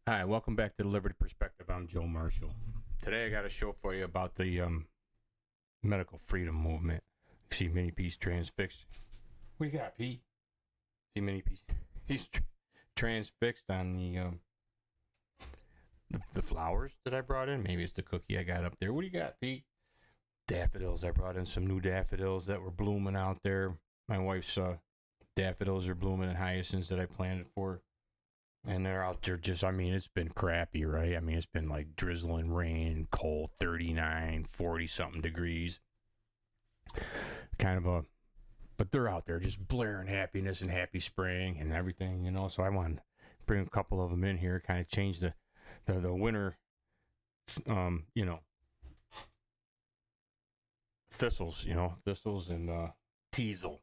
Hi, welcome back to the Liberty Perspective. I'm Joe Marshall. Today I got a show for you about the medical freedom movement. See Mini P's transfixed. What do you got, Pete? See Mini P's he's transfixed on the flowers that I brought in. Maybe it's the cookie I got up there. What do you got, Pete? Daffodils. I brought in some new daffodils that were blooming out there. My wife's daffodils are blooming and hyacinths that I planted for. And they're out there just, it's been crappy, right? It's been like drizzling rain, cold, 39, 40 something degrees. But they're out there just blaring happiness and happy spraying and everything, So I want to bring a couple of them in here, kind of change the winter, thistles, thistles and teasel.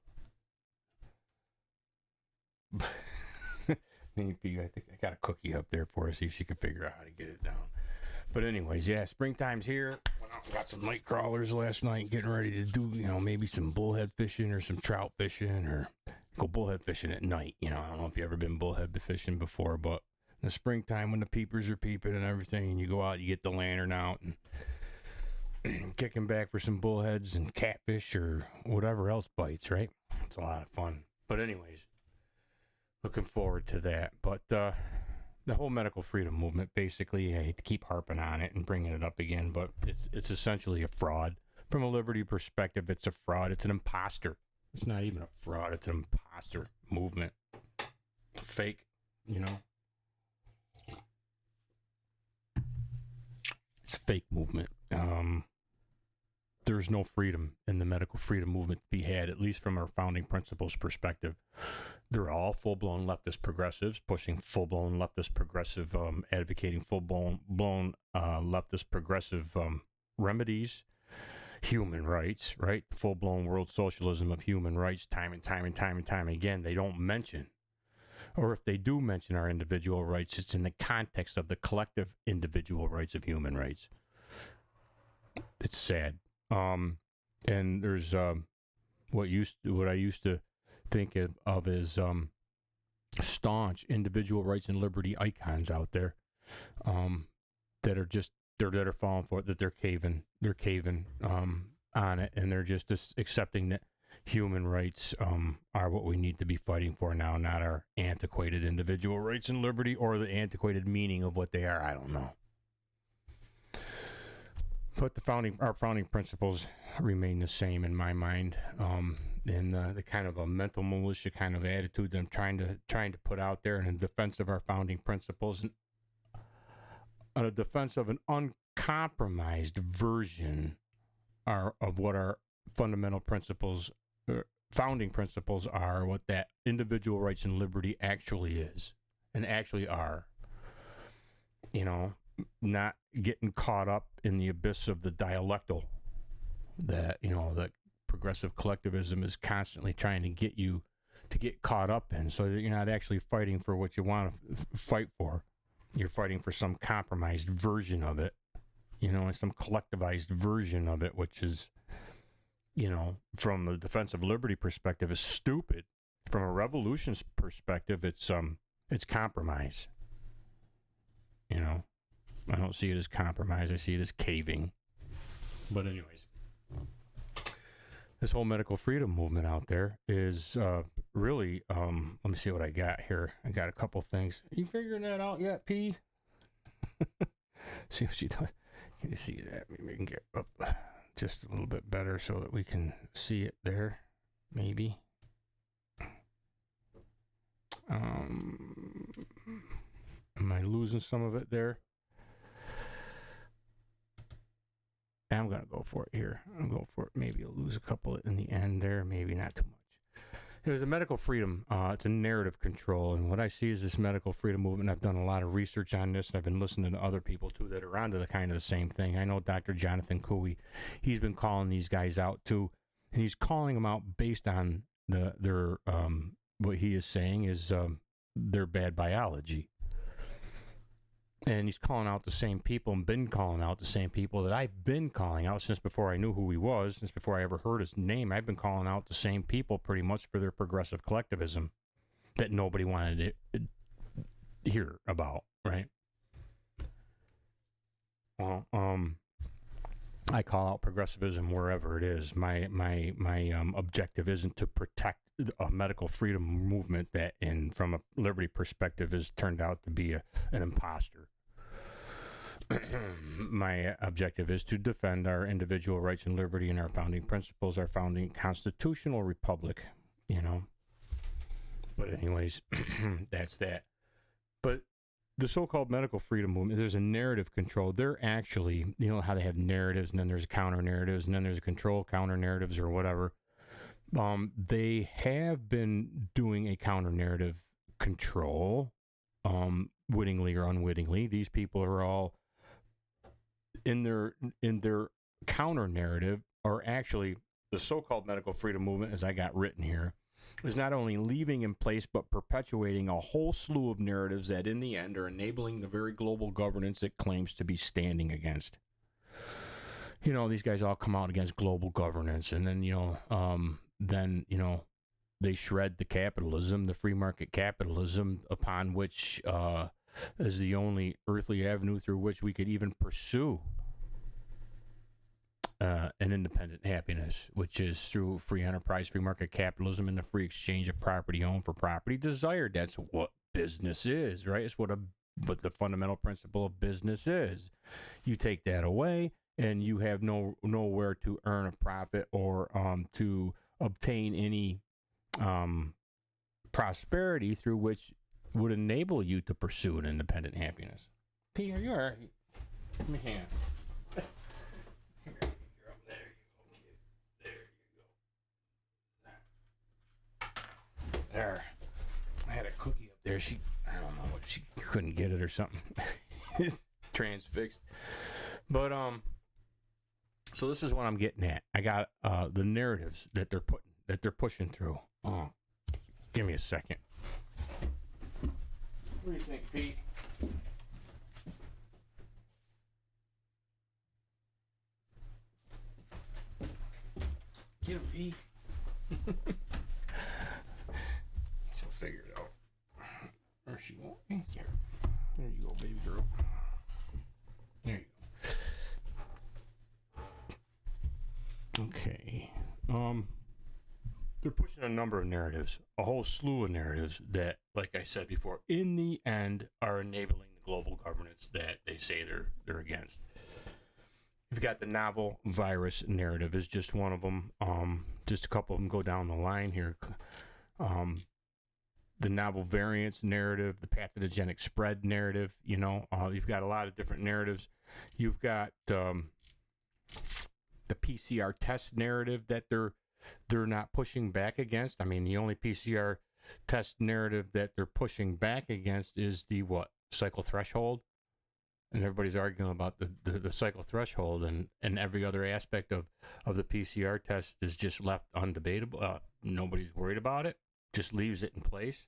I think I got a cookie up there for her, see if she can figure out how to get it down. But anyways, yeah, springtime's here. Went out and got some night crawlers last night, getting ready to do, maybe some bullhead fishing or some trout fishing, or go bullhead fishing at night. I don't know if you ever been bullhead fishing before, but in the springtime when the peepers are peeping and everything, and you go out, you get the lantern out and kicking back for some bullheads and catfish or whatever else bites, right? It's a lot of fun. But anyways, looking forward to that. But the whole medical freedom movement, basically, I hate to keep harping on it and bringing it up again, but it's essentially a fraud. From a liberty perspective, it's a fraud. It's an imposter. It's not even a fraud. It's an imposter movement. Fake, It's a fake movement. There's no freedom in the medical freedom movement to be had, at least from our founding principles perspective. They're all full-blown leftist progressives, pushing full-blown leftist progressive, advocating full-blown leftist progressive remedies, human rights, right? Full-blown world socialism of human rights, time and time again. They don't mention, or if they do mention our individual rights, it's in the context of the collective individual rights of human rights. It's sad. And there's what I used to think of as staunch individual rights and liberty icons out there, that are falling for it, that they're caving on it, and they're just accepting that human rights are what we need to be fighting for now, not our antiquated individual rights and liberty, or the antiquated meaning of what they are. I don't know. But our founding principles remain the same in my mind, and the kind of a mental militia kind of attitude that I'm trying to put out there in defense of our founding principles, and a defense of an uncompromised version of what our fundamental principles, founding principles are, what that individual rights and liberty actually is and actually are. Not getting caught up in the abyss of the dialectal that, that progressive collectivism is constantly trying to get you to get caught up in, so that you're not actually fighting for what you want to fight for. You're fighting for some compromised version of it, some collectivized version of it, which is, from the defense of liberty perspective, is stupid. From a revolution's perspective, it's compromise. I don't see it as compromise. I see it as caving. But anyways, this whole medical freedom movement out there is really, let me see what I got here. I got a couple things. Are you figuring that out yet, P? See what she does. Can you see that? Maybe we can get up just a little bit better so that we can see it there. Maybe. Am I losing some of it there? I'm going to go for it here. I'll go for it. Maybe I'll lose a couple in the end there. Maybe not too much. It was a medical freedom. It's a narrative control. And what I see is this medical freedom movement. I've done a lot of research on this, and I've been listening to other people, too, that are onto the kind of the same thing. I know Dr. Jonathan Cooey, he's been calling these guys out, too. And he's calling them out based on their what he is saying is their bad biology. And he's calling out the same people and been calling out the same people that I've been calling out since before I knew who he was, since before I ever heard his name. I've been calling out the same people pretty much for their progressive collectivism that nobody wanted to hear about, right? Well, I call out progressivism wherever it is. My objective isn't to protect a medical freedom movement that, from a liberty perspective, has turned out to be an imposter. My objective is to defend our individual rights and liberty and our founding principles, our founding constitutional republic, But anyways, that's that. But the so-called medical freedom movement, there's a narrative control. They're actually, how they have narratives, and then there's counter narratives, and then there's control counter narratives or whatever. They have been doing a counter narrative control, wittingly or unwittingly. These people are all in their counter narrative are actually the so-called medical freedom movement, as I got written here, is not only leaving in place but perpetuating a whole slew of narratives that in the end are enabling the very global governance it claims to be standing against. These guys all come out against global governance, and then they shred the capitalism, the free market capitalism, upon which is the only earthly avenue through which we could even pursue an independent happiness, which is through free enterprise, free market capitalism, and the free exchange of property owned for property desired. That's what business is, right? It's what the fundamental principle of business is. You take that away, and you have nowhere to earn a profit or to obtain any prosperity through which would enable you to pursue an independent happiness. Peter, you are. Give me a hand. There. I had a cookie up there. I don't know what, she couldn't get it or something. It's transfixed. But so this is what I'm getting at. I got the narratives that they're pushing through. Give me a second. What do you think, Pete? Get him, Pete. She'll figure it out. Or she won't. Here. There you go, baby girl. There you go. Okay. They're pushing a number of narratives, a whole slew of narratives that, like I said before, in the end are enabling the global governance that they say they're against. You've got the novel virus narrative is just one of them. Just a couple of them go down the line here. The novel variants narrative, the pathogenic spread narrative, you've got a lot of different narratives. You've got the PCR test narrative that they're not pushing back against. I mean, the only PCR test narrative that they're pushing back against is the cycle threshold. And everybody's arguing about the cycle threshold, and every other aspect of the PCR test is just left undebatable. Nobody's worried about it, just leaves it in place.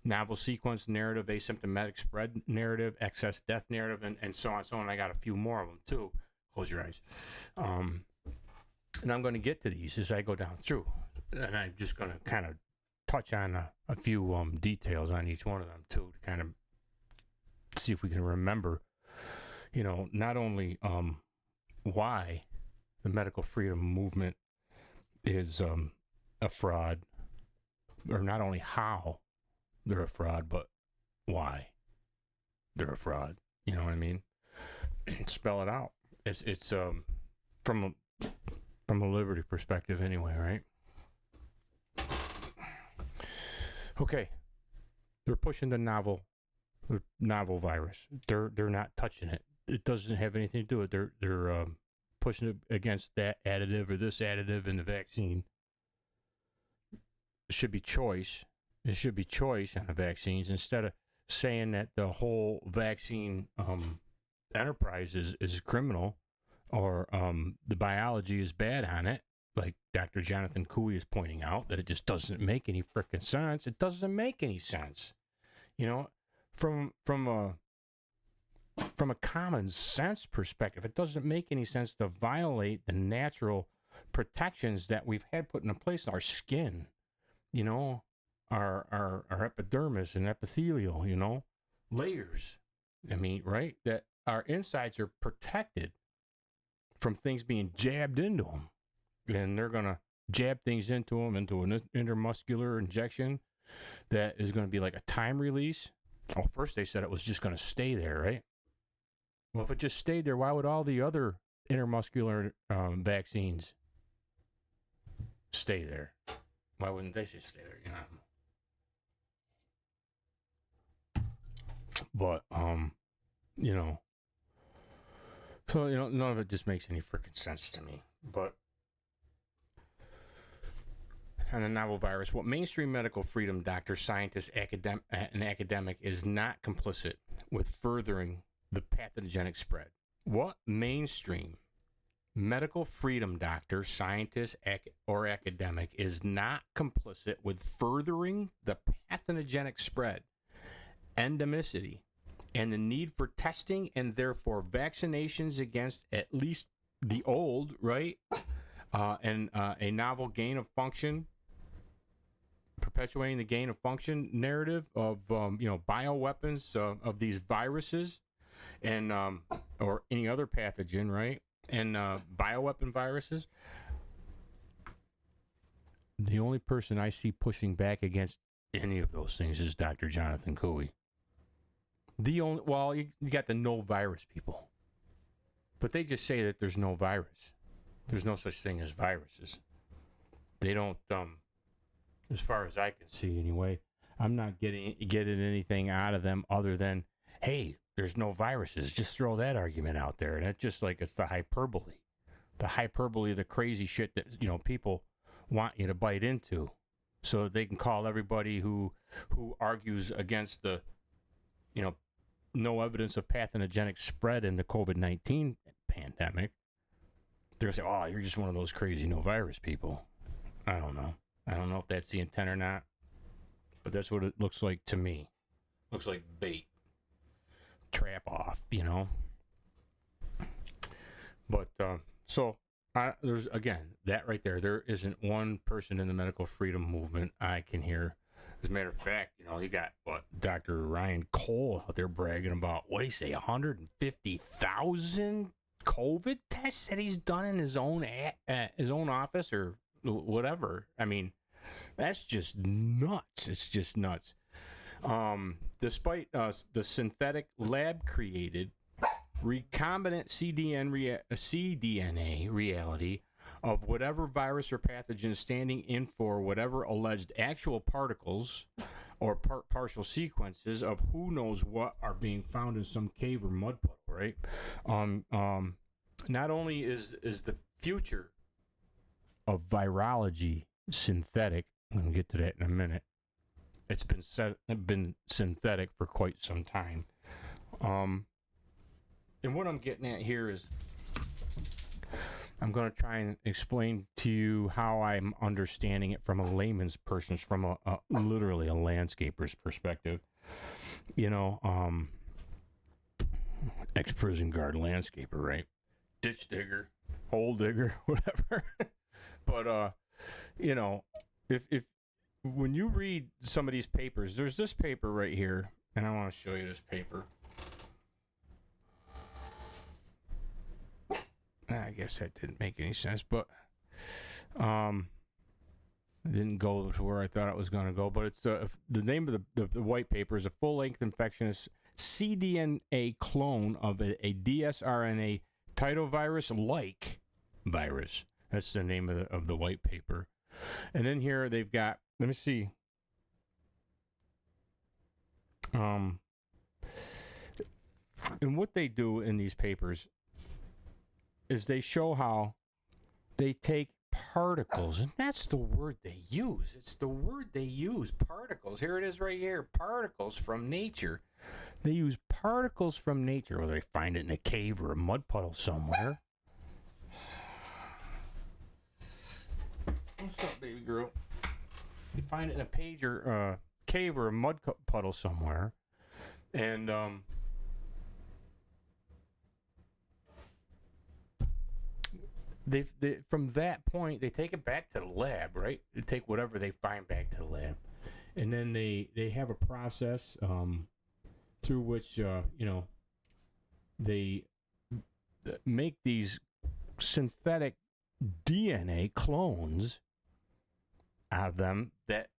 Novel sequence narrative, asymptomatic spread narrative, excess death narrative, and so on, so on. I got a few more of them too. Close your eyes. And I'm going to get to these as I go down through. And I'm just going to kind of touch on a few details on each one of them too, to kind of see if we can remember, not only why the medical freedom movement is a fraud, or not only how they're a fraud, but why they're a fraud. You know what I mean? Spell it out. It's from a liberty perspective anyway, right? Okay. They're pushing the novel virus. They're not touching it. It doesn't have anything to do with it. They're pushing it against that additive or this additive in the vaccine. It should be choice. It should be choice on the vaccines, instead of saying that the whole vaccine enterprise is criminal, or the biology is bad on it, like Dr. Jonathan Cooey is pointing out, that it just doesn't make any frickin' sense. It doesn't make any sense. From a common sense perspective, it doesn't make any sense to violate the natural protections that we've had put in place. Our skin, our epidermis and epithelial, layers. I mean, right? That our insides are protected from things being jabbed into them. And they're going to jab things into them, into an intramuscular injection that is going to be like a time release. Well, first they said it was just going to stay there, right? Well, if it just stayed there, why would all the other intramuscular vaccines stay there? Why wouldn't they just stay there? But, so, none of it just makes any freaking sense to me. But, on a novel virus, what mainstream medical freedom doctor, scientist, and academic is not complicit with furthering the pathogenic spread. What mainstream medical freedom doctor, scientist, or academic is not complicit with furthering the pathogenic spread, endemicity, and the need for testing and therefore vaccinations against at least the old, right? And a novel gain of function, perpetuating the gain of function narrative of bioweapons of these viruses and or any other pathogen, right? And bioweapon viruses. The only person I see pushing back against any of those things is Dr. Jonathan Cooey. You got the no virus people, but they just say that there's no virus. There's no such thing as viruses. They don't, as far as I can see anyway, I'm not getting anything out of them other than, hey, there's no viruses. Just throw that argument out there. And it's just like, it's the hyperbole, the crazy shit that, people want you to bite into so that they can call everybody who argues against the, no evidence of pathogenic spread in the COVID-19 pandemic. They're going to say, oh, you're just one of those crazy no virus people. I don't know. I don't know if that's the intent or not, but that's what it looks like to me. Looks like bait. Trap off, But, there's, again, that right there. There isn't one person in the medical freedom movement I can hear. As a matter of fact, you got, Dr. Ryan Cole out there bragging about, what did he say, 150,000 COVID tests that he's done in his own office or whatever. I mean, that's just nuts. It's just nuts. Despite the synthetic lab-created recombinant cDNA reality of whatever virus or pathogen standing in for whatever alleged actual particles or partial sequences of who knows what are being found in some cave or mud puddle, right? Not only is the future of virology synthetic, I'm going to get to that in a minute. It's been synthetic for quite some time. And what I'm getting at here is I'm going to try and explain to you how I'm understanding it from a layman's person, from literally a landscaper's perspective. Ex-prison guard landscaper, right? Ditch digger, hole digger, whatever. But, if when you read some of these papers, there's this paper right here, and I want to show you this paper. I guess that didn't make any sense, but it didn't go to where I thought it was going to go. But it's the name of the white paper is a full-length infectious cDNA clone of a dsRNA titovirus-like virus. That's the name of the white paper. And then here they've got, let me see. And what they do in these papers is they show how they take particles, and that's the word they use. It's the word they use, particles. Here it is right here, particles from nature. They use particles from nature, or they find it in a cave or a mud puddle somewhere. What's up, baby girl? You find it in a cave or a mud puddle somewhere, and they from that point they take it back to the lab, right? They take whatever they find back to the lab, and then they have a process through which they make these synthetic DNA clones out of them that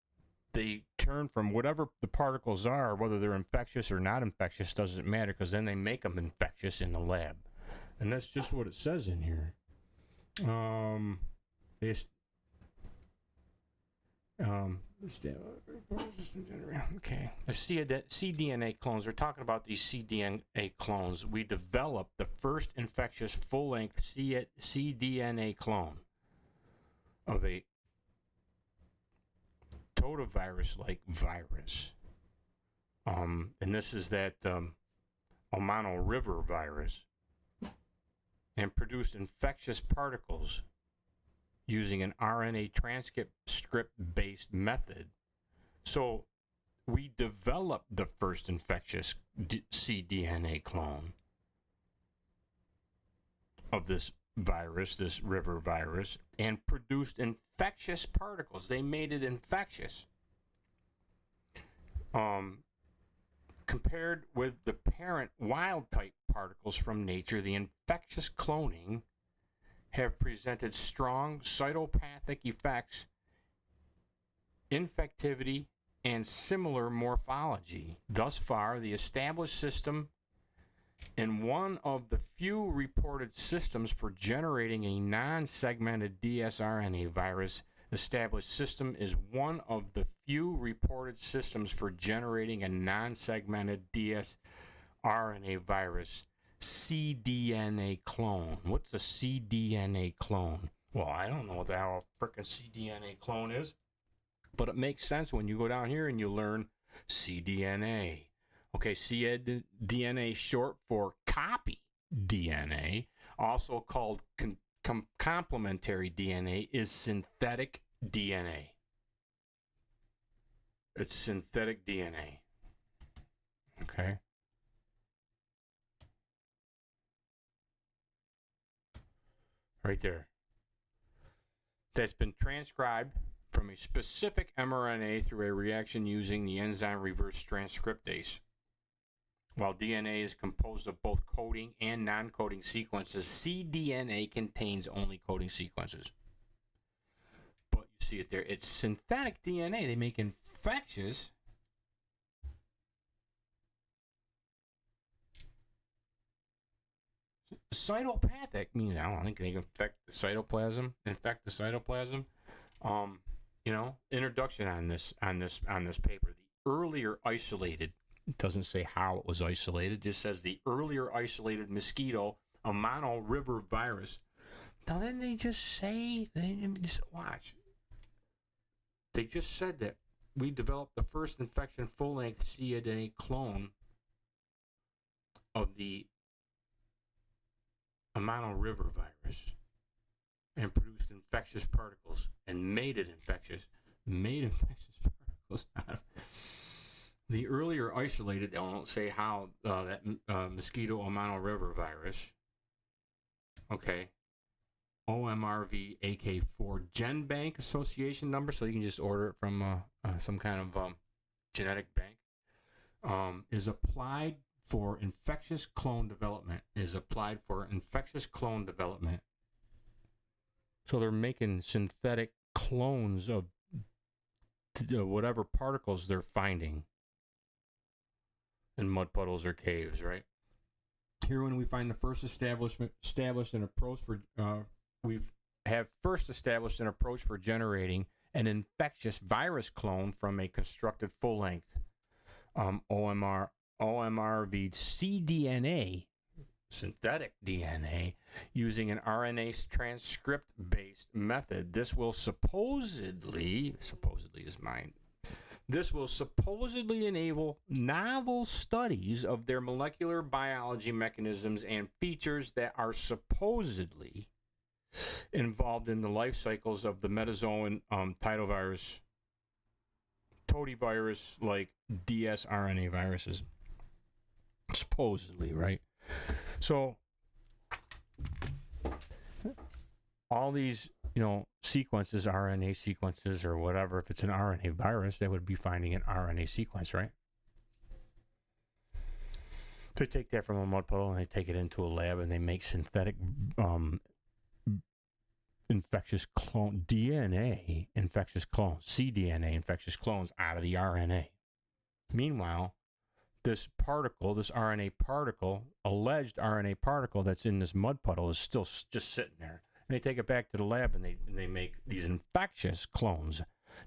they turn from whatever the particles are, whether they're infectious or not infectious, doesn't matter, because then they make them infectious in the lab. And that's just what it says in here. Okay. The cDNA clones. We're talking about these cDNA clones. We developed the first infectious full-length cDNA clone of a totavirus-like virus. And this is that Omano River virus, and produced infectious particles using an RNA transcript-based method. So we developed the first infectious cDNA clone of this virus, this river virus, and produced infectious particles. They made it infectious. Compared with the parent wild-type particles from nature, the infectious cloning have presented strong cytopathic effects, infectivity, and similar morphology. Thus far, the established system and one of the few reported systems for generating a non-segmented dsRNA virus. Established system is one of the few reported systems for generating a non-segmented dsRNA virus. cDNA clone. What's a cDNA clone? Well, I don't know what the hell a frickin' cDNA clone is, but it makes sense when you go down here and you learn cDNA. Okay, cDNA, short for copy DNA, also called complementary DNA, is synthetic DNA. It's synthetic DNA. Okay. Right there. That's been transcribed from a specific mRNA through a reaction using the enzyme reverse transcriptase. While DNA is composed of both coding and non-coding sequences, cDNA contains only coding sequences. But you see it there. It's synthetic DNA. They make infectious. Cytopathic means I don't think they can infect the cytoplasm. Introduction on this paper. The earlier isolated, it doesn't say how it was isolated, it just says the earlier isolated mosquito, Omano River virus. Now then they just say, watch. They just said that we developed the first infection full-length cDNA clone of the Omano River virus and produced infectious particles and made infectious particles out of the earlier isolated, they won't say how, that mosquito Omano River virus, okay, OMRV AK4 GenBank association number, so you can just order it from some kind of genetic bank, is applied for infectious clone development. So they're making synthetic clones of whatever particles they're finding in mud puddles or caves, right? Here, when we find the first established an approach for generating an infectious virus clone from a constructed full-length OMRV cDNA, synthetic DNA, using an RNA transcript-based method. This will supposedly enable novel studies of their molecular biology mechanisms and features that are supposedly involved in the life cycles of the metazoan totivirus like dsRNA viruses. Supposedly, right? So all these, sequences, RNA sequences or whatever, if it's an RNA virus, they would be finding an RNA sequence, right? They take that from a mud puddle and they take it into a lab and they make synthetic infectious clone DNA, infectious clones, cDNA, infectious clones out of the RNA. Meanwhile, this particle, this RNA particle, alleged RNA particle that's in this mud puddle is still just sitting there. And they take it back to the lab and they make these infectious clones,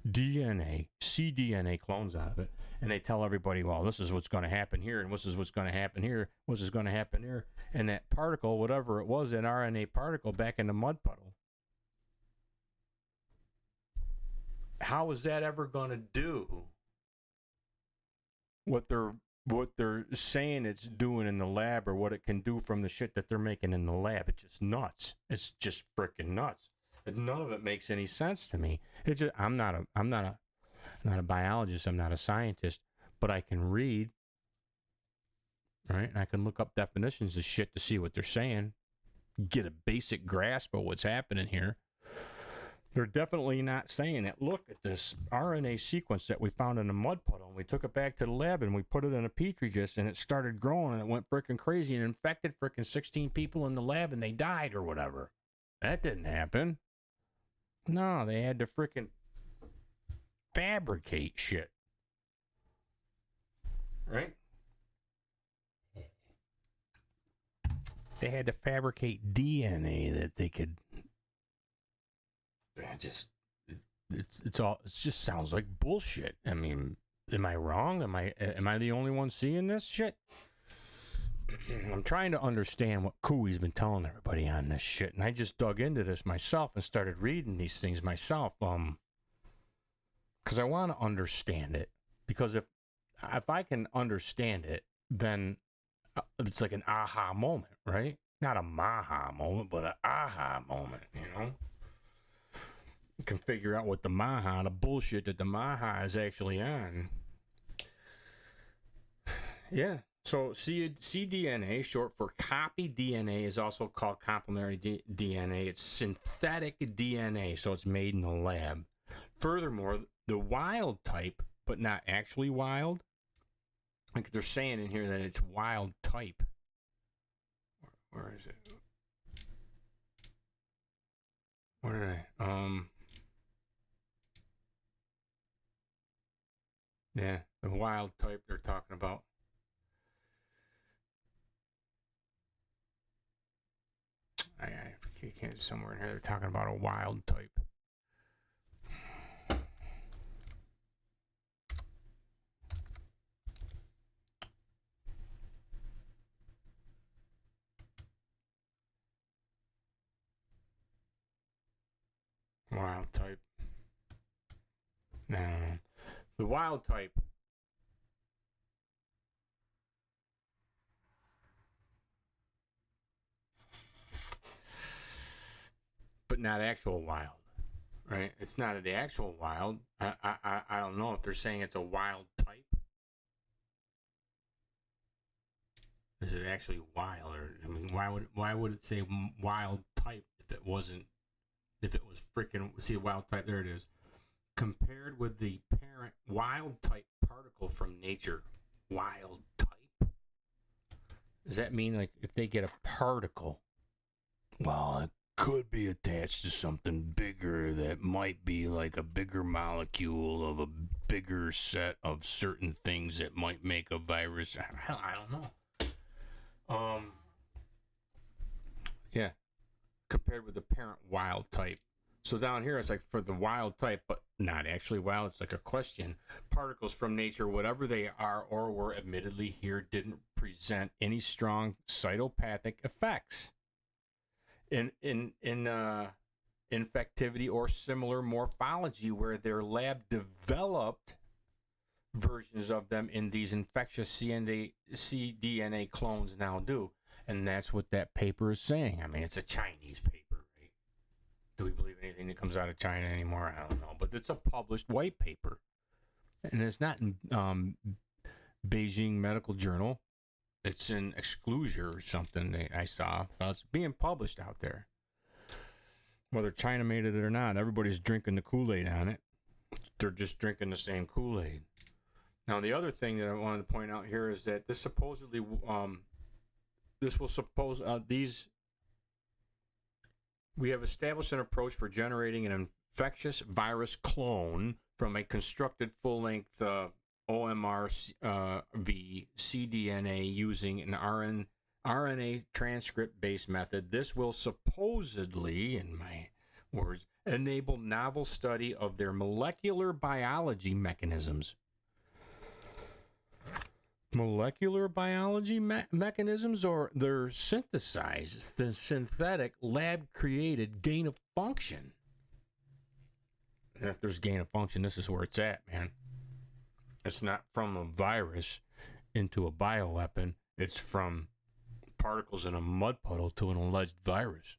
DNA, cDNA clones out of it. And they tell everybody, well, this is what's going to happen here, and this is what's going to happen here, this is going to happen here. And that particle, whatever it was, that RNA particle back in the mud puddle, how is that ever going to do what they're saying it's doing in the lab, or what it can do from the shit that they're making in the lab? It's just nuts. It's just freaking nuts. None of it makes any sense to me. It's just, I'm not a biologist. I'm not a scientist, but I can read, right? And I can look up definitions of shit to see what they're saying, get a basic grasp of what's happening here. They're definitely not saying that, look at this RNA sequence that we found in a mud puddle, and we took it back to the lab and we put it in a petri dish and it started growing and it went freaking crazy and infected freaking 16 people in the lab and they died or whatever. That didn't happen. No, they had to freaking fabricate shit. Right? They had to fabricate DNA that they could. It just sounds like bullshit. I mean, am I wrong? Am I the only one seeing this shit? I'm trying to understand what Cooey's been telling everybody on this shit, and I just dug into this myself and started reading these things myself, because I want to understand it. Because if I can understand it, then it's like an aha moment, right? Not a maha moment, but an aha moment, you know? You can figure out what the maha, the bullshit that the maha is actually on. Yeah. So cDNA, short for copy DNA, is also called complementary DNA. It's synthetic DNA, so it's made in the lab. Furthermore, the wild type, but not actually wild, like they're saying in here that it's wild type. Where is it? Where did yeah, the wild type they're talking about. I can't, somewhere in here they're talking about a wild type. Wild type. No. The wild type. But not actual wild, right? It's not the actual wild. I don't know if they're saying it's a wild type. Is it actually wild? Or I mean, why would it say wild type if it wasn't? If it was freaking, see, wild type, there it is. Compared with the parent wild type particle from nature. Wild type? Does that mean like if they get a particle, well, it could be attached to something bigger that might be like a bigger molecule of a bigger set of certain things that might make a virus? I don't know. Yeah. Compared with the parent wild type. So down here it's like for the wild type, but not actually wild. It's like a question. Particles from nature, whatever they are or were admittedly here, didn't present any strong cytopathic effects in infectivity or similar morphology, where their lab developed versions of them in these infectious cDNA clones now do. And that's what that paper is saying. I mean, it's a Chinese paper, right? Do we believe anything that comes out of China anymore? I don't know. But it's a published white paper. And it's not in Beijing Medical Journal. It's in Exclusion or something I saw. So it's being published out there. Whether China made it or not, everybody's drinking the Kool-Aid on it. They're just drinking the same Kool-Aid. Now, the other thing that I wanted to point out here is that this supposedly, we have established an approach for generating an infectious virus clone from a constructed full-length OMRV cDNA using an RNA transcript-based method. This will supposedly, in my words, enable novel study of their molecular biology mechanisms. Molecular biology mechanisms, or their synthesized, the synthetic, lab-created gain of function. And if there's gain of function, this is where it's at, man. It's not from a virus into a bioweapon. It's from particles in a mud puddle to an alleged virus.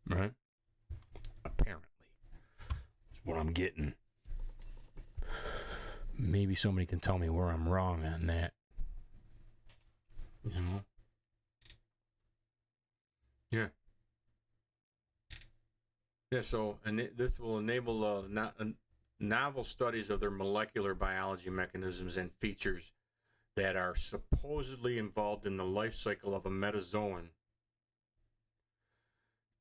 Right? Apparently. That's what I'm getting. Maybe somebody can tell me where I'm wrong on that. You know? Yeah. Yeah, so this will enable novel studies of their molecular biology mechanisms and features that are supposedly involved in the life cycle of a metazoan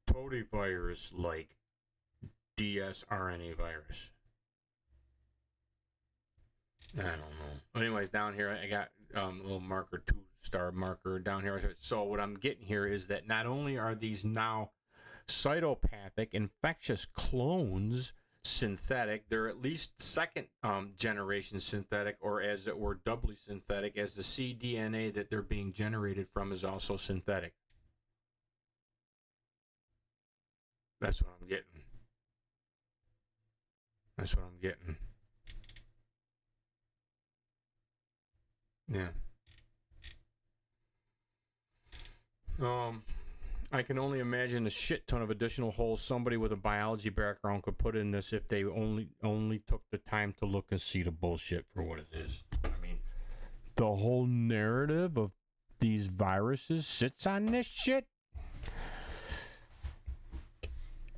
totivirus-like dsRNA virus. I don't know. Anyways, down here, I got a little marker, 2-star marker down here. So what I'm getting here is that not only are these now cytopathic infectious clones synthetic, they're at least second generation synthetic, or as it were, doubly synthetic, as the cDNA that they're being generated from is also synthetic. That's what I'm getting. That's what I'm getting. Yeah. I can only imagine a shit ton of additional holes somebody with a biology background could put in this if they only took the time to look and see the bullshit for what it is. I mean, the whole narrative of these viruses sits on this shit.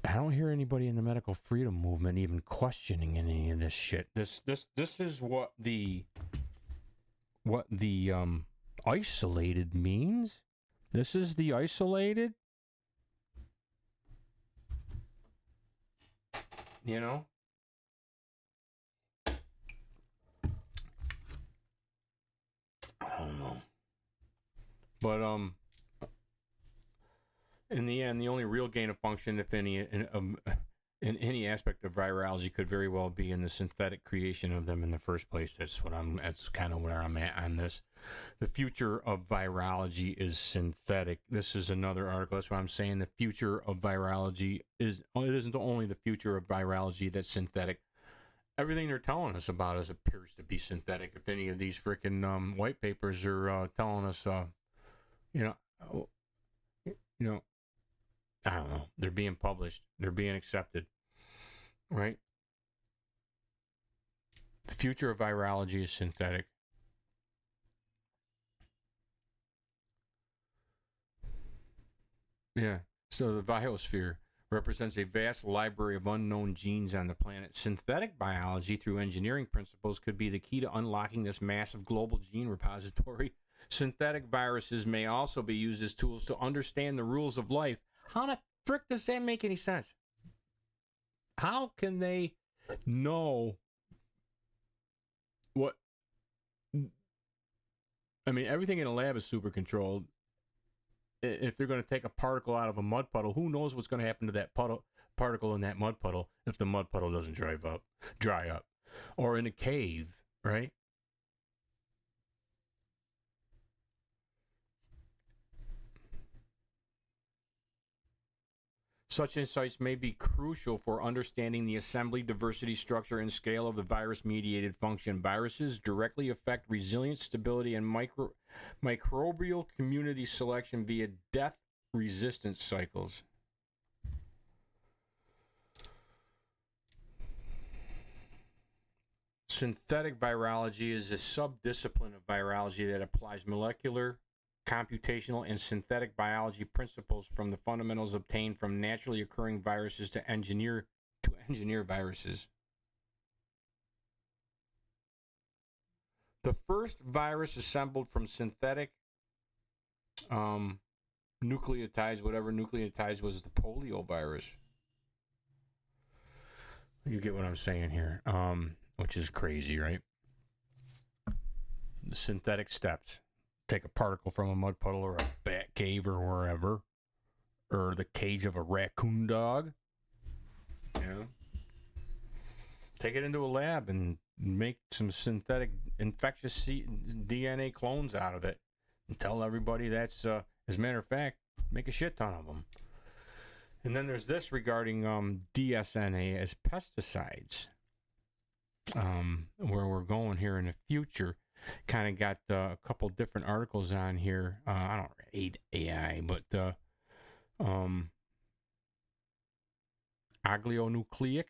I don't hear anybody in the medical freedom movement even questioning any of this shit. This is what the isolated means. This is the isolated. You know? I don't know. But in the end, the only real gain of function, if any, in any aspect of virology could very well be in the synthetic creation of them in the first place. That's kind of where I'm at on this. The future of virology is synthetic. This is another article. That's why I'm saying the future of virology it isn't only the future of virology that's synthetic. Everything they're telling us about us appears to be synthetic. If any of these freaking white papers are telling us, I don't know. They're being published. They're being accepted. Right? The future of virology is synthetic. Yeah. So the biosphere represents a vast library of unknown genes on the planet. Synthetic biology, through engineering principles, could be the key to unlocking this massive global gene repository. Synthetic viruses may also be used as tools to understand the rules of life. How the frick does that make any sense? How can they know what? I mean, everything in a lab is super controlled. If they're going to take a particle out of a mud puddle, who knows what's going to happen to that particle in that mud puddle if the mud puddle doesn't dry up, or in a cave, right? Such insights may be crucial for understanding the assembly, diversity, structure, and scale of the virus-mediated function. Viruses directly affect resilience, stability, and microbial community selection via death resistance cycles. Synthetic virology is a subdiscipline of virology that applies molecular, computational, and synthetic biology principles from the fundamentals obtained from naturally occurring viruses to engineer viruses. The first virus assembled from synthetic nucleotides, whatever nucleotides, was the polio virus. You get what I'm saying here, which is crazy, right? Synthetic steps. Take a particle from a mud puddle or a bat cave or wherever, or the cage of a raccoon dog. You know, take it into a lab and make some synthetic infectious DNA clones out of it, and tell everybody that's, as a matter of fact, make a shit ton of them. And then there's this regarding DSNA as pesticides, where we're going here in the future. Kind of got a couple different articles on here. I don't hate AI, but oligonucleic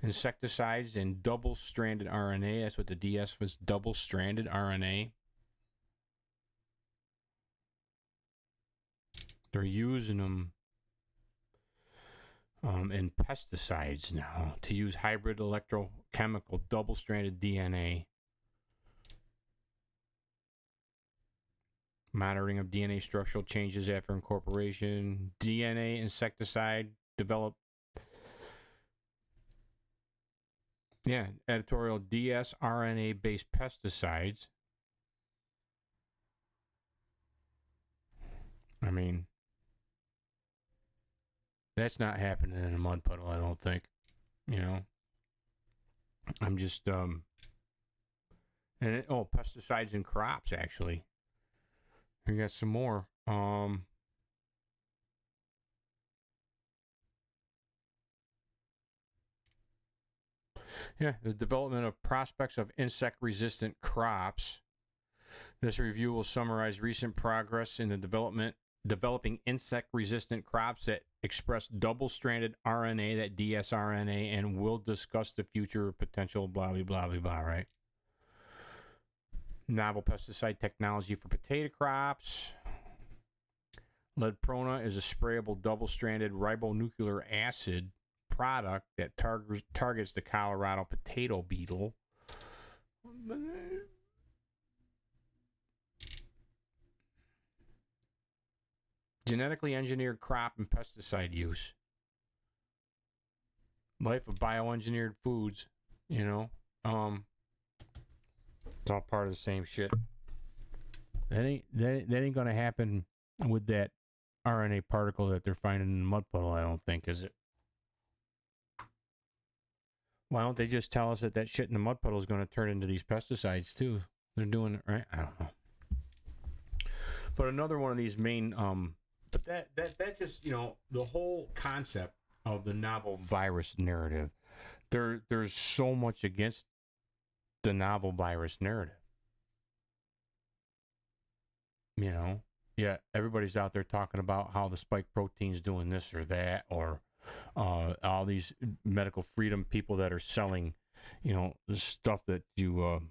insecticides and double-stranded RNA. That's what the DS was, double-stranded RNA. They're using them in pesticides now to use hybrid electrochemical double-stranded DNA. Monitoring of DNA structural changes after incorporation. DNA insecticide developed. Yeah, editorial dsRNA-based pesticides. I mean, that's not happening in a mud puddle, I don't think. You know, I'm just pesticides in crops, actually. We got some more. The development of prospects of insect-resistant crops. This review will summarize recent progress in the developing insect-resistant crops that express double-stranded RNA, that dsRNA, and will discuss the future potential blah, blah, blah, blah, blah, right? Novel pesticide technology for potato crops. Leadprona is a sprayable double-stranded ribonucleic acid product that targets the Colorado potato beetle. Genetically engineered crop and pesticide use. Life of bioengineered foods, you know. It's all part of the same shit. That ain't gonna happen with that RNA particle that they're finding in the mud puddle, I don't think, is it? Why don't they just tell us that shit in the mud puddle is going to turn into these pesticides too? They're doing it right. I don't know. But another one of these main, but that just, you know, the whole concept of the novel virus narrative. There's so much against the novel virus narrative. You know, yeah, everybody's out there talking about how the spike protein's doing this or that, or all these medical freedom people that are selling, you know, the stuff that you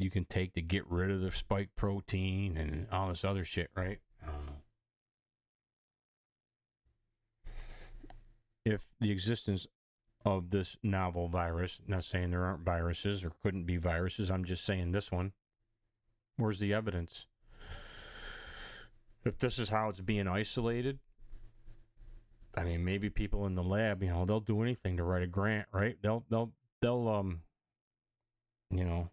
can take to get rid of the spike protein and all this other shit, right? I don't know. If the existence of this novel virus, not saying there aren't viruses or couldn't be viruses, I'm just saying this one, where's the evidence? If this is how it's being isolated, I mean, maybe people in the lab, you know, they'll do anything to write a grant, right? They'll you know,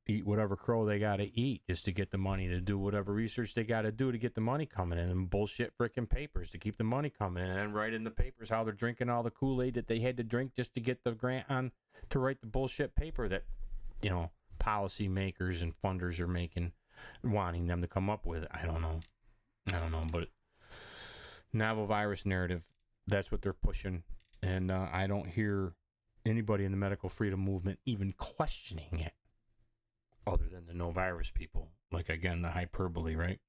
eat whatever crow they got to eat just to get the money to do whatever research they got to do to get the money coming in, and bullshit freaking papers to keep the money coming in, and write in the papers how they're drinking all the Kool-Aid that they had to drink just to get the grant on to write the bullshit paper that, you know, policy makers and funders are wanting them to come up with. I don't know, but novel virus narrative, that's what they're pushing, and I don't hear anybody in the medical freedom movement even questioning it, other than the no virus people. Like, again, the hyperbole, right?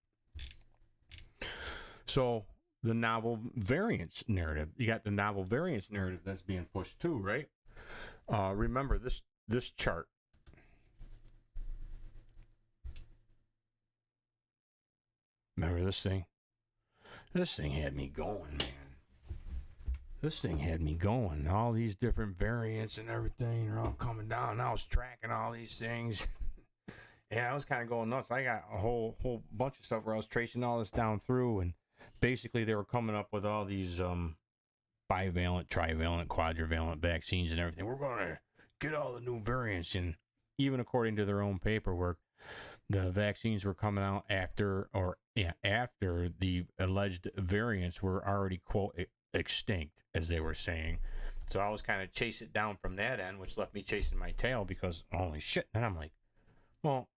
So the novel variants narrative, you got the novel variants narrative that's being pushed too, right? Remember this chart. Remember this thing? This thing had me going, man. this thing had me going. All these different variants and everything are all coming down. I was tracking all these things. Yeah, I was kind of going nuts. I got a whole bunch of stuff where I was tracing all this down through, and basically they were coming up with all these bivalent, trivalent, quadrivalent vaccines and everything. We're going to get all the new variants, and even according to their own paperwork, the vaccines were coming out after the alleged variants were already, quote, extinct, as they were saying. So I was kind of chasing it down from that end, which left me chasing my tail because, holy shit. Then I'm like, well,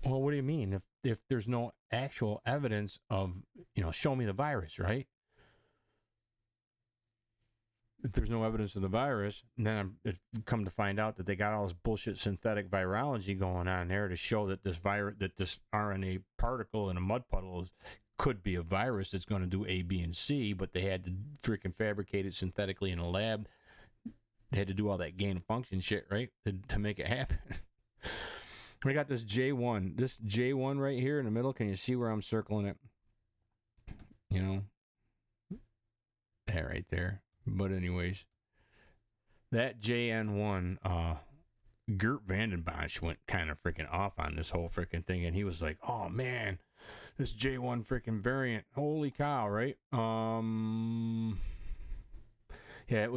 what do you mean? If there's no actual evidence of, show me the virus, right? If there's no evidence of the virus, then I've come to find out that they got all this bullshit synthetic virology going on there to show that this RNA particle in a mud puddle could be a virus that's going to do A, B, and C, but they had to freaking fabricate it synthetically in a lab. They had to do all that gain of function shit, right, to make it happen. We got this J1. This J1 right here in the middle. Can you see where I'm circling it? That right there. But anyways, that JN1, Gert Vandenbosch went kind of freaking off on this whole freaking thing, and he was like, oh, man, this J1 freaking variant. Holy cow, right? Yeah,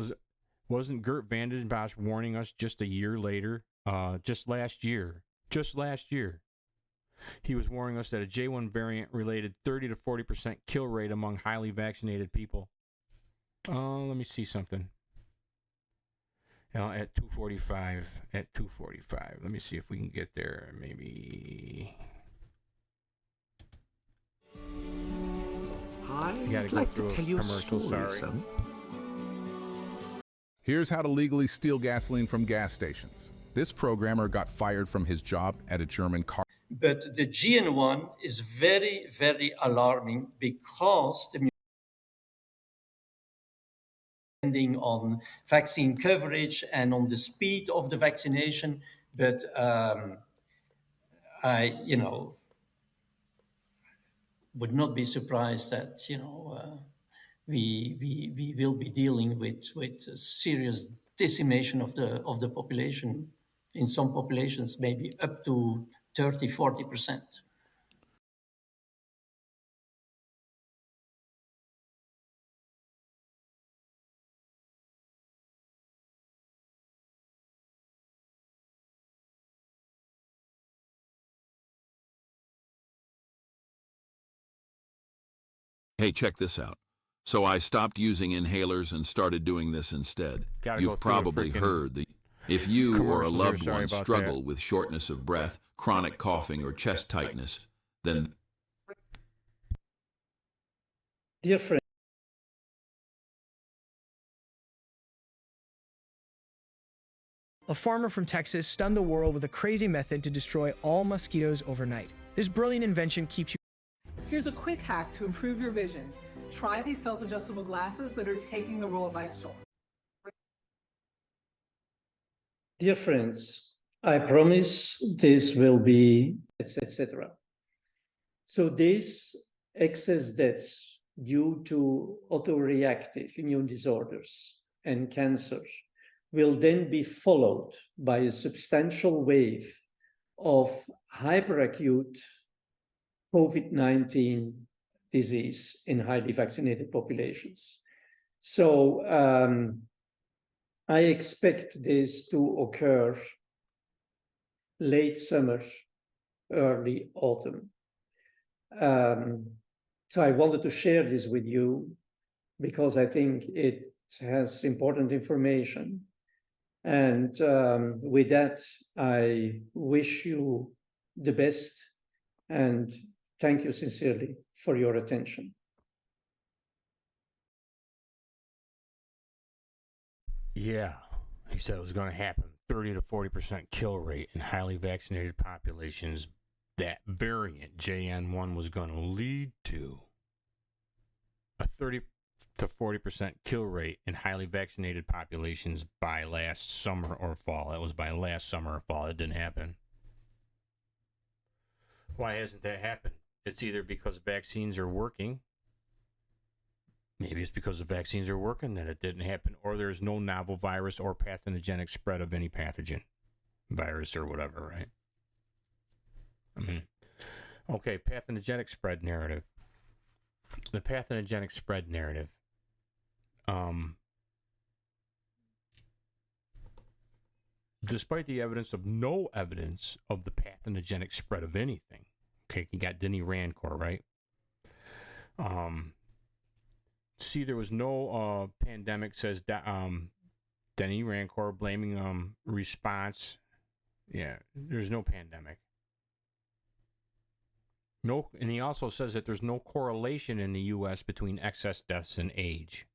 wasn't Gert Vandenbosch warning us just a year later, just last year, he was warning us that a J1 variant related 30 to 40% kill rate among highly vaccinated people. Let me see something. At 2:45. Let me see if we can get there. Maybe. I'd like to tell you a story, son. Here's how to legally steal gasoline from gas stations. This programmer got fired from his job at a German car. But the GN1 is very, very alarming because depending on vaccine coverage and on the speed of the vaccination. But I, would not be surprised that we will be dealing with a serious decimation of the population. In some populations, maybe up to 30-40%. Hey, check this out. So I stopped using inhalers and started doing this instead. You've probably heard that if you or a loved one struggle with shortness of breath, chronic coughing, or chest tightness, then... Dear friend, a farmer from Texas stunned the world with a crazy method to destroy all mosquitoes overnight. This brilliant invention keeps you... Here's a quick hack to improve your vision. Try these self-adjustable glasses that are taking the role by storm. Dear friends, I promise this will be, etc. So these excess deaths due to autoreactive immune disorders and cancer will then be followed by a substantial wave of hyperacute COVID-19 disease in highly vaccinated populations. So I expect this to occur late summer, early autumn. So I wanted to share this with you because I think it has important information. And with that, I wish you the best and thank you sincerely for your attention. Yeah, he said it was going to happen. 30 to 40% kill rate in highly vaccinated populations. That variant JN1 was going to lead to a 30 to 40% kill rate in highly vaccinated populations by last summer or fall. That was by last summer or fall. It didn't happen. Why hasn't that happened? It's either because vaccines are working, Maybe it's because the vaccines are working that it didn't happen, or there's no novel virus or pathogenic spread of any pathogen, virus or whatever, right? Okay, pathogenic spread narrative. The pathogenic spread narrative. Despite the no evidence of the pathogenic spread of anything. Okay, you got Denny Rancourt, right? See, there was no pandemic, says Denny Rancourt, blaming response. Yeah, there's no pandemic. No, and he also says that there's no correlation in the U.S. between excess deaths and age.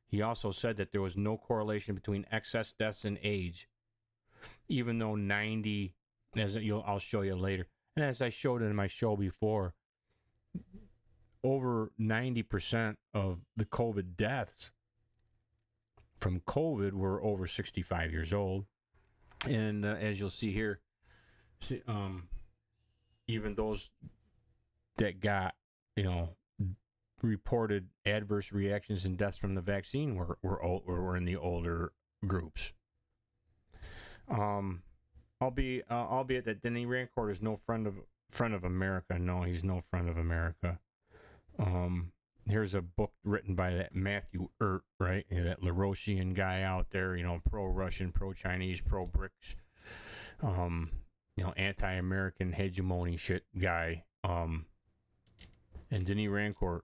He also said that there was no correlation between excess deaths and age, even though 90, I'll show you later, and as I showed in my show before, over 90% of the COVID deaths from COVID were over 65 years old. And as you'll see here, even those that got, reported adverse reactions and deaths from the vaccine were in the older groups. Albeit that Denny Rancourt is no friend of America. No, he's no friend of America. Here's a book written by that Matthew Ert, right? That Larochian guy out there, pro-Russian, pro-Chinese, pro-BRICS, anti-American hegemony shit guy. And Denny Rancourt,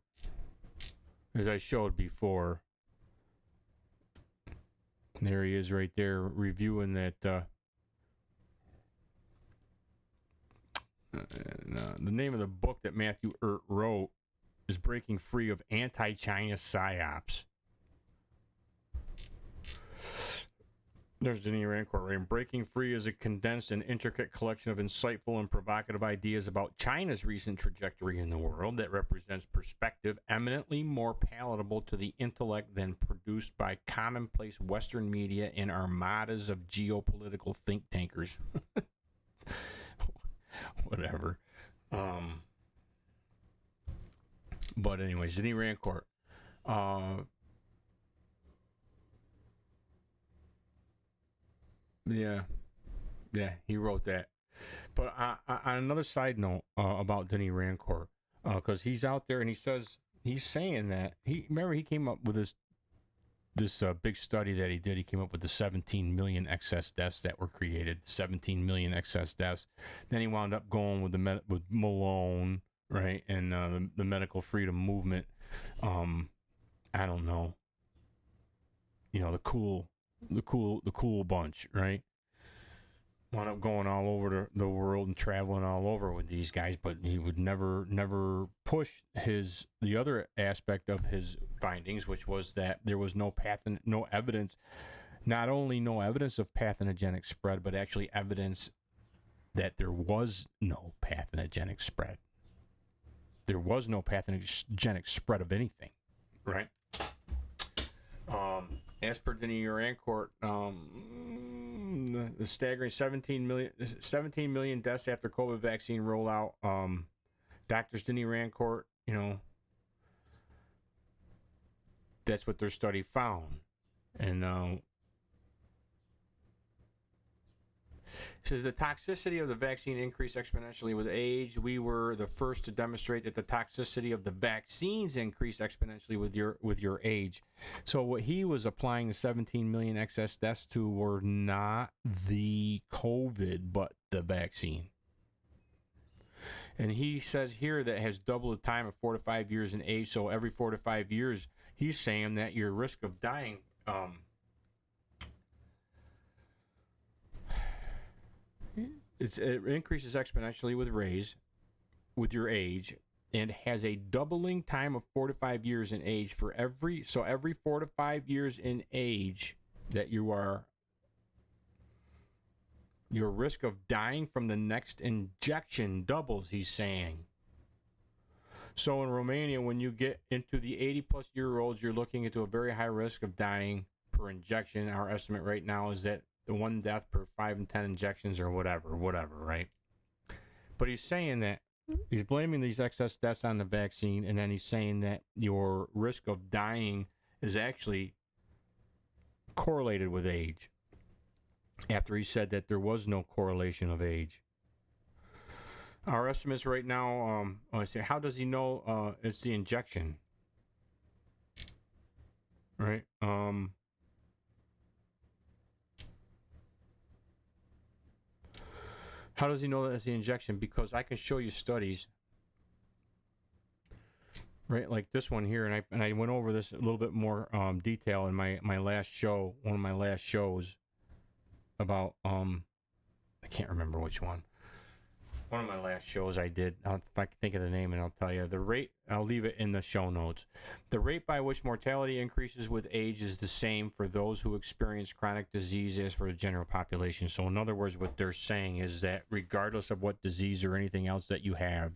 as I showed before, there he is right there reviewing that. The name of the book that Matthew Ert wrote is Breaking Free of Anti-China Psyops. There's Denny Rancourt, right? Breaking Free is a condensed and intricate collection of insightful and provocative ideas about China's recent trajectory in the world that represents perspective eminently more palatable to the intellect than produced by commonplace Western media and armadas of geopolitical think tankers. Whatever. But anyways, Denny Rancourt. Yeah, he wrote that. But on another side note about Denny Rancourt, because he's out there and he's saying that he came up with this big study that he did. He came up with the 17 million excess deaths that were created. 17 million excess deaths. Then he wound up going with with Malone, right, and the medical freedom movement. I don't know. The cool bunch, right? Wound up going all over the world and traveling all over with these guys, but he would never push the other aspect of his findings, which was that there was no evidence, not only no evidence of pathogenic spread, but actually evidence that there was no pathogenic spread. There was no pathogenic spread of anything, right? As per Denny Rancourt, the staggering 17 million deaths after COVID vaccine rollout. Doctors Denny Rancourt, that's what their study found. And says the toxicity of the vaccine increased exponentially with age. We were the first to demonstrate that the toxicity of the vaccines increased exponentially with your age. So what he was applying the 17 million excess deaths to were not the COVID, but the vaccine. And he says here that it has double the time of 4 to 5 years in age. So every 4 to 5 years, he's saying that your risk of dying it increases exponentially with your age, and has a doubling time of 4 to 5 years in age for every 4 to 5 years in age that your risk of dying from the next injection doubles, he's saying. So in Romania, when you get into the 80-plus-year-olds, you're looking into a very high risk of dying per injection. Our estimate right now is that the 1 death per 5 and 10 injections or whatever, right? But he's saying that He's blaming these excess deaths on the vaccine, and then he's saying that your risk of dying is actually correlated with age, after he said that there was no correlation of age. Our estimates right now, I say, how does he know it's the injection? Right? How does he know that it's the injection? Because I can show you studies, right? Like this one here, and I went over this a little bit more detail in my last show, one of my last shows about I can't remember which one. One of my last shows I did. If I can think of the name, and I'll tell you the rate. I'll leave it in the show notes. The rate by which mortality increases with age is the same for those who experience chronic disease as for the general population. So, in other words, what they're saying is that regardless of what disease or anything else that you have,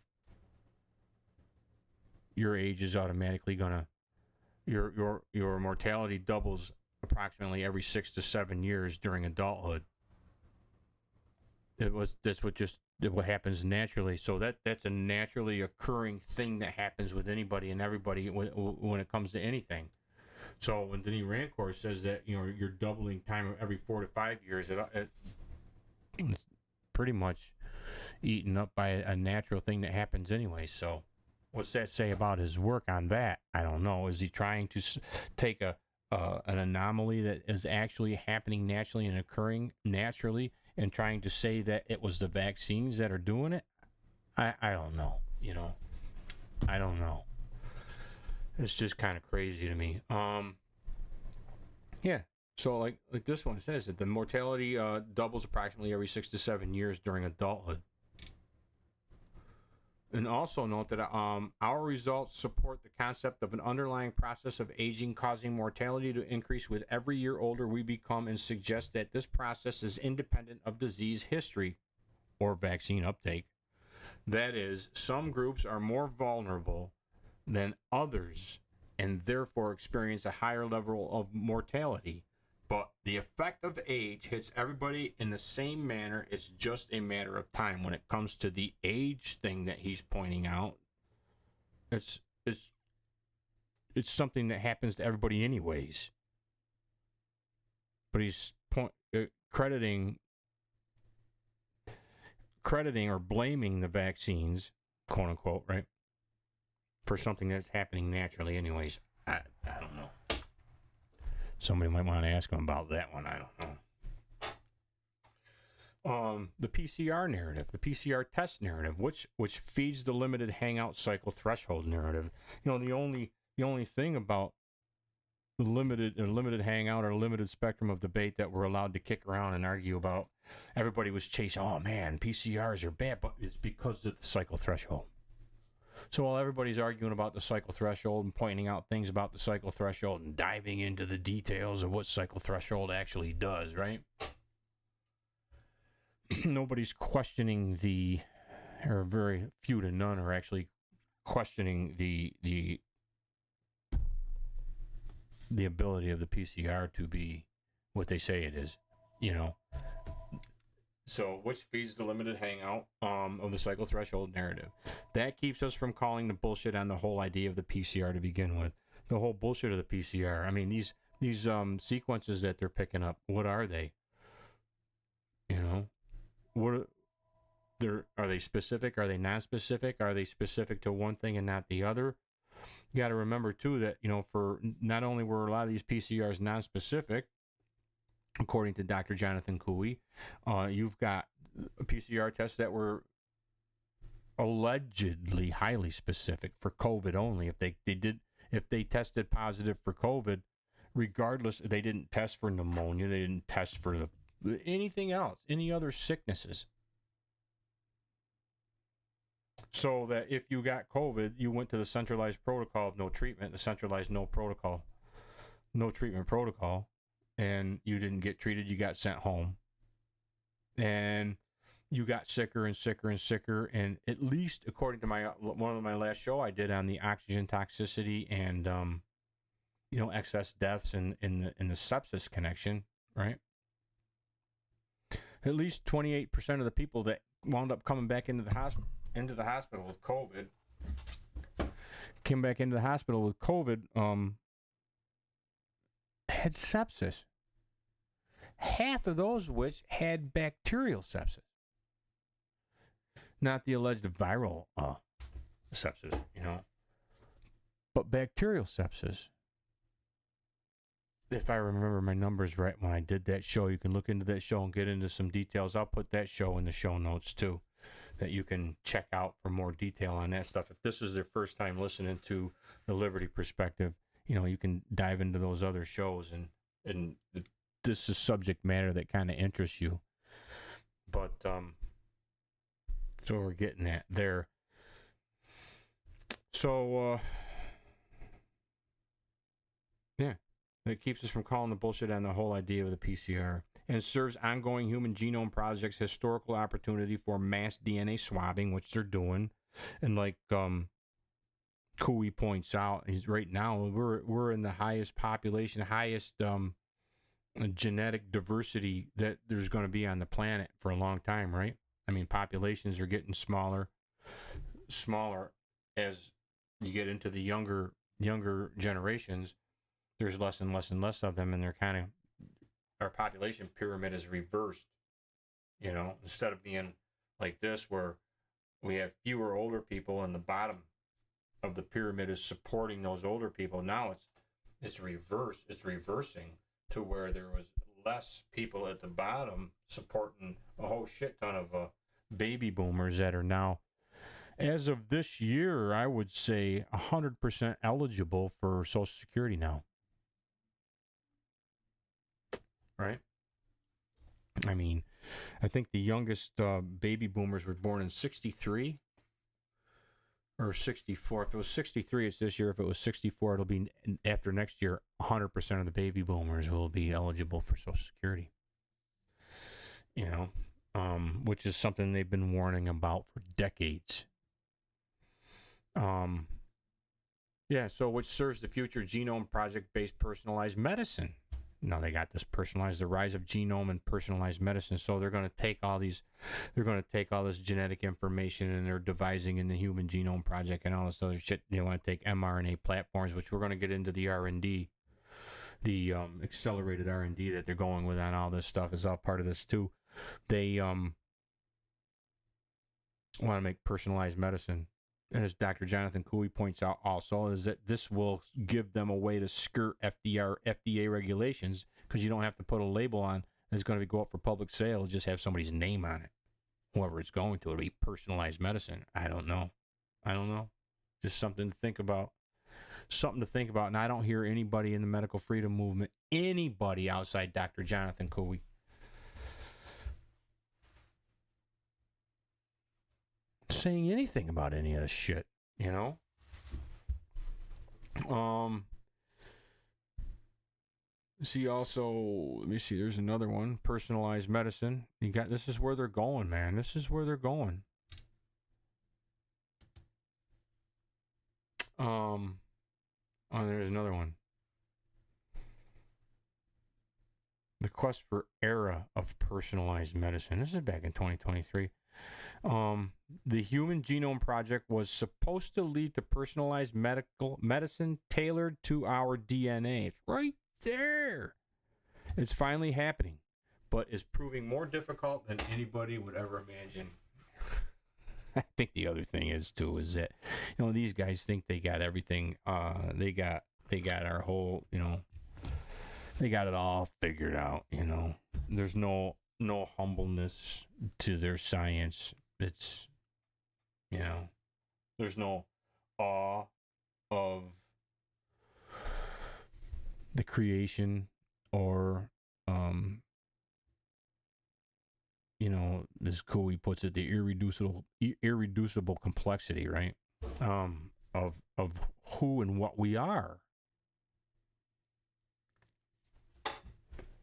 your age is automatically gonna your mortality doubles approximately every 6 to 7 years during adulthood. What happens naturally. So that's a naturally occurring thing that happens with anybody and everybody when it comes to anything. So when Denis Rancourt says that you're doubling time every 4 to 5 years, it's pretty much eaten up by a natural thing that happens anyway. So what's that say about his work on that? I don't know. Is he trying to take an anomaly that is actually happening naturally and occurring naturally, and trying to say that it was the vaccines that are doing it? I don't know. I don't know. It's just kind of crazy to me. Yeah. So like this one says that the mortality doubles approximately every 6 to 7 years during adulthood. And also note that our results support the concept of an underlying process of aging causing mortality to increase with every year older we become, and suggest that this process is independent of disease history or vaccine uptake. That is, some groups are more vulnerable than others and therefore experience a higher level of mortality. But the effect of age hits everybody in the same manner. It's just a matter of time. When it comes to the age thing that he's pointing out, it's something that happens to everybody anyways. But he's crediting or blaming the vaccines, quote unquote, right, for something that's happening naturally anyways. I don't know. Somebody might want to ask him about that one. I don't know. The PCR narrative, the PCR test narrative, which feeds the limited hangout cycle threshold narrative. The only thing about the limited hangout or limited spectrum of debate that we're allowed to kick around and argue about, everybody was chasing, oh man, PCRs are bad, but it's because of the cycle threshold. So while everybody's arguing about the cycle threshold and pointing out things about the cycle threshold and diving into the details of what cycle threshold actually does, right? Nobody's questioning or very few to none are actually questioning the ability of the PCR to be what they say it is, So, which feeds the limited hangout of the cycle threshold narrative. That keeps us from calling the bullshit on the whole idea of the PCR to begin with. The whole bullshit of the PCR. I mean, these sequences that they're picking up, what are they? Are they specific? Are they non-specific? Are they specific to one thing and not the other? You got to remember too that for not only were a lot of these PCRs non-specific, according to Dr. Jonathan Cooey, you've got PCR tests that were allegedly highly specific for COVID only. If they tested positive for COVID, regardless, they didn't test for pneumonia, they didn't test for anything else, any other sicknesses. So that if you got COVID, you went to the centralized protocol of no treatment, the centralized no treatment protocol. And you didn't get treated, you got sent home. And you got sicker and sicker and sicker. And at least according to one of my last show I did on the oxygen toxicity and excess deaths in the sepsis connection, right? At least 28% of the people that wound up coming back into the hospital into the hospital with COVID. Came back into the hospital with COVID. Had sepsis. Half of those which had bacterial sepsis. Not the alleged viral sepsis, but bacterial sepsis. If I remember my numbers right when I did that show, you can look into that show and get into some details. I'll put that show in the show notes too, that you can check out for more detail on that stuff. If this is their first time listening to the Liberty Perspective, you can dive into those other shows, and this is subject matter that kind of interests you. But so we're getting at there. So yeah, that keeps us from calling the bullshit on the whole idea of the PCR, and serves ongoing Human Genome Project's historical opportunity for mass DNA swabbing, which they're doing. And like Cooey points out, right now we're in the highest population, highest genetic diversity that there's going to be on the planet for a long time, right? I mean, populations are getting smaller as you get into the younger generations. There's less and less and less of them, and they're kind of, our population pyramid is reversed. Instead of being like this, where we have fewer older people and the bottom of the pyramid is supporting those older people. Now it's reversed. It's reversing to where there was less people at the bottom supporting a whole shit ton of baby boomers that are now, as of this year, I would say 100% eligible for Social Security now. Right? I mean, I think the youngest baby boomers were born in 63 or 64. If it was 63, it's this year. If it was 64, it'll be after next year. 100% of the baby boomers will be eligible for Social Security. Which is something they've been warning about for decades. Yeah, so which serves the future genome project-based personalized medicine. Now they got this personalized, the rise of genome and personalized medicine. So they're going to take all this genetic information, and they're devising in the Human Genome Project and all this other shit. They want to take mRNA platforms, which we're going to get into the R&D, the accelerated R&D that they're going with on all this stuff is all part of this too. They want to make personalized medicine. And as Dr. Jonathan Cooey points out also, is that this will give them a way to skirt FDA regulations, because you don't have to put a label on that's going to go up for public sale. Just have somebody's name on it. Whoever it's going to. It'll be personalized medicine. I don't know. Just something to think about. And I don't hear anybody in the medical freedom movement, anybody outside Dr. Jonathan Cooey, saying anything about any of this shit, See, also, let me see, there's another one, personalized medicine. This is where they're going, man. This is where they're going. There's another one. The quest for era of personalized medicine. This is back in 2023. The Human Genome Project was supposed to lead to personalized medicine tailored to our DNA. It's right there. It's finally happening, but it's proving more difficult than anybody would ever imagine. I think the other thing is that, these guys think they got everything. They got our whole, they got it all figured out. There's no humbleness to their science. It's, there's no awe of the creation or, as Cooey puts it, the irreducible complexity, right? Of who and what we are.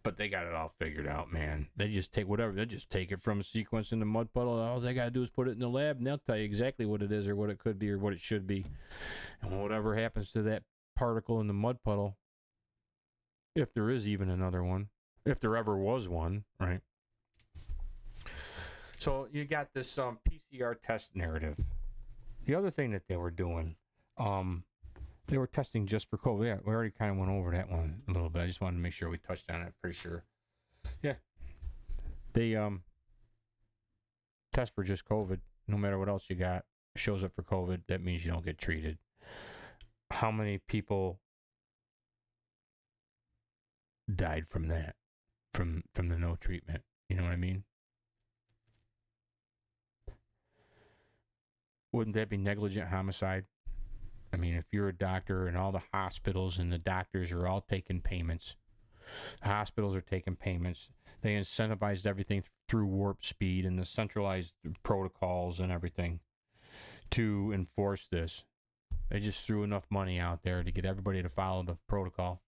But they got it all figured out, man. They just take whatever. They just take it from a sequence in the mud puddle. All they got to do is put it in the lab, and they'll tell you exactly what it is or what it could be or what it should be. And whatever happens to that particle in the mud puddle, if there is even another one, if there ever was one, right? So you got this PCR test narrative. The other thing that they were doing, they were testing just for COVID. Yeah, we already kind of went over that one a little bit. I just wanted to make sure we touched on it. Pretty sure. Yeah. They test for just COVID. No matter what else you got, shows up for COVID. That means you don't get treated. How many people died from that? From the no treatment? You know what I mean? Wouldn't that be negligent homicide? I mean, if you're a doctor and all the hospitals and the doctors are all taking payments, the hospitals are taking payments, they incentivized everything through warp speed and the centralized protocols and everything to enforce this. They just threw enough money out there to get everybody to follow the protocol.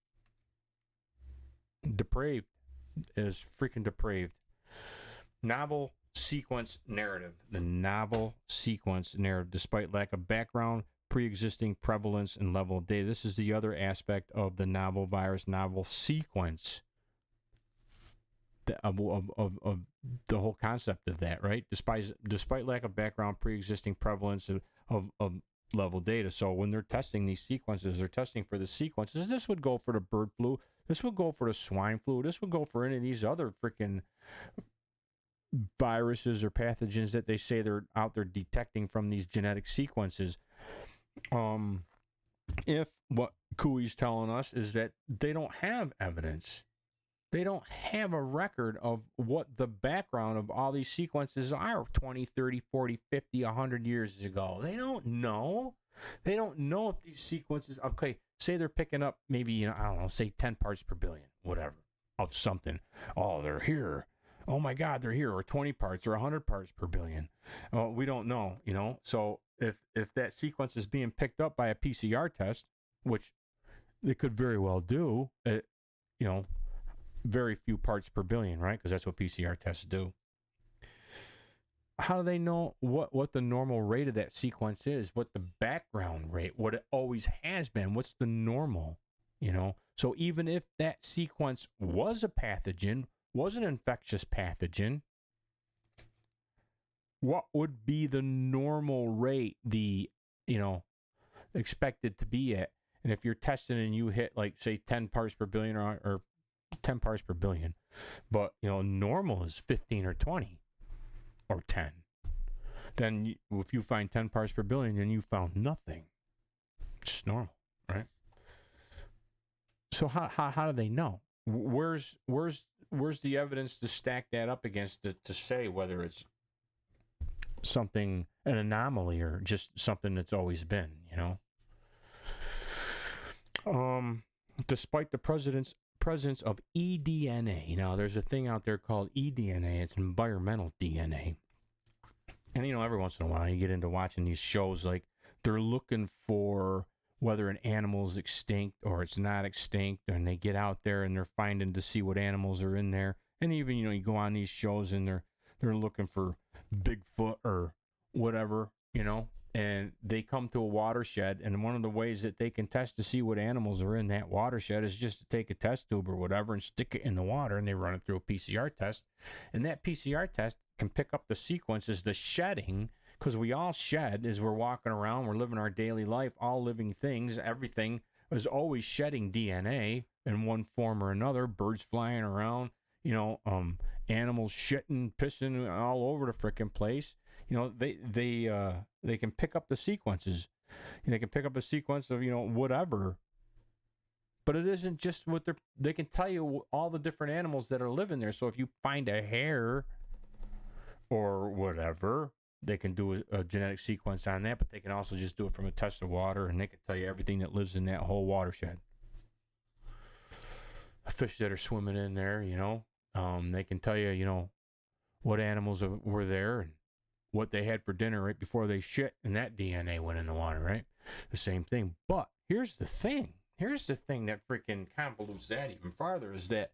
Depraved is freaking depraved. Novel sequence narrative. The novel sequence narrative, despite lack of background, pre-existing prevalence, and level of data. This is the other aspect of the novel virus, novel sequence. Of the whole concept of that, right? Despite lack of background, pre-existing prevalence of level data. So when they're testing these sequences, they're testing for the sequences. This would go for the bird flu. This would go for the swine flu. This would go for any of these other freaking viruses or pathogens that they say they're out there detecting from these genetic sequences. If what Cooey's telling us is that they don't have evidence, they don't have a record of what the background of all these sequences are 20, 30, 40, 50, 100 years ago. They don't know. They don't know if these sequences, okay, say they're picking up maybe, I don't know, say 10 parts per billion, whatever, of something. Oh, they're here. Oh my God, they're here. Or 20 parts or 100 parts per billion. We don't know, So if that sequence is being picked up by a PCR test, which they could very well do, very few parts per billion, right? Because that's what PCR tests do. How do they know what the normal rate of that sequence is? What the background rate? What it always has been? What's the normal? So even if that sequence was a pathogen, was an infectious pathogen, what would be the normal rate, expected to be at? And if you're testing and you hit, like, say, 10 parts per billion or 10 parts per billion, but, normal is 15 or 20 or 10, then if you find 10 parts per billion, then you found nothing. Just normal, right? So how do they know? Where's the evidence to stack that up against to say whether it's something, an anomaly, or just something that's always been, Despite the presence of eDNA. Now, there's a thing out there called eDNA. It's environmental DNA. And, every once in a while you get into watching these shows, like they're looking for whether an animal is extinct or it's not extinct, and they get out there and they're finding to see what animals are in there. And even, you go on these shows and they're looking for Bigfoot or whatever, and they come to a watershed, and one of the ways that they can test to see what animals are in that watershed is just to take a test tube or whatever and stick it in the water, and they run it through a PCR test. And that PCR test can pick up the sequences, the shedding, because we all shed as we're walking around, we're living our daily life, all living things, everything is always shedding DNA in one form or another, birds flying around, animals shitting, pissing all over the frickin' place. They can pick up the sequences. They can pick up a sequence of, whatever. But it isn't just what they can tell you all the different animals that are living there. So if you find a hare or whatever, they can do a genetic sequence on that, but they can also just do it from a test of water, and they can tell you everything that lives in that whole watershed. Fish that are swimming in there, they can tell you, what animals were there and what they had for dinner right before they shit, and that DNA went in the water, right? The same thing. But here's the thing. Here's the thing that freaking convolutes that even farther, is that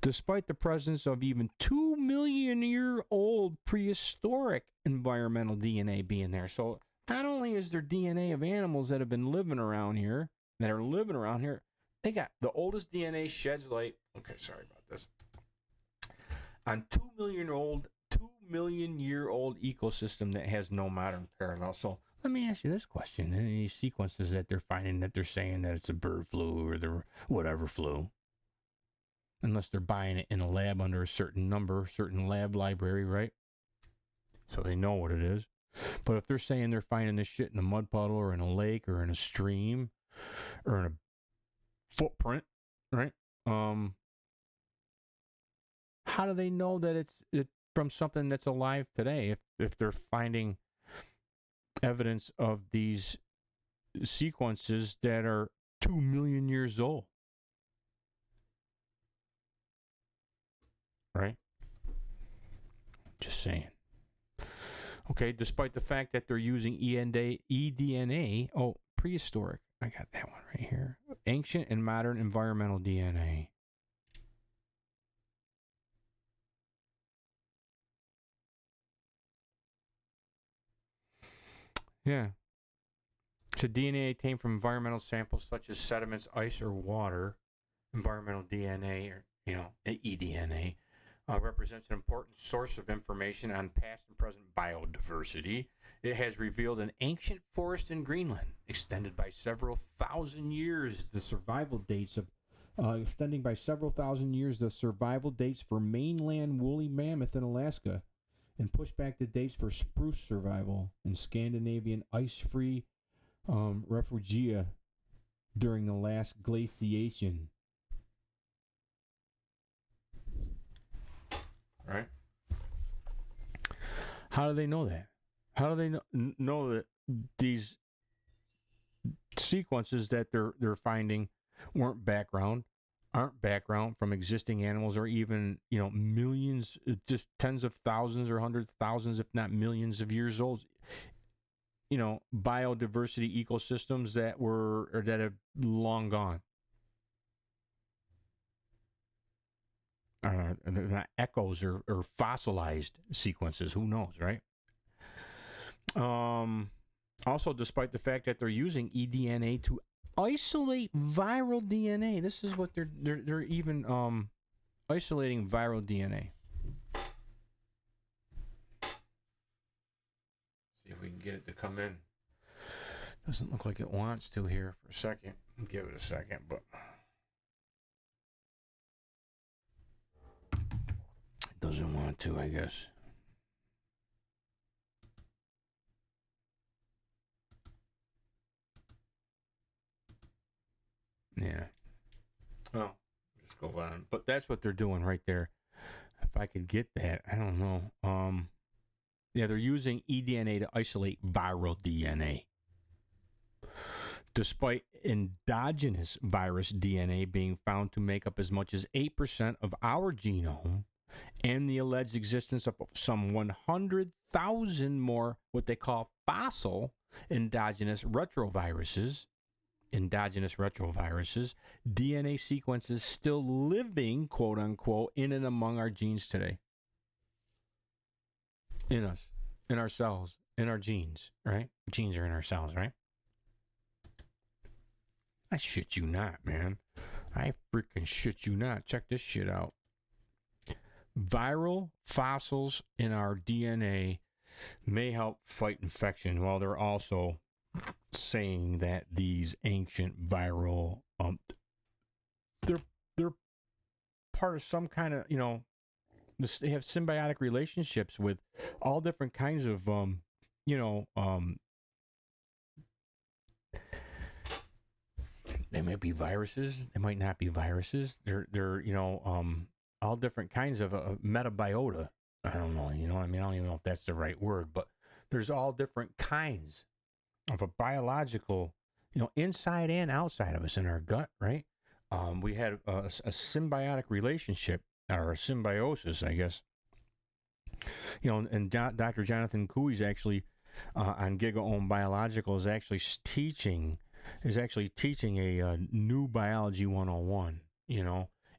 despite the presence of even 2 million year old prehistoric environmental DNA being there. So not only is there DNA of animals that have been living around here, they got the oldest DNA sheds like, okay, sorry about this, on 2 2-million-year-old ecosystem that has no modern parallel. So let me ask you this question. Any sequences that they're finding that they're saying that it's a bird flu or the whatever flu, unless they're buying it in a lab under a certain number, certain lab library, right? So they know what it is. But if they're saying they're finding this shit in a mud puddle or in a lake or in a stream or in a footprint, right? How do they know that it's from something that's alive today if they're finding evidence of these sequences that are 2 million years old? Right? Just saying. Okay, despite the fact that they're using eDNA, prehistoric. I got that one right here. Ancient and modern environmental DNA. Yeah. So DNA obtained from environmental samples such as sediments, ice, or water. Environmental DNA, or eDNA, represents an important source of information on past and present biodiversity. It has revealed an ancient forest in Greenland, extended by several thousand years. The survival dates for mainland woolly mammoth in Alaska, and pushed back the dates for spruce survival in Scandinavian ice-free refugia during the last glaciation. Right? How do they know that? How do they know that these sequences that they're finding aren't background from existing animals, or even millions, just tens of thousands or hundreds of thousands, if not millions of years old? Biodiversity ecosystems that have long gone. They're not echoes or fossilized sequences. Who knows, right? Also, despite the fact that they're using eDNA to isolate viral DNA, this is what they're even isolating viral DNA. See if we can get it to come in. Doesn't look like it wants to here for a second. Give it a second, but it doesn't want to, I guess. Yeah. Well, just go on. But that's what they're doing right there. If I could get that, I don't know. They're using eDNA to isolate viral DNA. Despite endogenous virus DNA being found to make up as much as 8% of our genome, and the alleged existence of some 100,000 more what they call fossil endogenous retroviruses, DNA sequences still living, quote unquote, in and among our genes today. In us, in our cells, in our genes, right? Genes are in our cells, right? I shit you not, man. I freaking shit you not. Check this shit out. Viral fossils in our DNA may help fight infection, while they're also saying that these ancient viral they're part of some kind of, they have symbiotic relationships with all different kinds of they might be viruses, they might not be viruses. They're all different kinds of metabiota. I don't know, I don't even know if that's the right word, but there's all different kinds of a biological, inside and outside of us in our gut, right? We had a symbiotic relationship, or a symbiosis, I guess. And Dr. Jonathan Cooey's actually on GigaOhm Biological is actually teaching a new biology 101,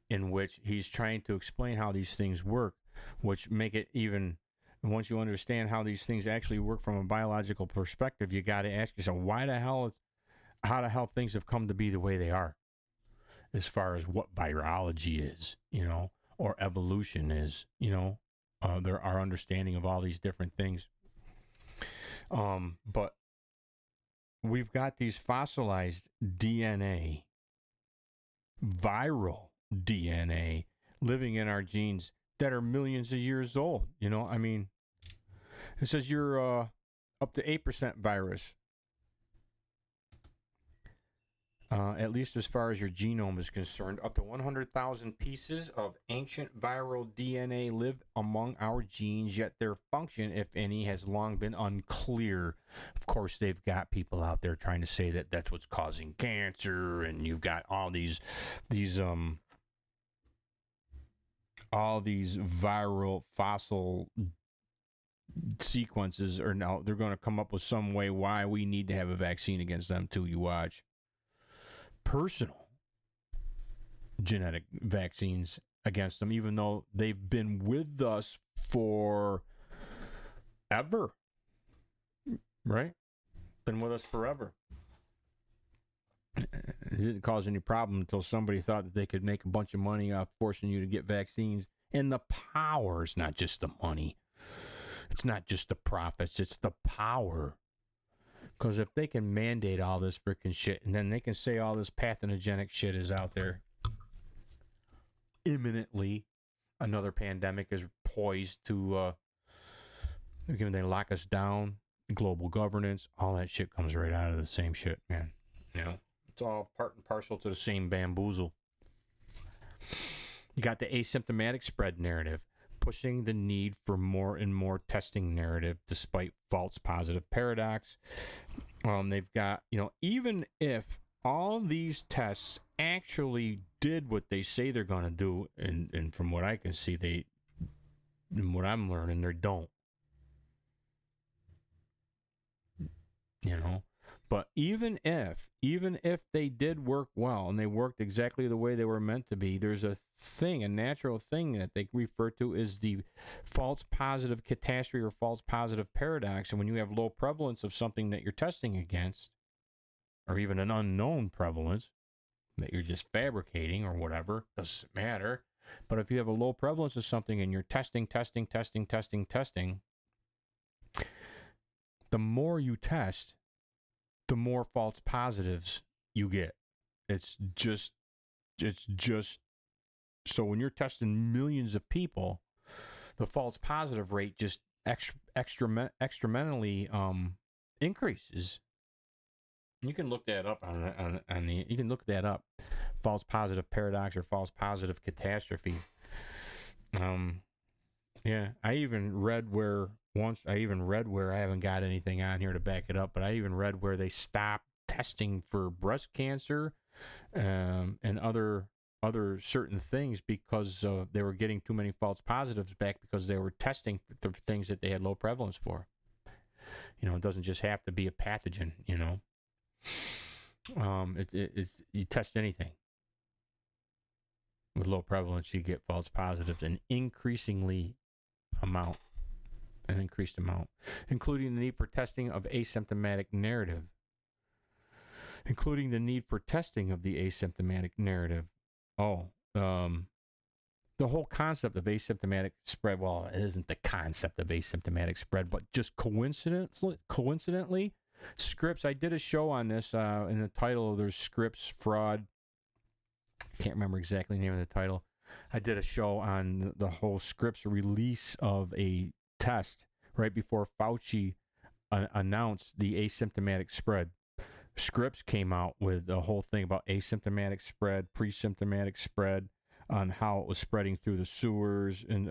in which he's trying to explain how these things work, which make it even, once you understand how these things actually work from a biological perspective, you got to ask yourself, how the hell things have come to be the way they are, as far as what virology is, or evolution is, our understanding of all these different things. But we've got these fossilized DNA, viral DNA, living in our genes that are millions of years old. You know, I mean, it says you're up to 8% virus. At least as far as your genome is concerned, up to 100,000 pieces of ancient viral DNA live among our genes, yet their function, if any, has long been unclear. Of course, they've got people out there trying to say that that's what's causing cancer, and you've got all these viral fossil sequences, or now they're going to come up with some way why we need to have a vaccine against them too. You watch. Personal genetic vaccines against them, even though they've been with us for ever, right? Been with us forever. It didn't cause any problem until somebody thought that they could make a bunch of money off forcing you to get vaccines. And the power is not just the money. It's not just the profits. It's the power. Because if they can mandate all this freaking shit, and then they can say all this pathogenic shit is out there, imminently another pandemic is poised to, they lock us down, global governance, all that shit comes right out of the same shit, man. You know, it's all part and parcel to the same bamboozle. You got the asymptomatic spread narrative, pushing the need for more and more testing narrative despite false positive paradox. They've got, even if all these tests actually did what they say they're going to do, and from what I can see, and what I'm learning, they don't. But even if they did work well and they worked exactly the way they were meant to be, there's a natural thing that they refer to as the false positive catastrophe or false positive paradox. And when you have low prevalence of something that you're testing against, or even an unknown prevalence that you're just fabricating or whatever, doesn't matter. But if you have a low prevalence of something and you're testing, the more you test, the more false positives you get. It's just so when you're testing millions of people, the false positive rate just extramentally increases. You can look that up you can look that up, false positive paradox or false positive catastrophe. Yeah, I even read where I haven't got anything on here to back it up, but I even read where they stopped testing for breast cancer and other certain things because they were getting too many false positives back because they were testing the things that they had low prevalence for. It doesn't just have to be a pathogen, It's you test anything with low prevalence, you get false positives, an increased amount, including the need for testing of asymptomatic narrative. Including the need for testing of the asymptomatic narrative. The whole concept of asymptomatic spread, well, it isn't the concept of asymptomatic spread, but just coincidentally, Scripps, I did a show on this in the title, there's Scripps fraud. I can't remember exactly the name of the title. I did a show on the whole Scripps release of a test right before Fauci announced the asymptomatic spread. Scripps came out with a whole thing about asymptomatic spread, pre-symptomatic spread, on how it was spreading through the sewers, and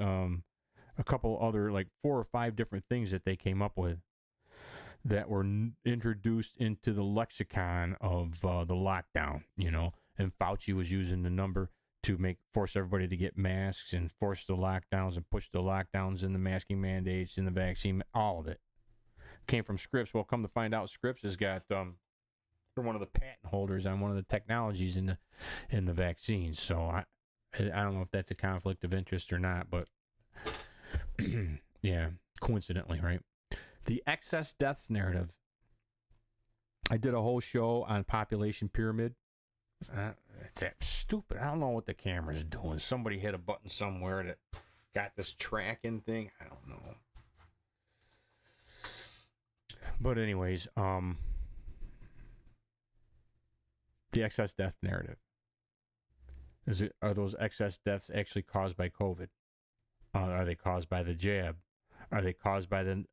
a couple other, like 4 or 5 different things that they came up with that were introduced into the lexicon of the lockdown, and Fauci was using the number to force everybody to get masks and force the lockdowns and push the lockdowns and the masking mandates and the vaccine, all of it came from Scripps. Well, come to find out, Scripps has got one of the patent holders on one of the technologies in the vaccines. So I don't know if that's a conflict of interest or not, but yeah, coincidentally, right? The excess deaths narrative. I did a whole show on population pyramid. It's stupid. I don't know what the camera's doing. Somebody hit a button somewhere that got this tracking thing. I don't know. But anyways, the excess death narrative. Are those excess deaths actually caused by COVID? Are they caused by the jab? Are they caused by the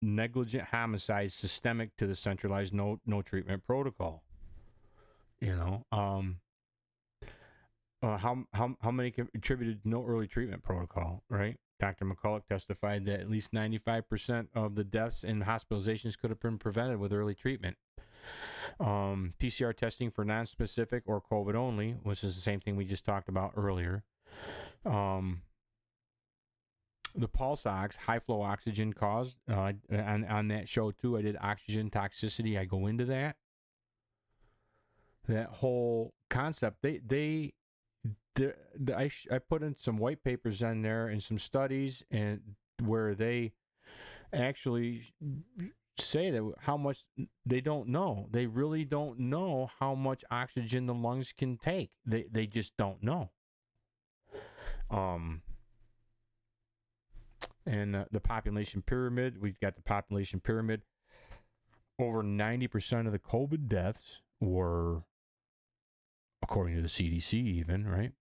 negligent homicide systemic to the centralized no treatment protocol? You know, how many attributed no early treatment protocol? Right, Dr. McCulloch testified that at least 95% of the deaths and hospitalizations could have been prevented with early treatment. PCR testing for non-specific or COVID only, which is the same thing we just talked about earlier. The pulse ox, high flow oxygen caused, on that show too, I did oxygen toxicity. I go into that whole concept. I put in some white papers on there and some studies, and where they actually say that how much they don't know. They really don't know how much oxygen the lungs can take. They just don't know. And the population pyramid, we've got the population pyramid. Over 90% of the COVID deaths were, according to the CDC even, right,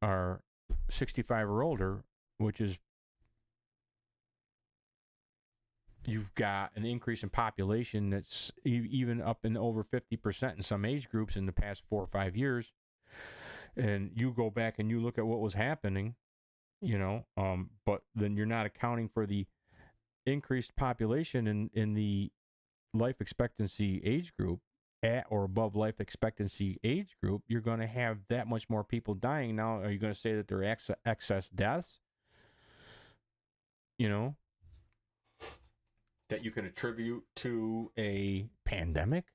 are 65 or older, which is, you've got an increase in population that's even up in over 50% in some age groups in the past 4 or 5 years. And you go back and you look at what was happening, you know, but then you're not accounting for the increased population in the life expectancy age group, at or above life expectancy age group. You're going to have that much more people dying. Now, are you going to say that they're excess deaths? You know, that you can attribute to a pandemic?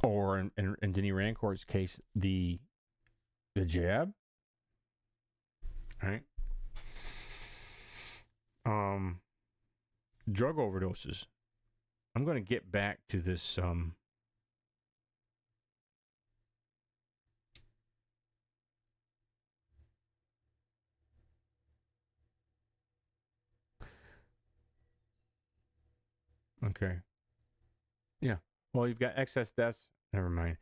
Or in Denny Rancourt's case, the jab? Right? Drug overdoses. I'm going to get back to this okay. Yeah. Well, you've got excess deaths. Never mind.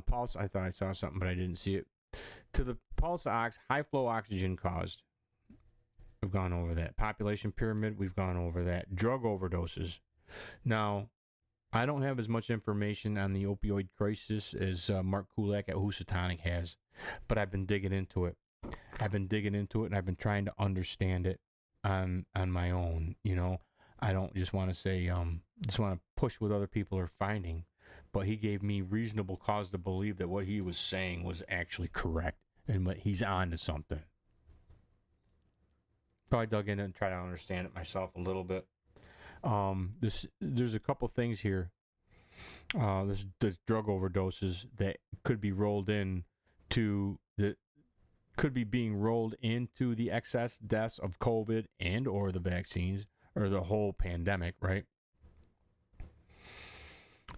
Pulse, I thought I saw something, but I didn't see it. To the pulse ox, high flow oxygen caused. We've gone over that. Population pyramid, we've gone over that. Drug overdoses. Now, I don't have as much information on the opioid crisis as Mark Kulak at Housatonic has, but I've been digging into it. And I've been trying to understand it on my own. You know, I don't just want to say, just want to push what other people are finding, but he gave me reasonable cause to believe that what he was saying was actually correct and what he's on to something. Probably dug in and try to understand it myself a little bit. There's a couple things here. There's drug overdoses that could be rolled in to could be being rolled into the excess deaths of COVID and or the vaccines or the whole pandemic, right?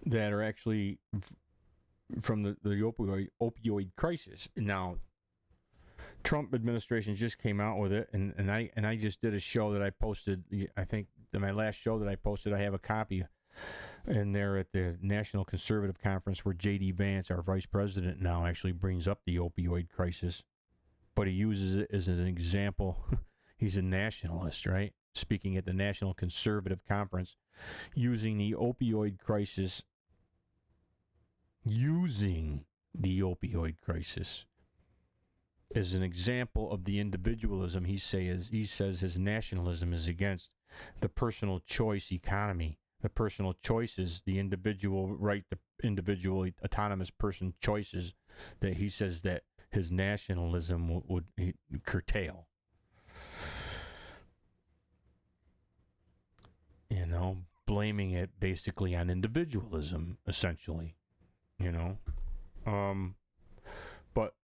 That are actually from the opioid crisis. Now, Trump administration just came out with it, and I just did a show that I posted. I think my last show that I posted, I have a copy in there at the National Conservative Conference where J.D. Vance, our vice president now, actually brings up the opioid crisis, but he uses it as an example. He's a nationalist, right? Speaking at the National Conservative Conference, using the opioid crisis as an example of the individualism. He says his nationalism is against the personal choice economy. The personal choices, the individual right, the individual autonomous person choices that he says that his nationalism would curtail. You know, blaming it basically on individualism, essentially. You know, but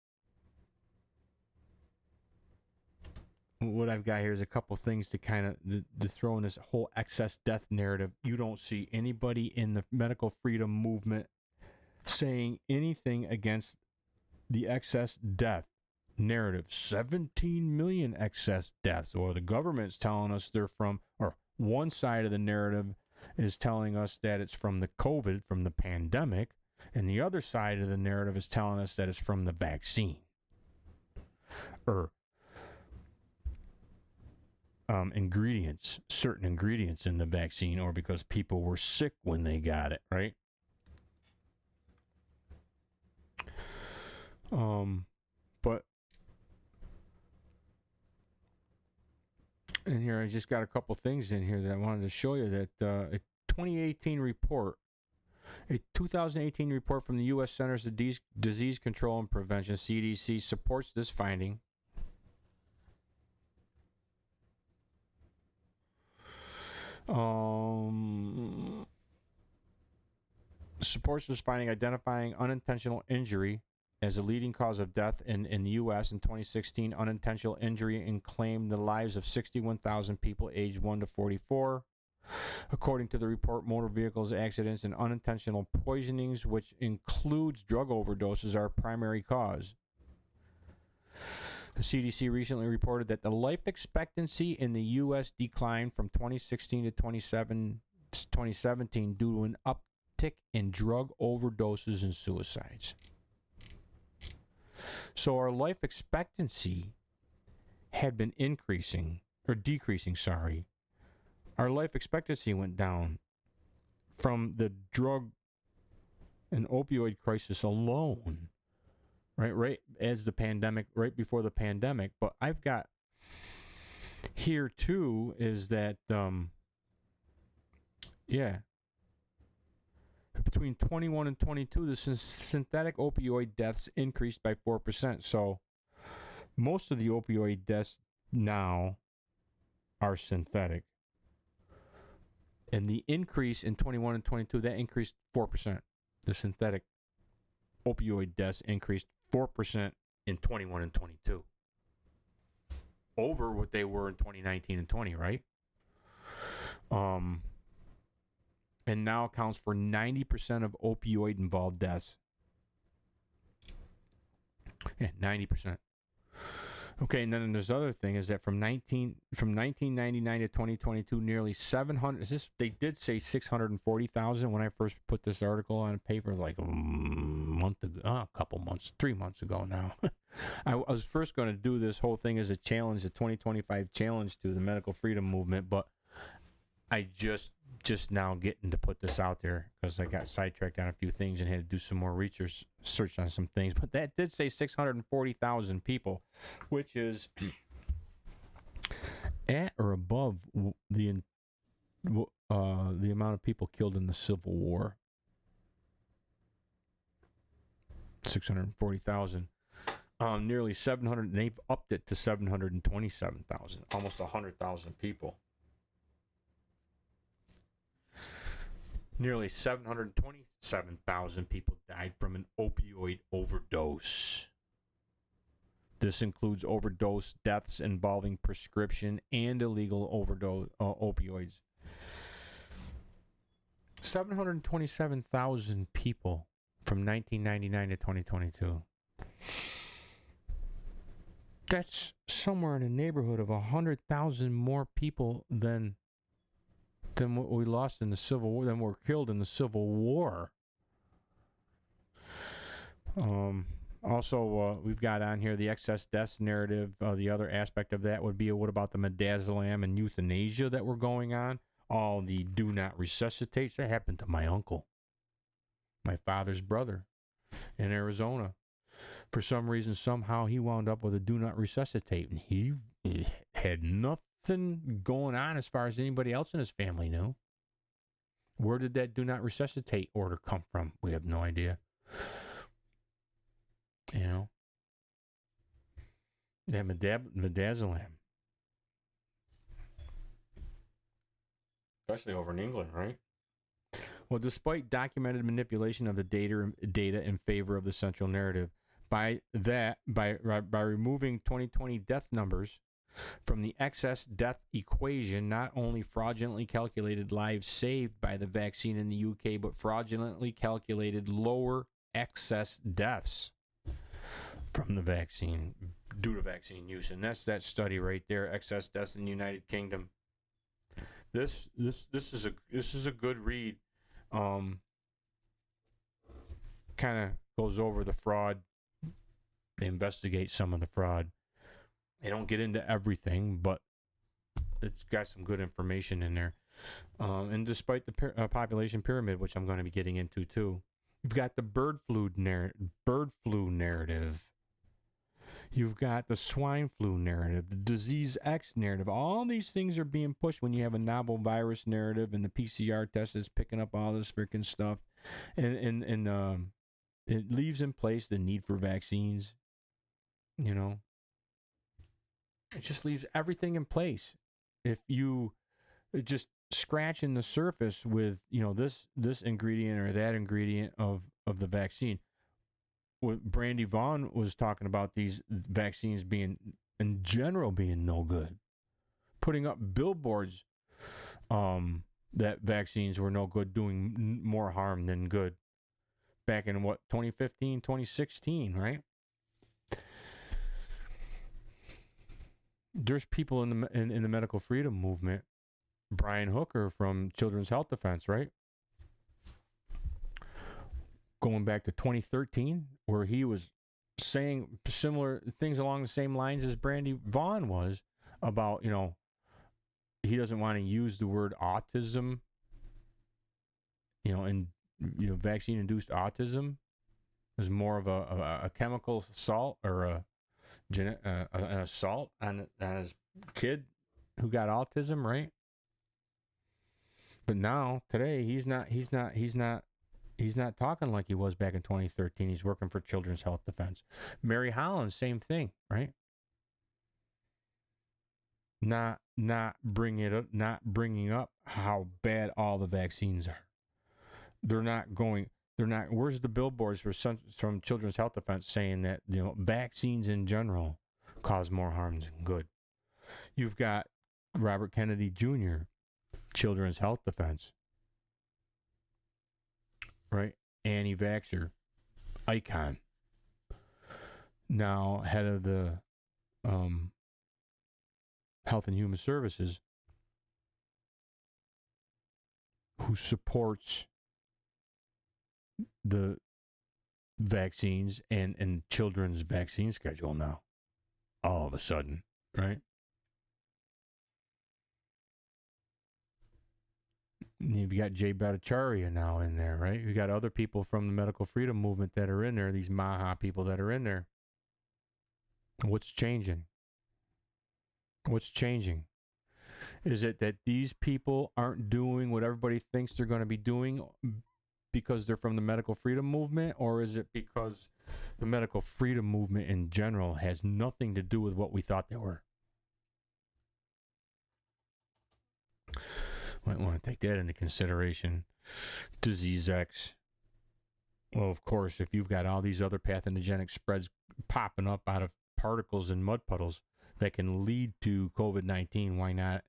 what I've got here is a couple things to kind of to throw in this whole excess death narrative. You don't see anybody in the medical freedom movement saying anything against the excess death narrative, 17 million excess deaths, or the government's telling us they're from, or one side of the narrative is telling us that it's from the COVID, from the pandemic, and the other side of the narrative is telling us that it's from the vaccine. Or certain ingredients in the vaccine, or because people were sick when they got it, right? But in here, I just got a couple things in here that I wanted to show you. That a 2018 report, a 2018 report from the U.S. Centers for Disease Control and Prevention, CDC, supports this finding. Supports this finding, identifying unintentional injury as a leading cause of death in the U.S. in 2016. Unintentional injury claimed the lives of 61,000 people aged 1 to 44. According to the report, motor vehicles accidents and unintentional poisonings, which includes drug overdoses, are a primary cause. The CDC recently reported that the life expectancy in the U.S. declined from 2016 to 2017 due to an uptick in drug overdoses and suicides. So our life expectancy had been decreasing. Our life expectancy went down from the drug and opioid crisis alone. Right as the pandemic, right before the pandemic. But I've got here too is that, between 21 and 22, the synthetic opioid deaths increased by 4%. So most of the opioid deaths now are synthetic. And the increase in 21 and 22, that increased 4%. The synthetic opioid deaths increased 4% in 21 and 22 over what they were in 2019 and 20, right? And now accounts for 90% of opioid involved deaths. Yeah, 90%. Okay, and then there's other thing is that from 1999 to 2022, nearly 700. They did say 640,000 when I first put this article on paper, like a month ago, a couple months, 3 months ago now. I was first going to do this whole thing as a challenge, a 2025 challenge to the medical freedom movement, but I just now getting to put this out there because I got sidetracked on a few things and had to do some more research on some things. But that did say 640,000 people, which is at or above the amount of people killed in the Civil War. 640,000. Nearly 700, and they've upped it to 727,000, almost 100,000 people. Nearly 727,000 people died from an opioid overdose. This includes overdose deaths involving prescription and illegal overdose opioids. 727,000 people from 1999 to 2022. That's somewhere in the neighborhood of 100,000 more people than what we lost in the Civil War, than were killed in the Civil War. Also, we've got on here the excess deaths narrative. The other aspect of that would be, what about the midazolam and euthanasia that were going on? All the do not resuscitate. That happened to my uncle, my father's brother, in Arizona. For some reason, somehow he wound up with a do not resuscitate, and he had nothing going on as far as anybody else in his family knew. Where did that do not resuscitate order come from? We have no idea. You know, that midazolam, especially over in England, right? Well, despite documented manipulation of the data in favor of the central narrative, by removing 2020 death numbers from the excess death equation, not only fraudulently calculated lives saved by the vaccine in the UK, but fraudulently calculated lower excess deaths from the vaccine. due to vaccine use, and that's that study right there, excess deaths in the United Kingdom. This is a good read. Kind of goes over the fraud. They investigate some of the fraud. They don't get into everything, but it's got some good information in there. And despite the population pyramid, which I'm going to be getting into too, you've got the bird flu narrative. You've got the swine flu narrative, the disease X narrative. All these things are being pushed when you have a novel virus narrative, and the PCR test is picking up all this freaking stuff, and it leaves in place the need for vaccines. You know, it just leaves everything in place. If you just scratching the surface with, you know, this ingredient or that ingredient of the vaccine. What Brandy Vaughn was talking about, these vaccines being, in general, being no good. Putting up billboards that vaccines were no good, doing more harm than good. Back in, 2015, 2016, right? There's people in the medical freedom movement. Brian Hooker from Children's Health Defense, right? Going back to 2013, where he was saying similar things along the same lines as Brandy Vaughn was about, you know, he doesn't want to use the word autism, you know, and, you know, vaccine-induced autism is more of a chemical assault or an assault on his kid who got autism, right? But now, today, he's not talking like he was back in 2013. He's working for Children's Health Defense. Mary Holland, same thing, right? Not bringing up how bad all the vaccines are. They're not. Where's the billboards from Children's Health Defense saying that, you know, vaccines in general cause more harm than good? You've got Robert Kennedy Jr., Children's Health Defense, right? Anti-vaxxer icon. Now head of the Health and Human Services, who supports the vaccines and children's vaccine schedule now, all of a sudden, right? You've got Jay Bhattacharya now in there, right? You got other people from the medical freedom movement that are in there, these Maha people that are in there. What's changing? What's changing? Is it that these people aren't doing what everybody thinks they're going to be doing because they're from the medical freedom movement? Or is it because the medical freedom movement in general has nothing to do with what we thought they were? Might want to take that into consideration. Disease X. Well, of course, if you've got all these other pathogenic spreads popping up out of particles and mud puddles that can lead to COVID-19, why not,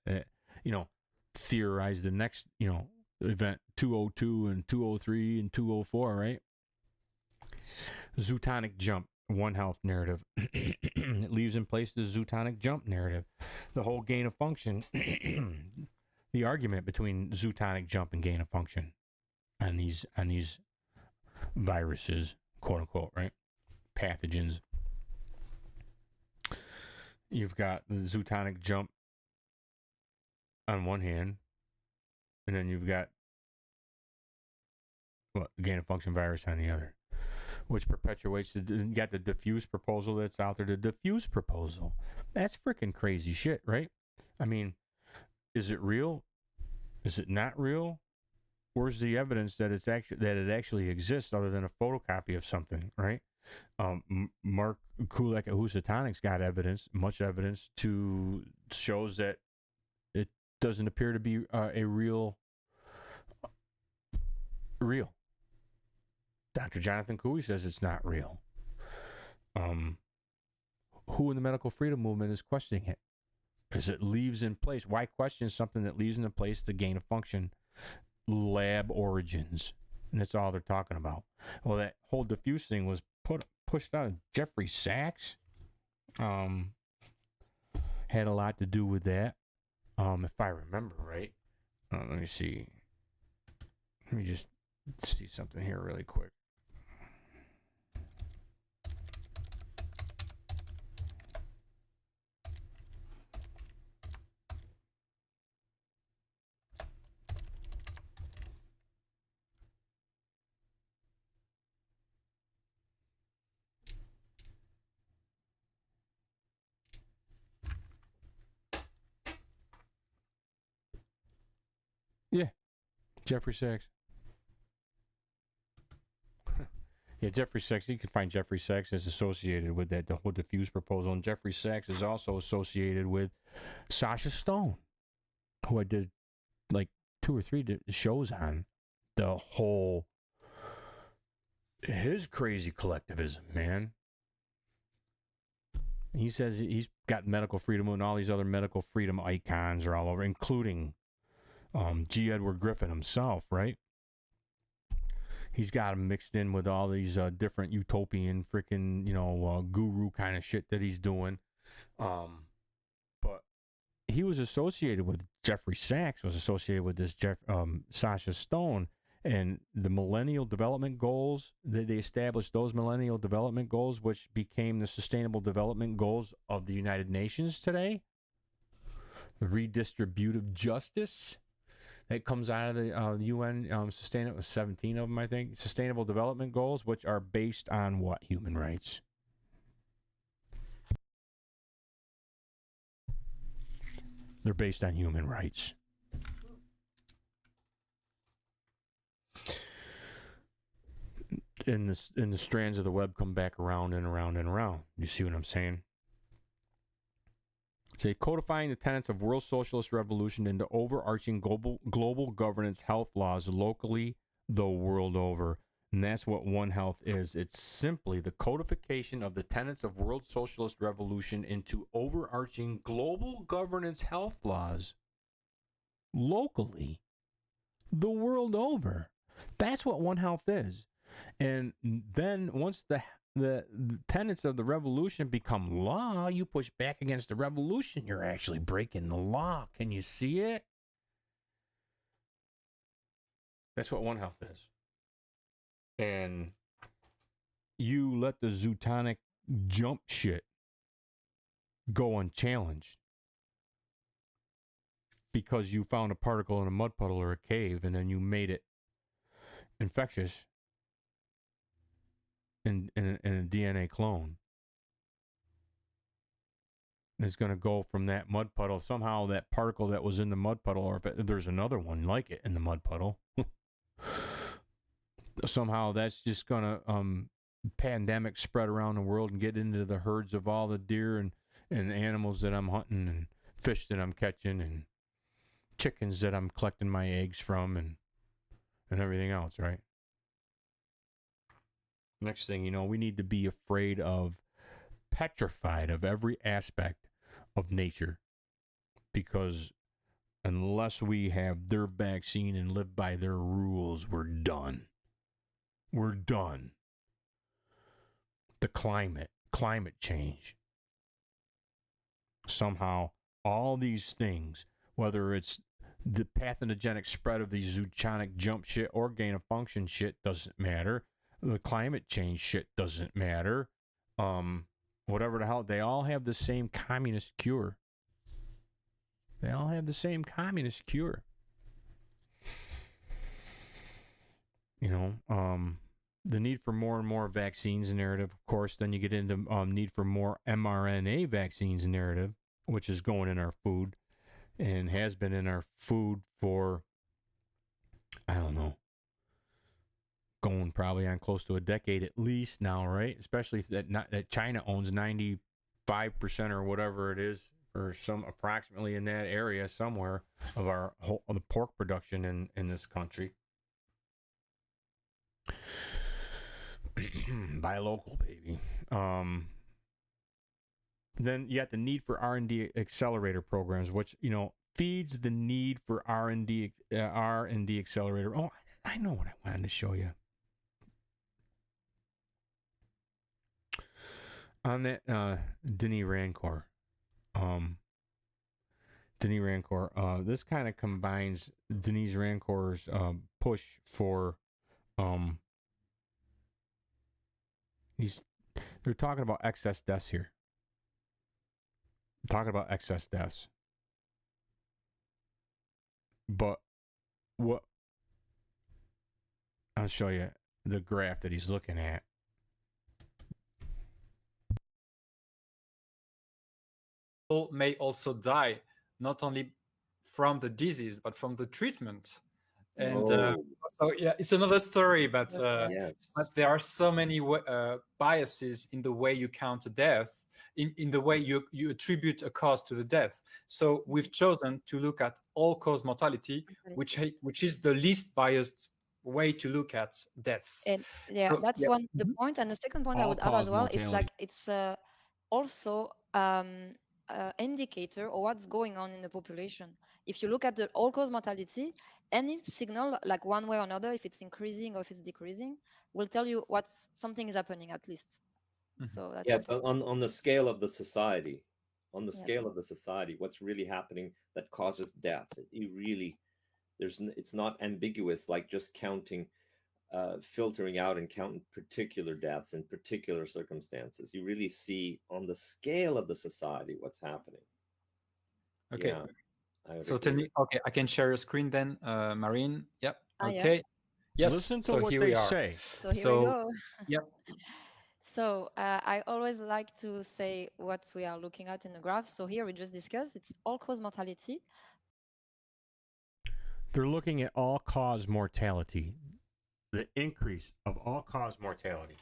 theorize the next, event 202 and 203 and 204, right? Zootonic jump, One Health narrative. It leaves in place the zootonic jump narrative. The whole gain of function. The argument between zootonic jump and gain of function on these viruses, quote unquote, right? Pathogens. You've got the zootonic jump on one hand, and then you've got gain of function virus on the other, which perpetuates you got the diffuse proposal that's out there. The diffuse proposal, that's freaking crazy shit, right? I mean, is it real? Is it not real? Where's the evidence that it actually exists other than a photocopy of something, right? Mark Kulak at Housatonics got much evidence to shows that it doesn't appear to be a real. Dr. Jonathan Cooey says it's not real. Who in the medical freedom movement is questioning it? Because it leaves in place. Why question something that leaves in place the gain of function lab origins? And that's all they're talking about. Well, that whole diffuse thing was pushed out of Jeffrey Sachs. had a lot to do with that. If I remember right. Let me see. Let me just see something here really quick. Yeah, Jeffrey Sachs. Yeah, Jeffrey Sachs. You can find Jeffrey Sachs is associated with that, the whole diffuse proposal. And Jeffrey Sachs is also associated with Sasha Stone, who I did like 2 or 3 shows on. The whole, his crazy collectivism, man. He says he's got medical freedom, and all these other medical freedom icons are all over, including G. Edward Griffin himself, right? He's got him mixed in with all these different utopian freaking, guru kind of shit that he's doing. But he was associated with, Jeffrey Sachs was associated with this Sasha Stone, and the Millennial Development Goals. They established those Millennial Development Goals, which became the Sustainable Development Goals of the United Nations today. The redistributive justice that comes out of the UN, 17 of them, I think, Sustainable Development Goals, which are based on what? Human rights. They're based on human rights. And the strands of the web come back around and around and around. You see what I'm saying? Say codifying the tenets of world socialist revolution into overarching global governance health laws locally the world over. And that's what One Health is. It's simply the codification of the tenets of world socialist revolution into overarching global governance health laws locally the world over. That's what One Health is. And then once the tenets of the revolution become law, you push back against the revolution, you're actually breaking the law. Can you see it? That's what One Health is. And you let the zootonic jump shit go unchallenged because you found a particle in a mud puddle or a cave, and then you made it infectious in a DNA clone. It's going to go from that mud puddle. Somehow that particle that was in the mud puddle, or if there's another one like it in the mud puddle, somehow that's just going to pandemic spread around the world and get into the herds of all the deer and animals that I'm hunting, and fish that I'm catching, and chickens that I'm collecting my eggs from, and everything else, right? Next thing you know, we need to be afraid of, petrified of every aspect of nature, because unless we have their vaccine and live by their rules, we're done. We're done. The climate change. Somehow, all these things, whether it's the pathogenic spread of these zootonic jump shit or gain of function shit, doesn't matter. The climate change shit doesn't matter. Whatever the hell, they all have the same communist cure. They all have the same communist cure. The need for more and more vaccines narrative, of course, then you get into need for more mRNA vaccines narrative, which is going in our food and has been in our food for, I don't know, going probably on close to a decade at least now, right? Especially that China owns 95% or whatever it is, or some approximately in that area somewhere of the pork production in this country. Buy local, baby. Then you got the need for R&D accelerator programs, which feeds the need for R&D accelerator. Oh, I know what I wanted to show you. On that, Denis Rancourt. Denis Rancourt. This kind of combines Denis Rancourt's push for they're talking about excess deaths here. Talking about excess deaths. But what I'll show you the graph that he's looking at. People may also die not only from the disease but from the treatment. And so yeah, it's another story, but but there are so many biases in the way you count a death, in the way you attribute a cause to the death. So we've chosen to look at all-cause mortality, which is the least biased way to look at deaths. And that's one the point. And the second point I would add as well, it's like it's also indicator of what's going on in the population. If you look at the all-cause mortality, any signal, like one way or another, if it's increasing or if it's decreasing, will tell you something is happening at least. So that's so on the scale of the society, what's really happening that causes death. It's not ambiguous like just counting, filtering out and counting particular deaths in particular circumstances. You really see on the scale of the society what's happening. Okay. So tell me, okay, I can share your screen then, Marine. Yep. Okay. Yeah. Yes. Listen to what they say. So here we go. Yep. So I always like to say what we are looking at in the graph. So here we just discussed, it's all-cause mortality. They're looking at all-cause mortality, the increase of all-cause mortality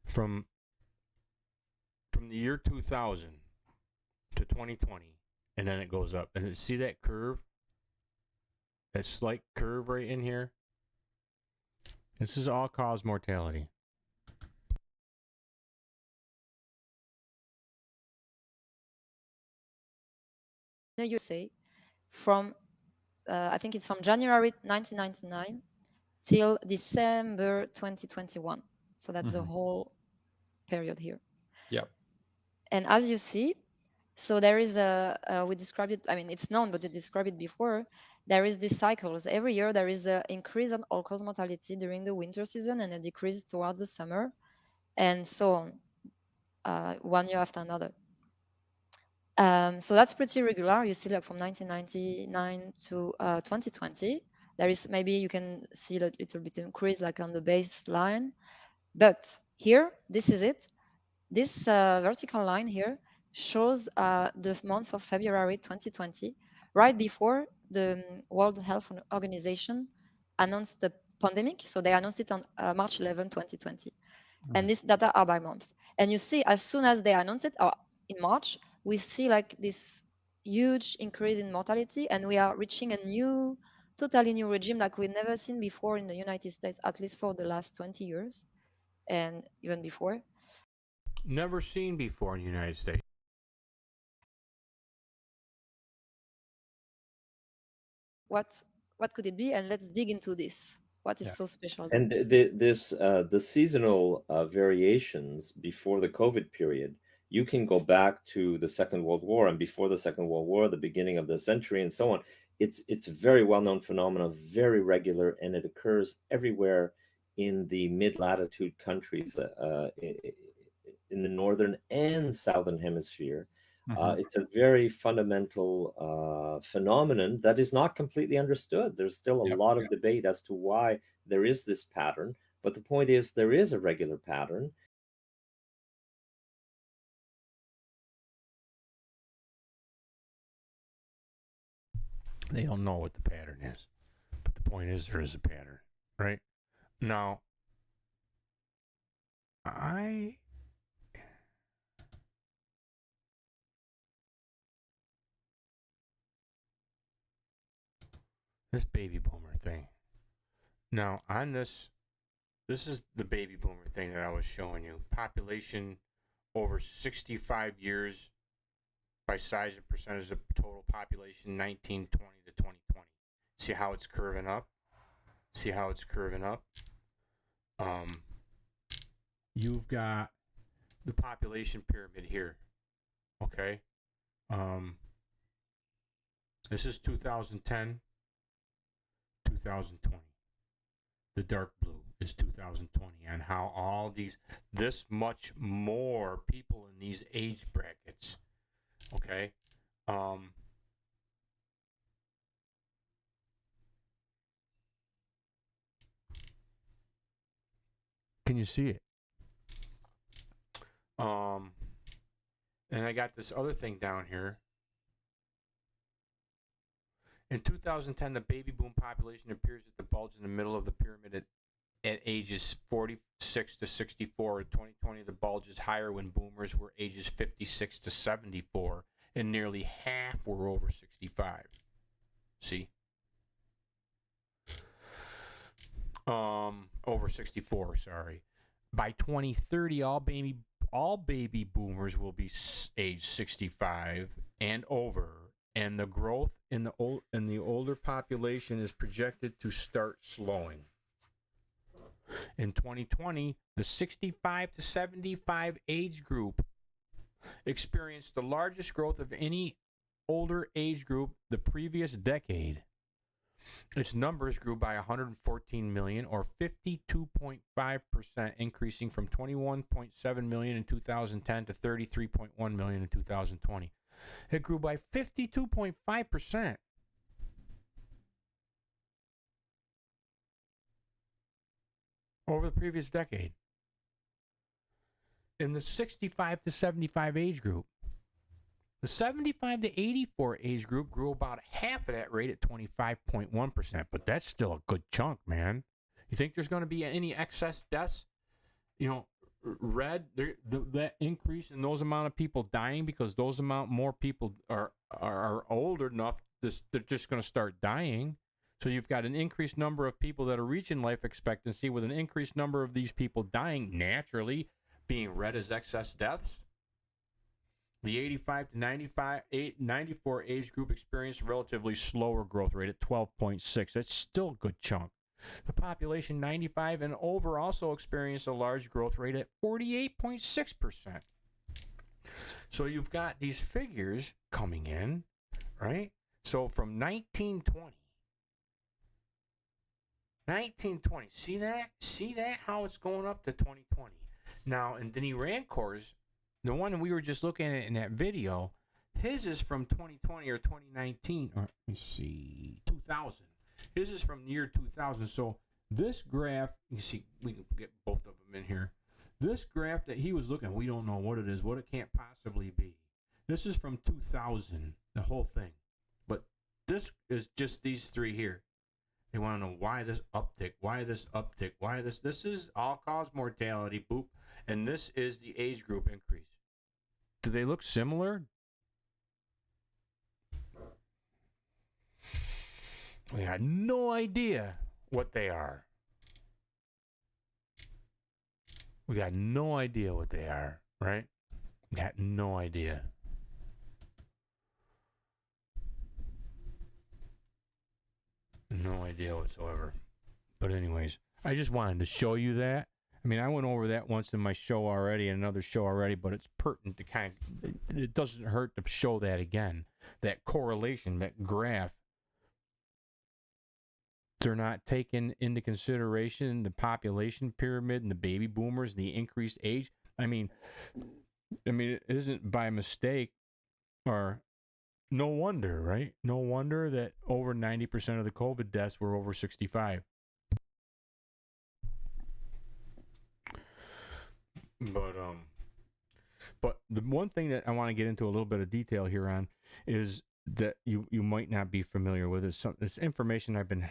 from the year 2000 to 2020, and then it goes up. And see that curve? That slight curve right in here? This is all-cause mortality. In the USA, from I think it's from January 1999 till December 2021. So that's the whole period here. Yeah. And as you see, so there is we described it, I mean, it's known, but we described it before. There is these cycles. Every year there is an increase in all-cause mortality during the winter season and a decrease towards the summer, and so on, one year after another. So that's pretty regular. You see, like from 1999 to 2020, there is maybe you can see a little bit increase, like on the baseline. But here, this is it. This vertical line here shows the month of February 2020, right before the World Health Organization announced the pandemic. So they announced it on March 11, 2020. And these data are by month. And you see, as soon as they announced it, in March, we see like this huge increase in mortality, and we are reaching a totally new regime like we've never seen before in the United States, at least for the last 20 years, and even before. Never seen before in the United States. What could it be? And let's dig into this. What is so special? And the seasonal variations before the COVID period, you can go back to the Second World War, and before the Second World War, the beginning of the century, and so on. It's a very well-known phenomenon, very regular, and it occurs everywhere in the mid-latitude countries, in the northern and southern hemisphere. It's a very fundamental phenomenon that is not completely understood. There's still a lot of debate as to why there is this pattern, but the point is there is a regular pattern. They don't know what the pattern is, but the point is there is a pattern, right? Now, this baby boomer thing. Now, on this is the baby boomer thing that I was showing you. Population over 65 years by size and percentage of total population, 1920 to 2020. See how it's curving up? you've got the population pyramid here. Okay. This is 2010, 2020. The dark blue is 2020, and how all this much more people in these age brackets. Okay. Can you see it? And I got this other thing down here. In 2010, the baby boom population appears at the bulge in the middle of the pyramid at ages 46 to 64. In 2020, the bulge is higher when boomers were ages 56 to 74, and nearly half were over 65. See? Over 64, sorry. By 2030, all baby boomers will be age 65 and over, and the growth in the older population is projected to start slowing. In 2020, the 65 to 75 age group experienced the largest growth of any older age group the previous decade. Its numbers grew by 114 million, or 52.5%, increasing from 21.7 million in 2010 to 33.1 million in 2020. It grew by 52.5%. Over the previous decade. In the 65 to 75 age group, the 75 to 84 age group grew about half of that rate at 25.1%, but that's still a good chunk, man. You think there's going to be any excess deaths? You know, that increase in those amount of people dying because those amount more people are older enough, they're just going to start dying. So you've got an increased number of people that are reaching life expectancy with an increased number of these people dying naturally being read as excess deaths. The 85 to 94 age group experienced a relatively slower growth rate at 12.6. That's still a good chunk. The population 95 and over also experienced a large growth rate at 48.6%. So you've got these figures coming in, right? So from 1920, see that? See that? How it's going up to 2020. Now, in Denis Rancourt's, the one we were just looking at in that video, his is from 2020 or 2019, or let me see, 2000. His is from the year 2000. So this graph, you see, we can get both of them in here. This graph that he was looking at, we don't know what it is, what it can't possibly be. This is from 2000, the whole thing. But this is just these three here. They want to know why this uptick, why this uptick, why this. This is all-cause mortality, boop, and this is the age group increase. Do they look similar? We had no idea what they are. We got no idea what they are, right? Got no idea. No idea whatsoever. But anyways, I just wanted to show you that. I mean, I went over that once in my show already, in another show already, but it's pertinent to kind of, it doesn't hurt to show that again. That correlation, that graph. They're not taking into consideration the population pyramid and the baby boomers and the increased age. I mean, it isn't by mistake or no wonder, right? No wonder that over 90% of the COVID deaths were over 65. But the one thing that I want to get into a little bit of detail here on is that you might not be familiar with is this information I've been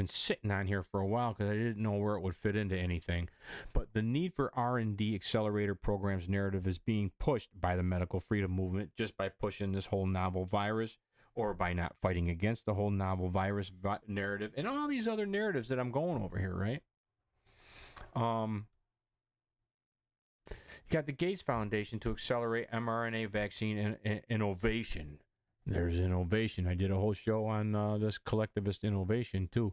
sitting on here for a while because I didn't know where it would fit into anything. But the need for R&D accelerator programs narrative is being pushed by the medical freedom movement just by pushing this whole novel virus or by not fighting against the whole novel virus narrative and all these other narratives that I'm going over here, right? You got the Gates Foundation to accelerate mRNA vaccine innovation. There's innovation. I did a whole show on this collectivist innovation too,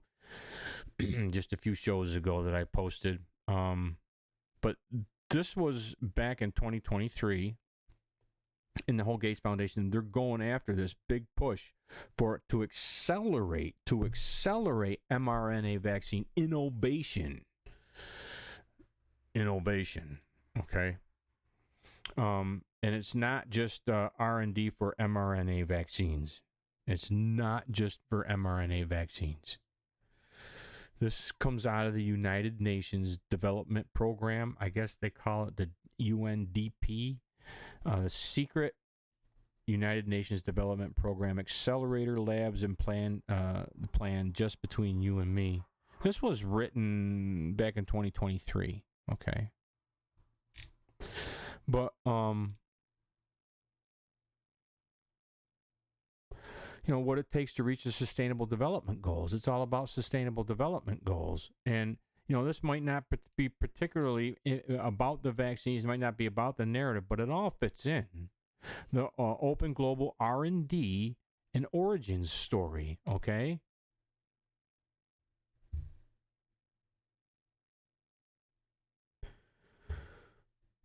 just a few shows ago that I posted. But this was back in 2023. In the whole Gates Foundation, they're going after this big push to accelerate mRNA vaccine innovation. Okay. And it's not just R&D for mRNA vaccines. It's not just for mRNA vaccines. This comes out of the United Nations Development Program. I guess they call it the UNDP. The secret United Nations Development Program Accelerator Labs and plan just between you and me. This was written back in 2023. Okay. But what it takes to reach the Sustainable Development Goals. It's all about Sustainable Development Goals. And this might not be particularly about the vaccines, might not be about the narrative, but it all fits in. The open global R&D and origins story, okay?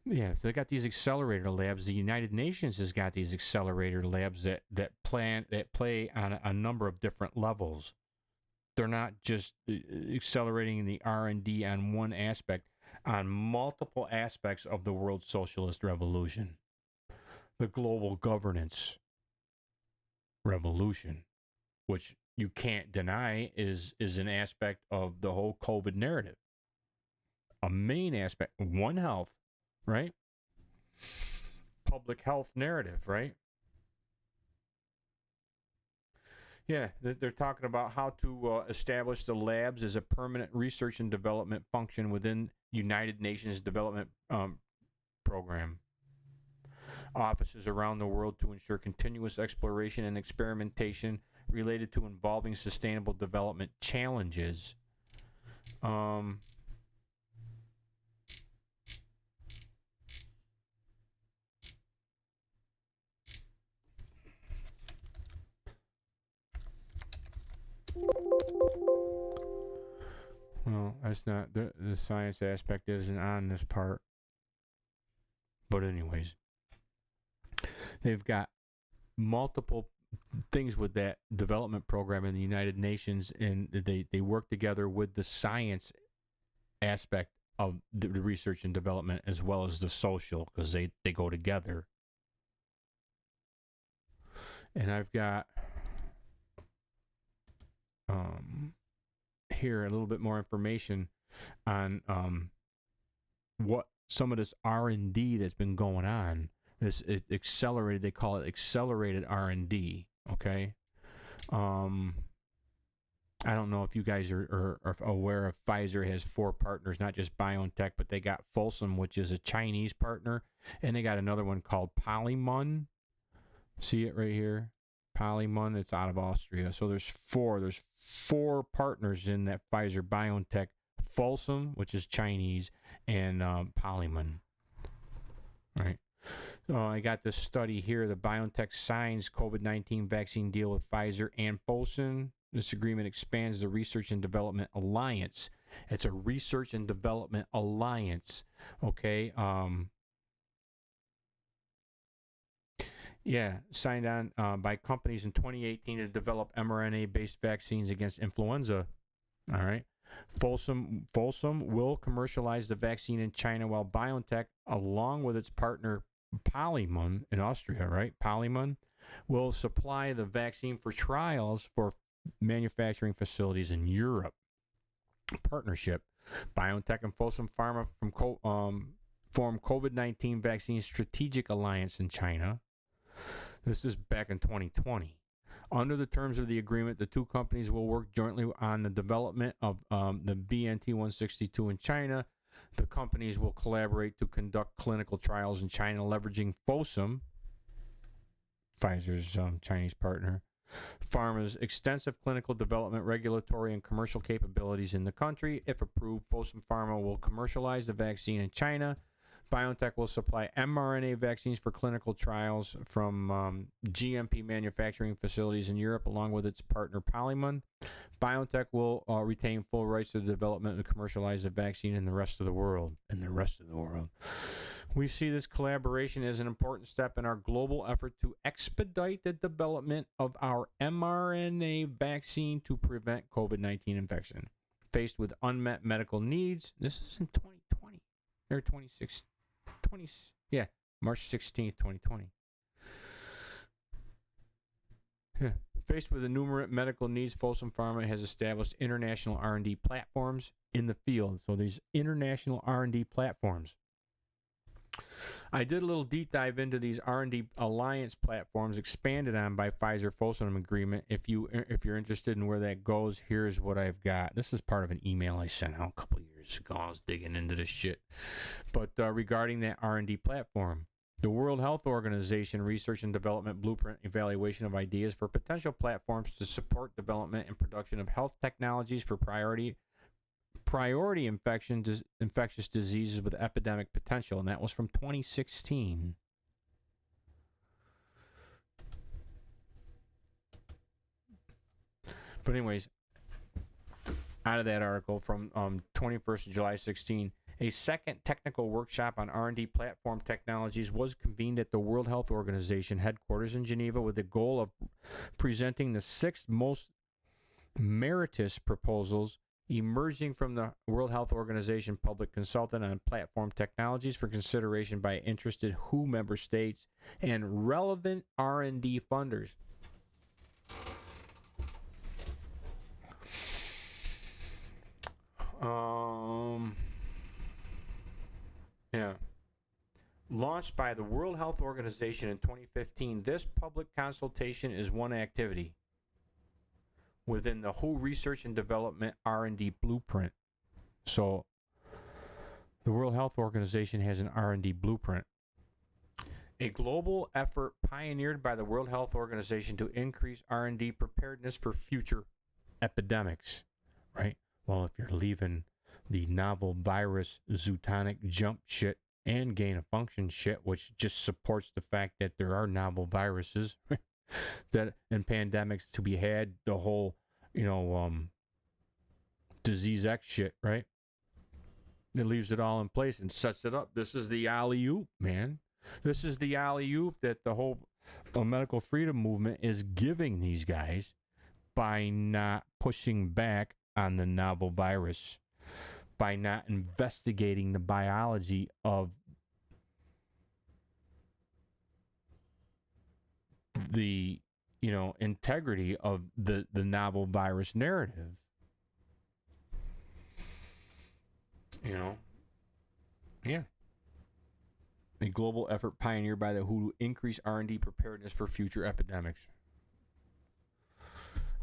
Yeah, so they got these accelerator labs. The United Nations has got these accelerator labs that play on a number of different levels. They're not just accelerating the R&D on one aspect, on multiple aspects of the world socialist revolution, the global governance revolution, which you can't deny is an aspect of the whole COVID narrative. A main aspect, One Health, right? Public health narrative, right? Yeah, they're talking about how to establish the labs as a permanent research and development function within United Nations Development Program. Offices around the world to ensure continuous exploration and experimentation related to involving sustainable development challenges. Well, that's not the science aspect isn't on this part. But anyways, they've got multiple things with that development program in the United Nations, and they work together with the science aspect of the research and development as well as the social, because they go together. And I've got here a little bit more information on what some of this R&D that's been going on. This accelerated, they call it accelerated R&D, okay? I don't know if you guys are aware of Pfizer has 4 partners, not just BioNTech, but they got Folsom, which is a Chinese partner, and they got another one called Polymun. See it right here? Polymun, it's out of Austria. So there's 4 partners in that Pfizer BioNTech, Folsom, which is Chinese, and Polymun. Right. I got this study here. The BioNTech signs COVID-19 vaccine deal with Pfizer and Fosun. This agreement expands the Research and Development Alliance. It's a research and development alliance. Okay. Signed on by companies in 2018 to develop mRNA-based vaccines against influenza. All right. Folsom will commercialize the vaccine in China, while BioNTech, along with its partner Polymun in Austria, right? Polymun will supply the vaccine for trials for manufacturing facilities in Europe. Partnership. BioNTech and Fosun Pharma form COVID-19 vaccine strategic alliance in China. This is back in 2020. Under the terms of the agreement, the 2 companies will work jointly on the development of the BNT162 in China. The companies will collaborate to conduct clinical trials in China, leveraging Fosun, Pfizer's Chinese partner, Pharma's extensive clinical development, regulatory, and commercial capabilities in the country. If approved, Fosun Pharma will commercialize the vaccine in China. BioNTech will supply mRNA vaccines for clinical trials from GMP manufacturing facilities in Europe, along with its partner Polymon. BioNTech will retain full rights to the development and commercialize the vaccine in the rest of the world. We see this collaboration as an important step in our global effort to expedite the development of our mRNA vaccine to prevent COVID-19 infection. Faced with unmet medical needs, this is in 2020 or 26, March 16th, 2020. Faced with the numerous medical needs, Folsom Pharma has established international R&D platforms in the field. So these international R&D platforms. I did a little deep dive into these R&D alliance platforms expanded on by Pfizer-Fosun agreement. If you're interested in where that goes, here's what I've got. This is part of an email I sent out a couple of years ago. I was digging into this shit. But regarding that R&D platform, the World Health Organization Research and Development Blueprint Evaluation of Ideas for Potential Platforms to Support Development and Production of Health Technologies for Priority infectious diseases with epidemic potential, and that was from 2016. But anyways, out of that article from 21st July 16, a second technical workshop on R&D platform technologies was convened at the World Health Organization headquarters in Geneva with the goal of presenting the 6 most meritorious proposals emerging from the World Health Organization public consultant on platform technologies for consideration by interested WHO member states and relevant R&D funders. Launched by the World Health Organization in 2015, this public consultation is one activity within the WHO Research and Development R&D blueprint. So the World Health Organization has an R&D blueprint. A global effort pioneered by the World Health Organization to increase R&D preparedness for future epidemics, right? Well, if you're leaving the novel virus zootonic jump shit and gain of function shit, which just supports the fact that there are novel viruses that and pandemics to be had, the whole, disease X shit, right? It leaves it all in place and sets it up. This is the alley-oop, man. This is the alley-oop that the whole medical freedom movement is giving these guys by not pushing back on the novel virus, by not investigating the biology of the integrity of the novel virus narrative. A global effort pioneered by the WHO to increase R&D preparedness for future epidemics.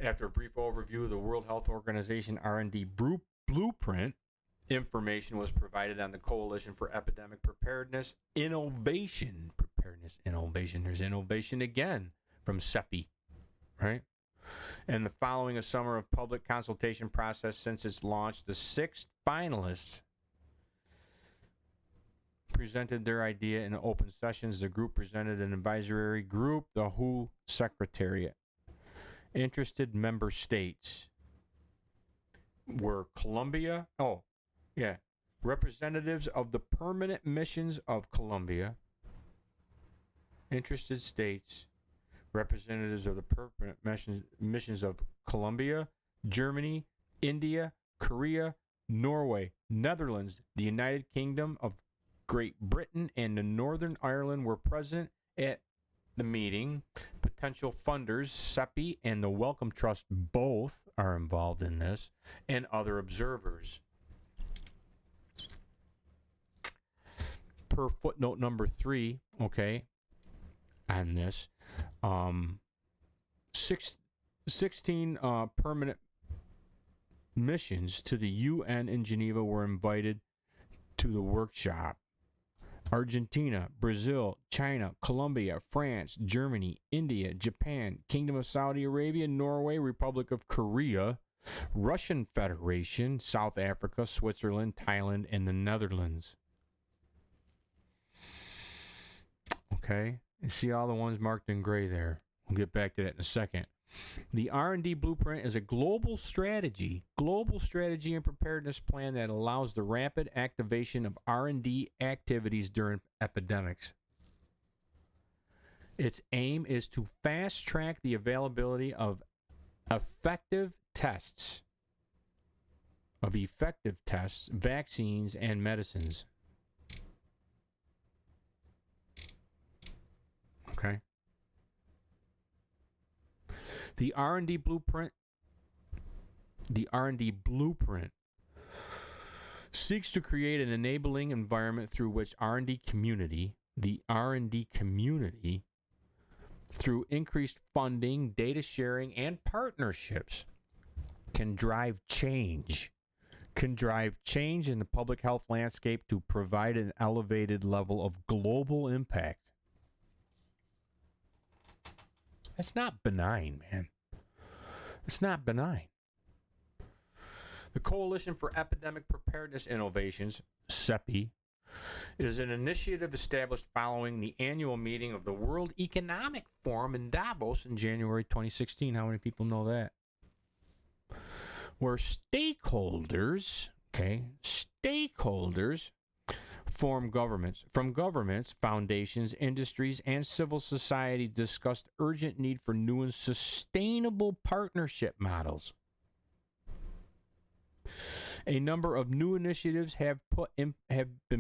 After a brief overview of the World Health Organization R&D blueprint, information was provided on the Coalition for Epidemic Preparedness Innovation. There's innovation again from CEPI, right? And following a summer of public consultation process since its launch, the 6 finalists presented their idea in open sessions. The group presented an advisory group, the WHO Secretariat. Interested member states were Colombia. Representatives of the permanent missions of Colombia. Interested states, representatives of the permanent missions of Colombia, Germany, India, Korea, Norway, Netherlands, the United Kingdom of Great Britain, and the Northern Ireland were present at the meeting. Potential funders, CEPI and the Wellcome Trust, both are involved in this, and other observers. Per footnote number 3, on this, 16 permanent missions to the UN in Geneva were invited to the workshop. Argentina, Brazil, China, Colombia, France, Germany, India, Japan, Kingdom of Saudi Arabia, Norway, Republic of Korea, Russian Federation, South Africa, Switzerland, Thailand, and the Netherlands. Okay? You see all the ones marked in gray there. We'll get back to that in a second. The R&D blueprint is a global strategy and preparedness plan that allows the rapid activation of R&D activities during epidemics. Its aim is to fast-track the availability of effective tests, vaccines, and medicines. Okay? The R&D blueprint seeks to create an enabling environment through which the R&D community, through increased funding, data sharing, and partnerships, can drive change in the public health landscape to provide an elevated level of global impact. That's not benign, man. It's not benign. The Coalition for Epidemic Preparedness Innovations, CEPI, is an initiative established following the annual meeting of the World Economic Forum in Davos in January 2016. How many people know that? Where stakeholders from governments, foundations, industries, and civil society discussed urgent need for new and sustainable partnership models. A number of new initiatives have been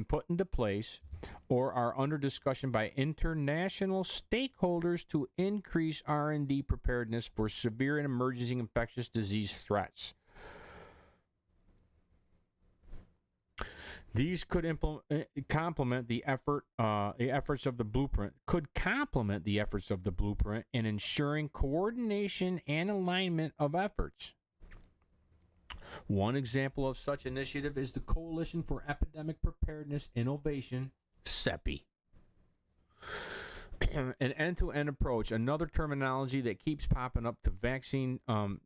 put into place or are under discussion by international stakeholders to increase R&D preparedness for severe and emerging infectious disease threats. These could complement the efforts of the blueprint. In ensuring coordination and alignment of efforts. One example of such initiative is the Coalition for Epidemic Preparedness Innovation, CEPI. An end-to-end approach, another terminology that keeps popping up to vaccine, an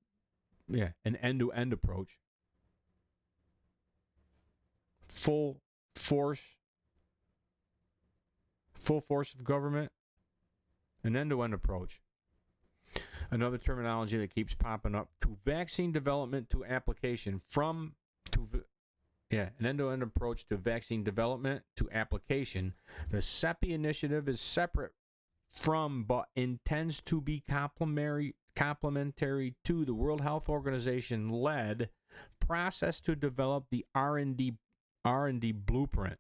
end-to-end approach. Full force of government, an end-to-end approach. Another terminology that keeps popping up to vaccine development to application an end-to-end approach to vaccine development to application. The CEPI initiative is separate from but intends to be complementary to the World Health Organization led process to develop the R&D blueprint.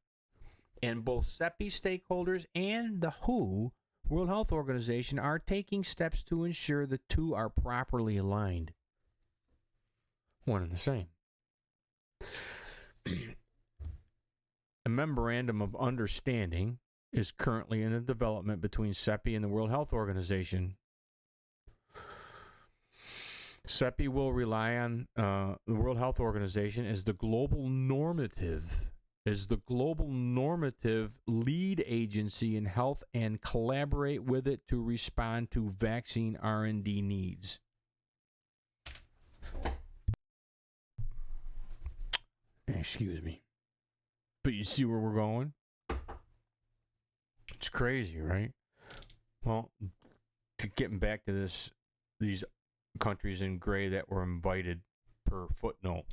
And both CEPI stakeholders and the WHO, World Health Organization, are taking steps to ensure the two are properly aligned. One and the same. A memorandum of understanding is currently in development between CEPI and the World Health Organization. CEPI will rely on the World Health Organization as the global normative lead agency in health and collaborate with it to respond to vaccine R&D needs. Excuse me. But you see where we're going? It's crazy, right? Well, getting back to these countries in gray that were invited per footnote.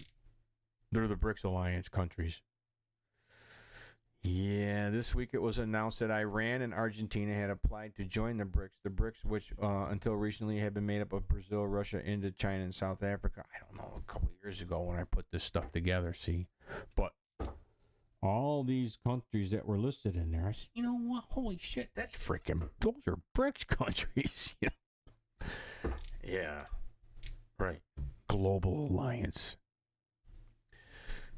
They're the BRICS Alliance countries. Yeah, this week it was announced that Iran and Argentina had applied to join the BRICS. The BRICS, which until recently had been made up of Brazil, Russia, India, China, and South Africa. I don't know, a couple of years ago when I put this stuff together, see? But all these countries that were listed in there, I said, you know what? Holy shit, those are BRICS countries. Yeah, right. Global Alliance.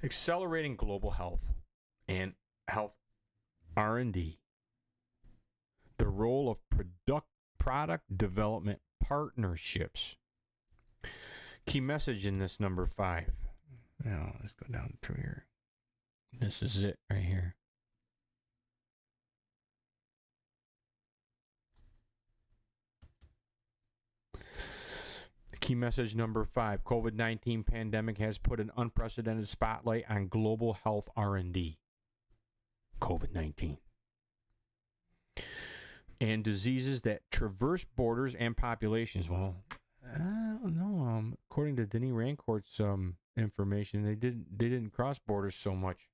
Accelerating global health and health R&D. The role of product development partnerships. Key message in this number 5. Now, let's go down through here. This is it right here. Key message number 5. COVID-19 pandemic has put an unprecedented spotlight on global health R&D. COVID-19. and diseases that traverse borders and populations. Well, I don't know. According to Denis Rancourt's information, they didn't cross borders so much.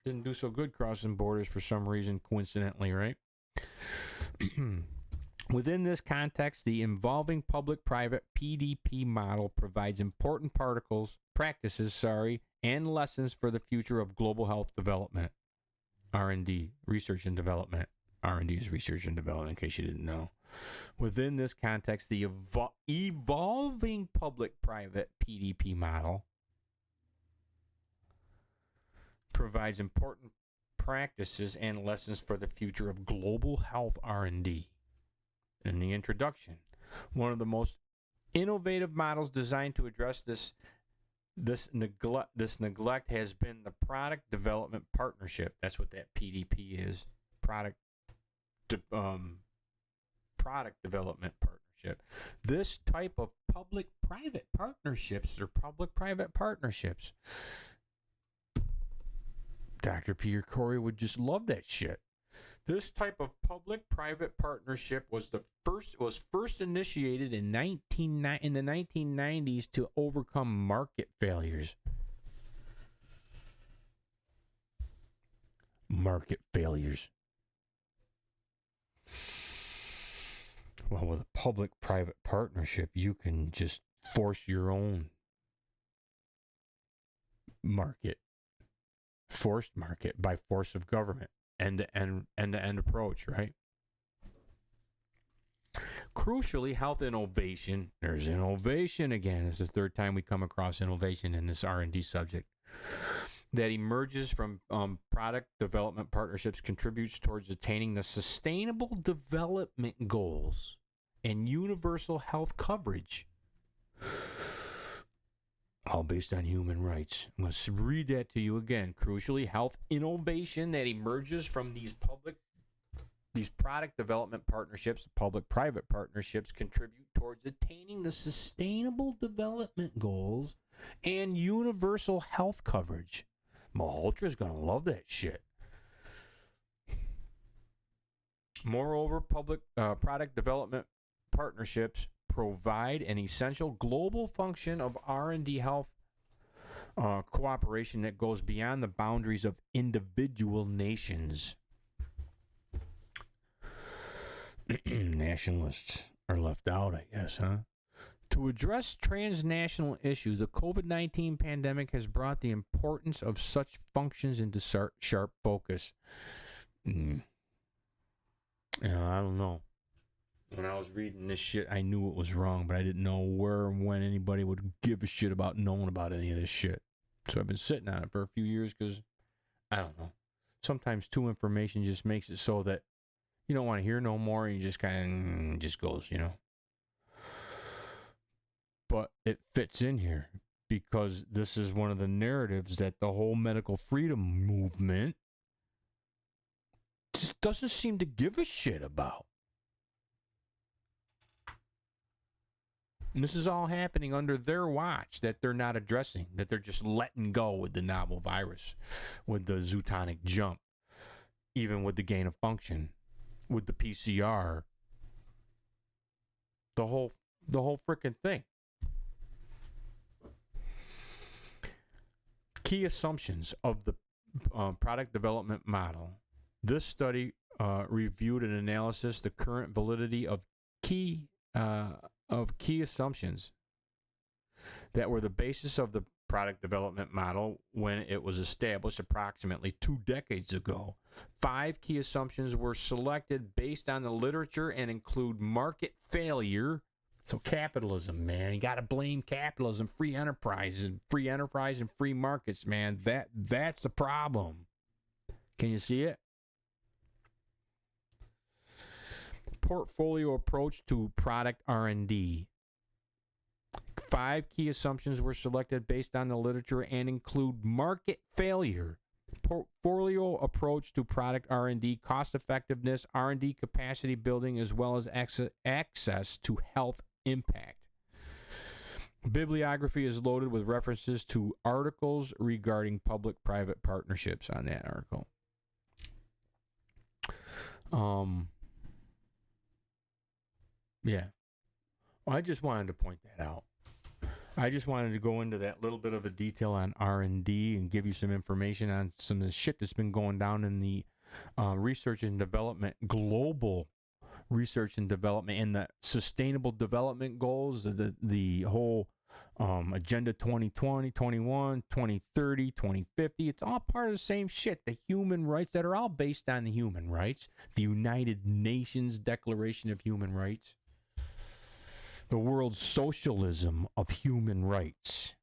Didn't do so good crossing borders for some reason, coincidentally, right? Within this context, the involving public-private PDP model provides important practices, and lessons for the future of global health development. R&D, research and development. R&D is research and development, in case you didn't know. Within this context, the evolving public-private PDP model provides important practices and lessons for the future of global health R&D. In the introduction, one of the most innovative models designed to address this neglect has been the product development partnership. That's what that PDP is. Product development partnership. This type of public-private partnerships Dr. Peter Corey would just love that shit. This type of public-private partnership was first initiated in the 1990s to overcome market failures. Market failures. Well, with a public-private partnership, you can just force your own market. Forced market by force of government. End-to-end approach, right? Crucially, health innovation. There's innovation again. It's the third time we come across innovation in this R&D subject. That emerges from product development partnerships contributes towards attaining the sustainable development goals and universal health coverage. All based on human rights. I'm going to read that to you again. Crucially, health innovation that emerges from these product development partnerships, public-private partnerships, contribute towards attaining the sustainable development goals and universal health coverage. Malholtra's going to love that shit. Moreover, product development partnerships provide an essential global function of R&D health cooperation that goes beyond the boundaries of individual nations. Nationalists are left out, I guess, huh? To address transnational issues, the COVID-19 pandemic has brought the importance of such functions into sharp focus. I don't know. When I was reading this shit, I knew it was wrong, but I didn't know where and when anybody would give a shit about knowing about any of this shit. So I've been sitting on it for a few years because, I don't know. Sometimes too information just makes it so that you don't want to hear no more and you just kind of just goes, you know. But it fits in here because this is one of the narratives that the whole medical freedom movement just doesn't seem to give a shit about. And this is all happening under their watch that they're not addressing, that they're just letting go with the novel virus, with the zootonic jump, even with the gain of function, with the PCR, the whole freaking thing. Key assumptions of the product development model. This study reviewed and analysis the current validity of key assumptions that were the basis of the product development model when it was established approximately 2 decades ago. 5 key assumptions were selected based on the literature and include market failure. So capitalism, man, you got to blame capitalism, free enterprise and free markets, man. That's the problem. Can you see it? Portfolio approach to product R&D. 5 key assumptions were selected based on the literature and include market failure, portfolio approach to product R&D, cost effectiveness, R&D capacity building, as well as access to health impact. Bibliography is loaded with references to articles regarding public-private partnerships on that article. Yeah. Well, I just wanted to point that out. I just wanted to go into that little bit of a detail on R&D and give you some information on some of the shit that's been going down in the research and development, global research and development, and the sustainable development goals, the whole Agenda 2020, 21, 2030, 2050. It's all part of the same shit. The human rights that are all based on the human rights. The United Nations Declaration of Human Rights. The world's socialism of human rights.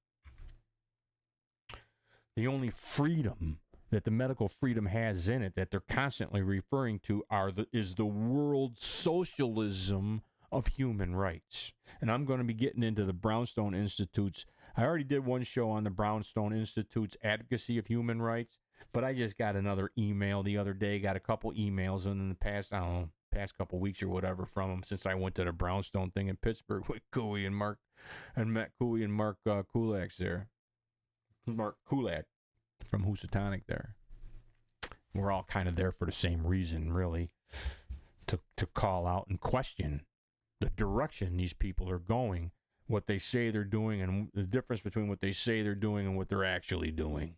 The only freedom that the medical freedom has in it that they're constantly referring to is the world socialism of human rights. And I'm going to be getting into the Brownstone Institute's. I already did one show on the Brownstone Institute's advocacy of human rights, but I just got another email the other day, got a couple emails in the past, I don't know, past couple weeks or whatever from them since I went to the Brownstone thing in Pittsburgh with Cooley and Mark, and met Cooley and Mark Kulak's there. Mark Kulak from Housatonic there. We're all kind of there for the same reason, really, to call out and question the direction these people are going, what they say they're doing, and the difference between what they say they're doing and what they're actually doing.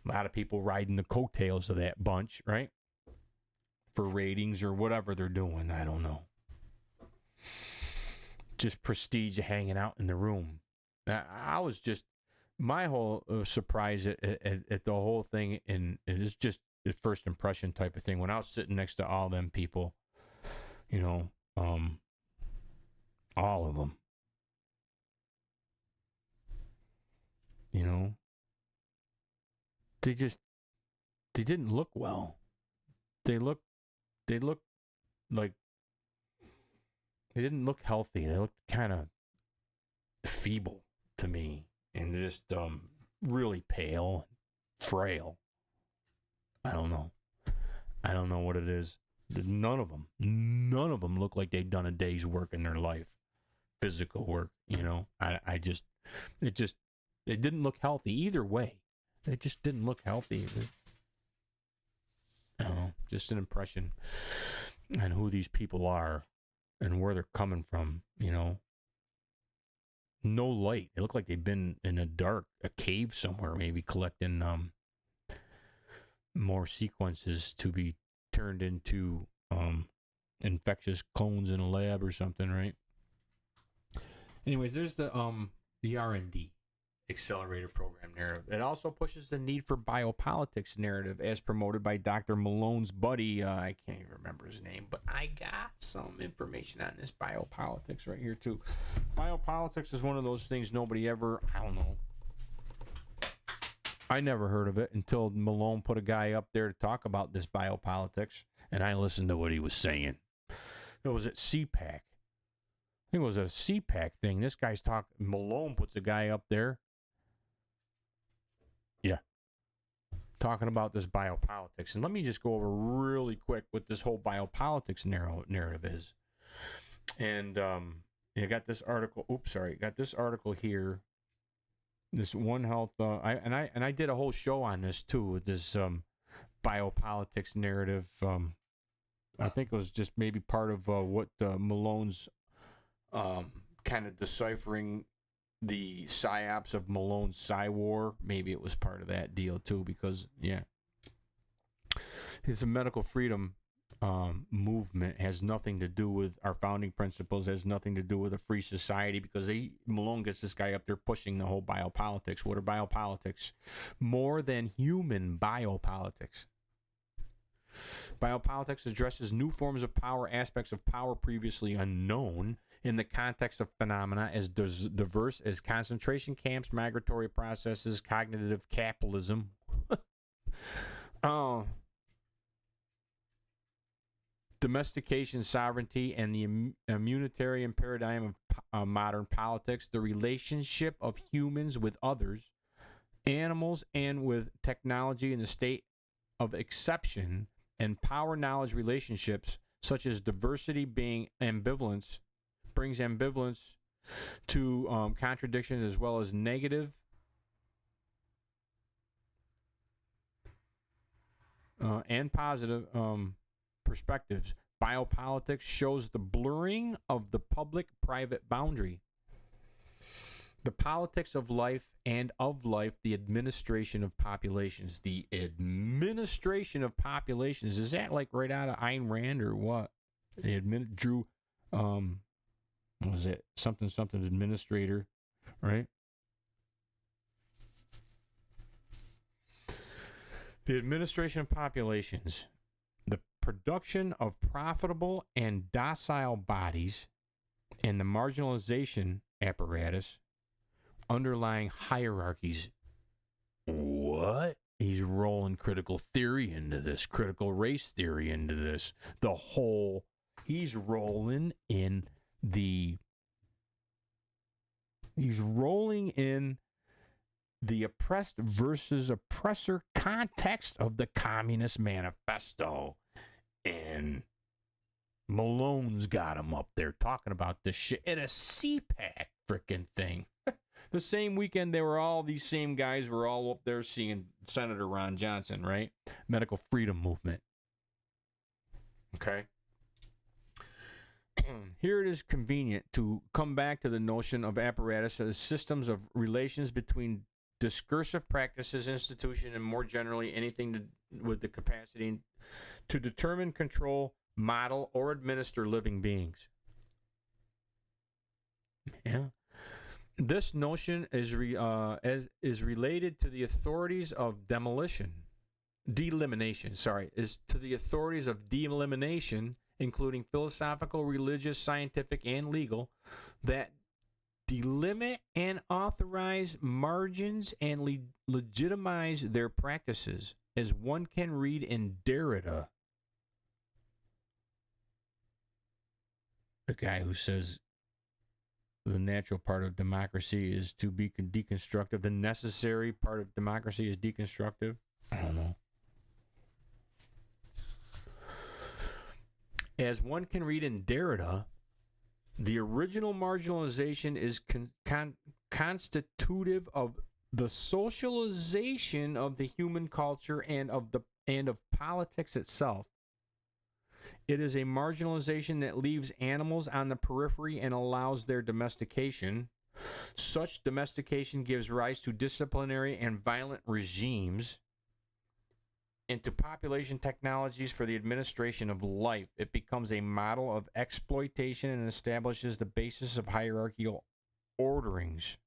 A lot of people riding the coattails of that bunch, right? For ratings or whatever they're doing, I don't know. Just prestige of hanging out in the room. I was just, my whole surprise at the whole thing, and it's just the first impression type of thing. When I was sitting next to all them people, you know, all of them, you know, they didn't look well. They looked like they didn't look healthy. They looked kind of feeble to me, and just really pale, frail. I don't know what it is. None of them look like they've done a day's work in their life, physical work. You know, it didn't look healthy either way. It just didn't look healthy. I don't know, just an impression on who these people are and where they're coming from, you know. No light. They look like they've been in a cave somewhere, maybe collecting more sequences to be turned into infectious clones in a lab or something, right? Anyways, there's the R&D accelerator program narrative. It also pushes the need for biopolitics narrative as promoted by Dr. Malone's buddy. I can't even remember his name, but I got some information on this biopolitics right here too. Biopolitics is one of those things nobody ever, I don't know. I never heard of it until Malone put a guy up there to talk about this biopolitics, and I listened to what he was saying. It was at CPAC. I think it was a CPAC thing. This guy's talking, Malone puts a guy up there. Yeah. Talking about this biopolitics. And let me just go over really quick what this whole biopolitics narrative is. And I got this article. Got this article here. This One Health. I did a whole show on this too, with this biopolitics narrative. I think it was just maybe part of what Malone's kind of deciphering the psyops of Malone's Psy War. Maybe it was part of that deal too, because his medical freedom movement has nothing to do with our founding principles, has nothing to do with a free society, because Malone gets this guy up there pushing the whole biopolitics. What are biopolitics? More than human biopolitics. Biopolitics addresses new forms of power, aspects of power previously unknown, in the context of phenomena as diverse as concentration camps, migratory processes, cognitive capitalism, domestication, sovereignty, and the immunitarian paradigm of modern politics, the relationship of humans with others, animals, and with technology in the state of exception, and power-knowledge relationships, such as diversity brings ambivalence to contradictions, as well as negative and positive perspectives. Biopolitics shows the blurring of the public-private boundary. The politics of life and of life, the administration of populations. The administration of populations. Is that like right out of Ayn Rand or what? The Drew, what was it? Something administrator, right? The administration of populations. The production of profitable and docile bodies and the marginalization apparatus underlying hierarchies. What? He's rolling critical theory into this, critical race theory into this. He's rolling in the oppressed versus oppressor context of the Communist Manifesto. And Malone's got him up there talking about this shit at a CPAC freaking thing. The same weekend, these same guys were all up there seeing Senator Ron Johnson, right? Medical freedom movement. Okay. Here it is convenient to come back to the notion of apparatus as systems of relations between discursive practices, institution, and more generally anything with the capacity to determine, control, model, or administer living beings. Yeah. This notion is related to the authorities of delimitation, including philosophical, religious, scientific, and legal, that delimit and authorize margins and legitimize their practices, as one can read in Derrida, the guy who says the natural part of democracy is to be deconstructive. The necessary part of democracy is deconstructive. I don't know. As one can read in Derrida, the original marginalization is constitutive of the socialization of the human culture and of politics itself. It is a marginalization that leaves animals on the periphery and allows their domestication. Such domestication gives rise to disciplinary and violent regimes and to population technologies for the administration of life. It becomes a model of exploitation and establishes the basis of hierarchical orderings.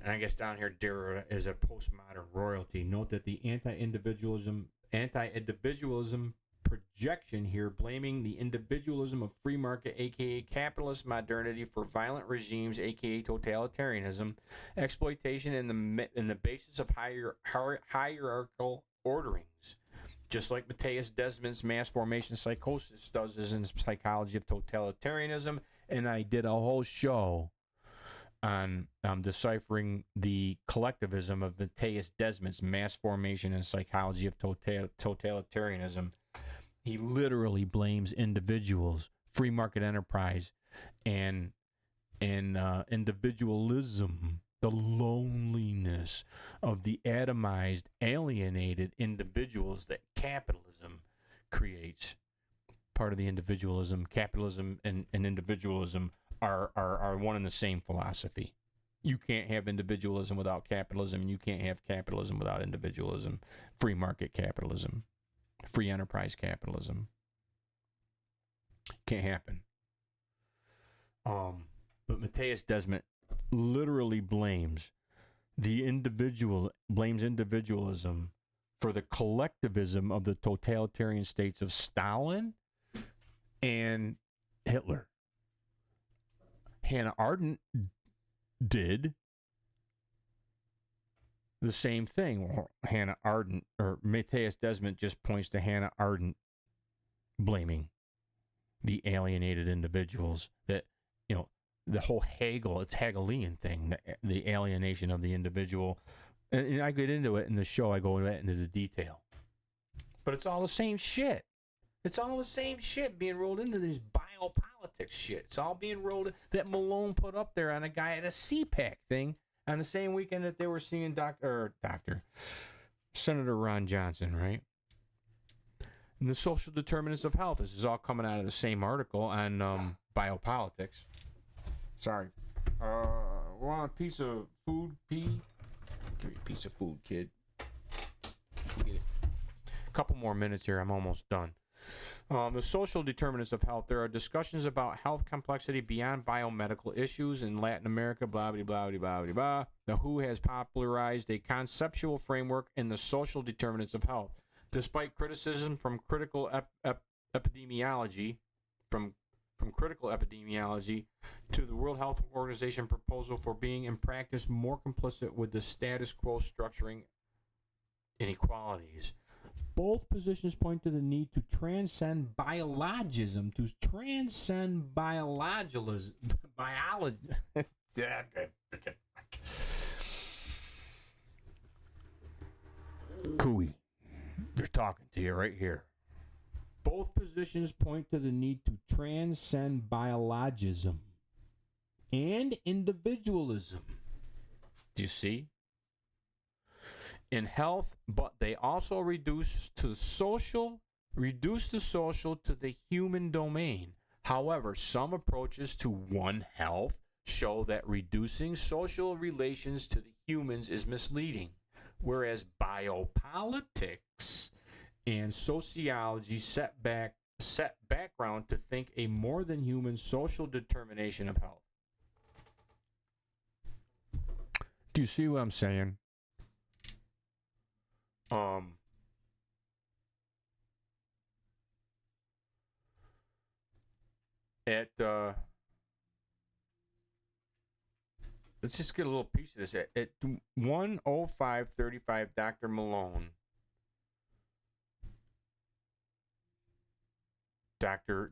I guess down here, Derrida is a postmodern royalty. Note that the anti-individualism projection here, blaming the individualism of free market, aka capitalist modernity, for violent regimes, aka totalitarianism, exploitation, and the basis of hierarchical orderings. Just like Matthias Desmond's mass formation psychosis does is in Psychology of Totalitarianism, and I did a whole show on deciphering the collectivism of Matthias Desmond's mass formation and Psychology of Totalitarianism. He literally blames individuals, free market enterprise, and individualism, the loneliness of the atomized, alienated individuals that capitalism creates. Part of the individualism, capitalism and individualism are one and the same philosophy. You can't have individualism without capitalism, and you can't have capitalism without individualism. Free market capitalism, free enterprise capitalism. Can't happen. But Matthias Desmond literally blames individualism for the collectivism of the totalitarian states of Stalin and Hitler. Hannah Arendt did the same thing. Well, Hannah Arendt, or Matthias Desmond, just points to Hannah Arendt blaming the alienated individuals. That, the whole Hegel, it's Hegelian thing, the alienation of the individual. And I get into it in the show. I go into the detail. But it's all the same shit. It's all the same shit being rolled into these biopolitics shit. It's all being rolled that Malone put up there on a guy at a CPAC thing on the same weekend that they were seeing Senator Ron Johnson, right? And the social determinants of health. This is all coming out of the same article on biopolitics. Sorry. Want a piece of food, P? Give me a piece of food, kid. Get it. A couple more minutes here. I'm almost done. The social determinants of health. There are discussions about health complexity beyond biomedical issues in Latin America, blah, blah, blah, blah, blah, blah. The WHO has popularized a conceptual framework in the social determinants of health. Despite criticism from critical epidemiology, from critical epidemiology to the World Health Organization proposal for being in practice more complicit with the status quo structuring inequalities. Both positions point to the need to transcend biologism, biology. Cooey, they're talking to you right here. Both positions point to the need to transcend biologism and individualism. Do you see? In health, but they also reduce the social to the human domain. However, some approaches to One Health show that reducing social relations to the humans is misleading, whereas biopolitics and sociology set background to think a more than human social determination of health. Do you see what I'm saying? Let's just get a little piece of this. At 1:05:35, Dr. Malone, Dr.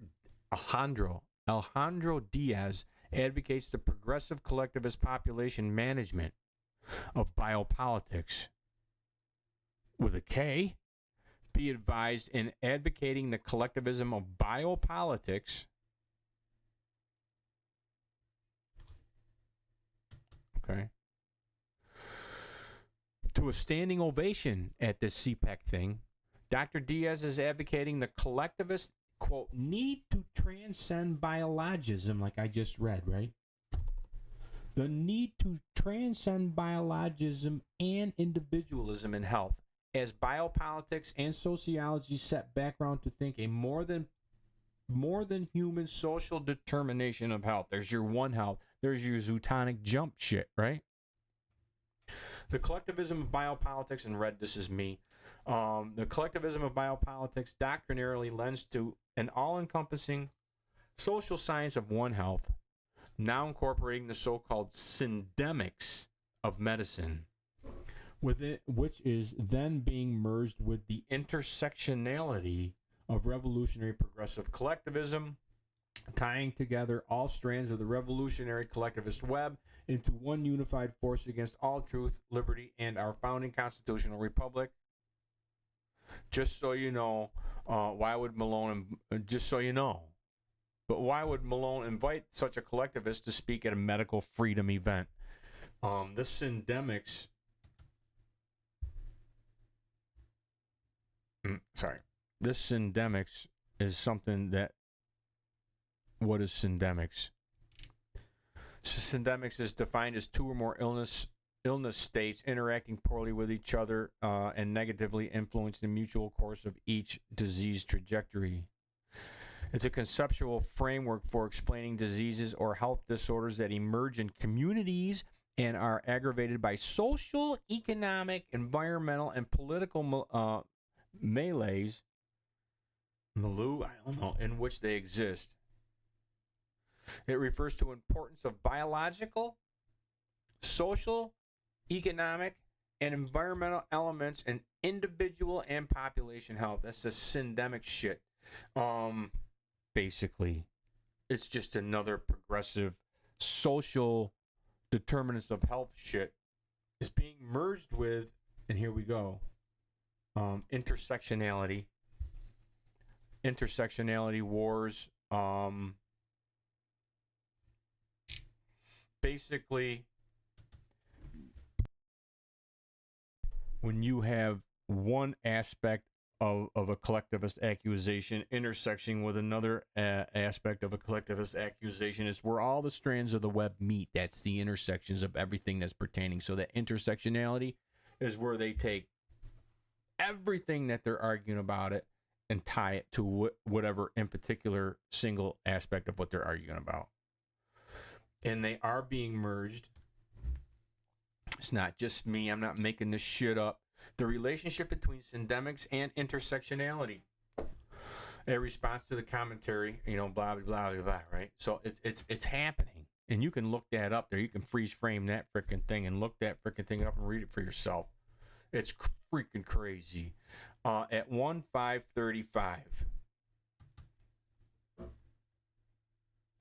Alejandro Diaz advocates the progressive collectivist population management of biopolitics. With a K, be advised in advocating the collectivism of biopolitics. Okay. To a standing ovation at this CPAC thing, Dr. Diaz is advocating the collectivist, quote, need to transcend biologism, like I just read, right? The need to transcend biologism and individualism in health, as biopolitics and sociology set background to think a more than human social determination of health. There's your One Health. There's your Zootonic jump shit, right? The collectivism of biopolitics, and red, this is me. The collectivism of biopolitics doctrinarily lends to an all-encompassing social science of One Health, now incorporating the so-called syndemics of medicine, with it, which is then being merged with the intersectionality of revolutionary progressive collectivism, tying together all strands of the revolutionary collectivist web into one unified force against all truth, liberty, and our founding constitutional republic. Just so you know, why would Malone, just so you know, but why would Malone invite such a collectivist to speak at a medical freedom event? This syndemics, this syndemics is something that, what is syndemics? Syndemics is defined as two or more illness states interacting poorly with each other and negatively influencing the mutual course of each disease trajectory. It's a conceptual framework for explaining diseases or health disorders that emerge in communities and are aggravated by social, economic, environmental, and political melees, in which they exist. It refers to importance of biological, social, economic, and environmental elements in individual and population health. That's the syndemic shit. Basically, it's just another progressive social determinants of health shit is being merged with, and here we go, intersectionality wars. Basically, when you have one aspect of a collectivist accusation intersecting with another aspect of a collectivist accusation is where all the strands of the web meet. That's the intersections of everything that's pertaining. So that intersectionality is where they take everything that they're arguing about it and tie it to whatever in particular single aspect of what they're arguing about. And they are being merged. It's not just me. I'm not making this shit up. The relationship between syndemics and intersectionality. A response to the commentary, blah, blah, blah, blah, blah, right? So it's happening. And you can look that up there. You can freeze frame that freaking thing and look that freaking thing up and read it for yourself. It's freaking crazy. At 1/5/35.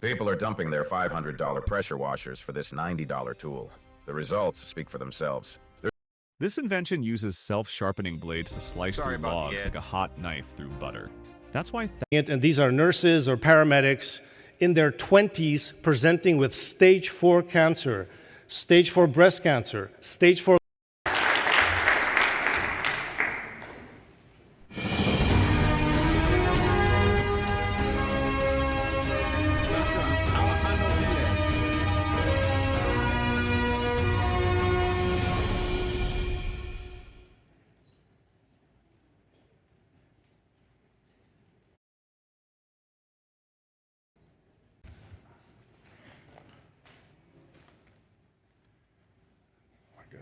People are dumping their $500 pressure washers for this $90 tool. The results speak for themselves. This invention uses self-sharpening blades to slice through logs like a hot knife through butter. That's why... And these are nurses or paramedics in their 20s presenting with stage 4 cancer, stage 4 breast cancer, stage 4...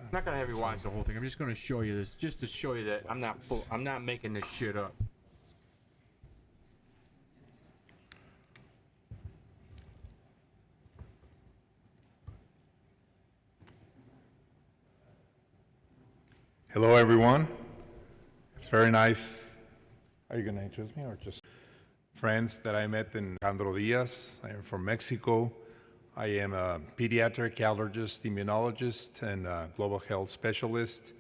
I'm not gonna have you watch the whole thing. I'm just gonna show you this, just to show you that I'm not making this shit up. Hello, everyone. It's very nice. Are you gonna introduce me or just friends that I met in Alejandro Diaz? I am from Mexico. I am a pediatric allergist, immunologist, and a global health specialist.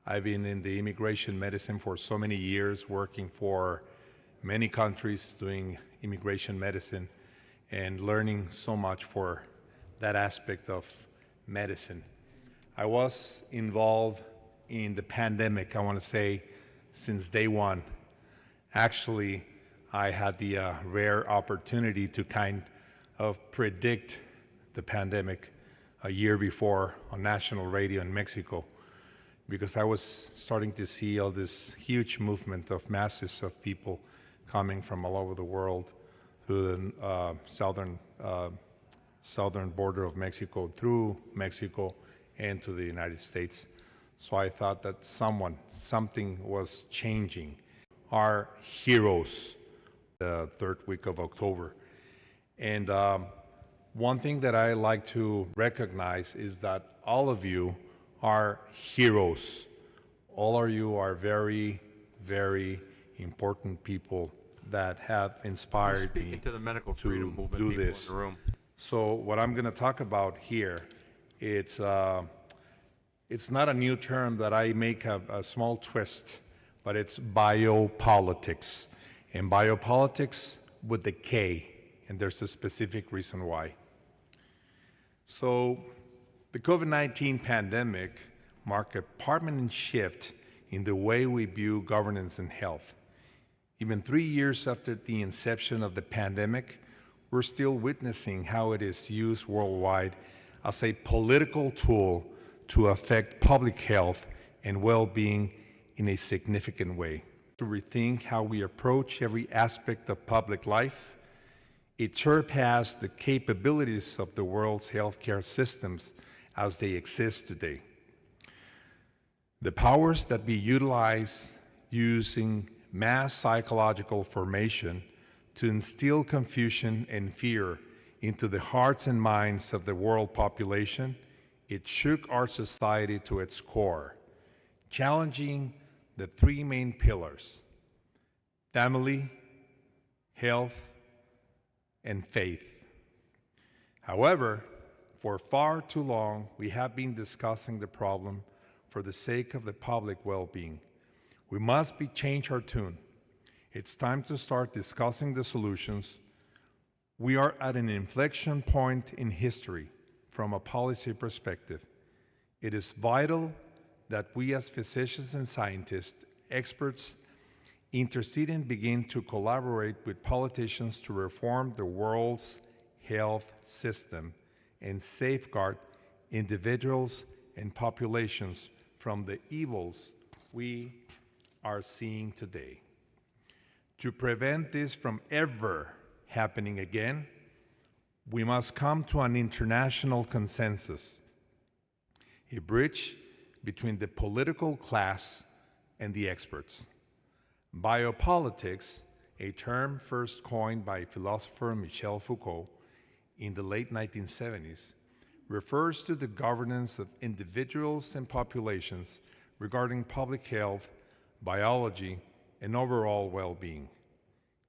I've been in the immigration medicine for so many years, working for many countries doing immigration medicine and learning so much for that aspect of medicine. I was involved in the pandemic, I want to say, since day one. Actually, I had the rare opportunity to kind of predict the pandemic a year before on national radio in Mexico, because I was starting to see all this huge movement of masses of people coming from all over the world through the southern border of Mexico, through Mexico, and to the United States. So I thought that something was changing. Our heroes, the third week of October. And one thing that I like to recognize is that all of you are heroes. All of you are very, very important people that have inspired me to the medical freedom movement do people this. In the room. So what I'm going to talk about here, it's not a new term that I make a small twist, but it's biopolitics. And biopolitics with the K, and there's a specific reason why. So the COVID-19 pandemic marked a permanent shift in the way we view governance and health. Even 3 years after the inception of the pandemic, we're still witnessing how it is used worldwide as a political tool to affect public health and well-being in a significant way. To rethink how we approach every aspect of public life, it surpassed the capabilities of the world's healthcare systems as they exist today. The powers that we utilize using mass psychological formation to instill confusion and fear into the hearts and minds of the world population, it shook our society to its core, challenging the three main pillars: family, health, and faith. However, for far too long, we have been discussing the problem for the sake of the public well-being. We must change our tune. It's time to start discussing the solutions. We are at an inflection point in history from a policy perspective. It is vital that we as physicians and scientists, experts interceding begin to collaborate with politicians to reform the world's health system and safeguard individuals and populations from the evils we are seeing today. To prevent this from ever happening again, we must come to an international consensus, a bridge between the political class and the experts. Biopolitics, a term first coined by philosopher Michel Foucault in the late 1970s, refers to the governance of individuals and populations regarding public health, biology, and overall well-being.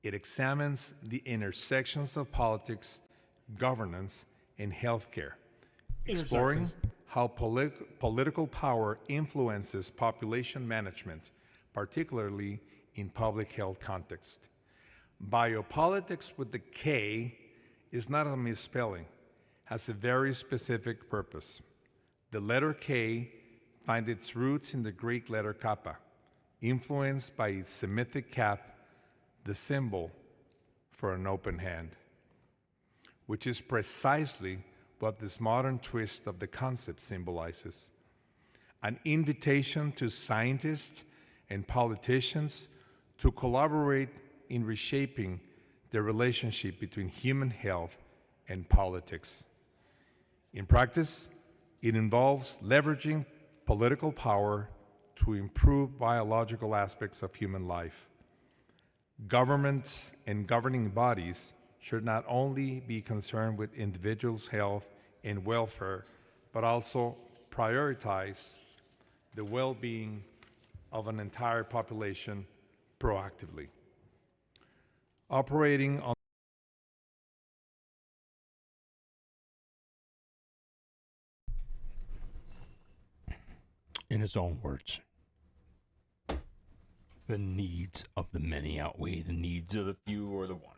It examines the intersections of politics, governance, and healthcare, exploring how political power influences population management, particularly in public health context. Biopolitics with the K is not a misspelling, has a very specific purpose. The letter K finds its roots in the Greek letter kappa, influenced by its Semitic cap, the symbol for an open hand, which is precisely what this modern twist of the concept symbolizes. An invitation to scientists and politicians to collaborate in reshaping the relationship between human health and politics. In practice, it involves leveraging political power to improve biological aspects of human life. Governments and governing bodies should not only be concerned with individuals' health and welfare, but also prioritize the well-being of an entire population proactively. Operating on in his own words, the needs of the many outweigh the needs of the few or the one.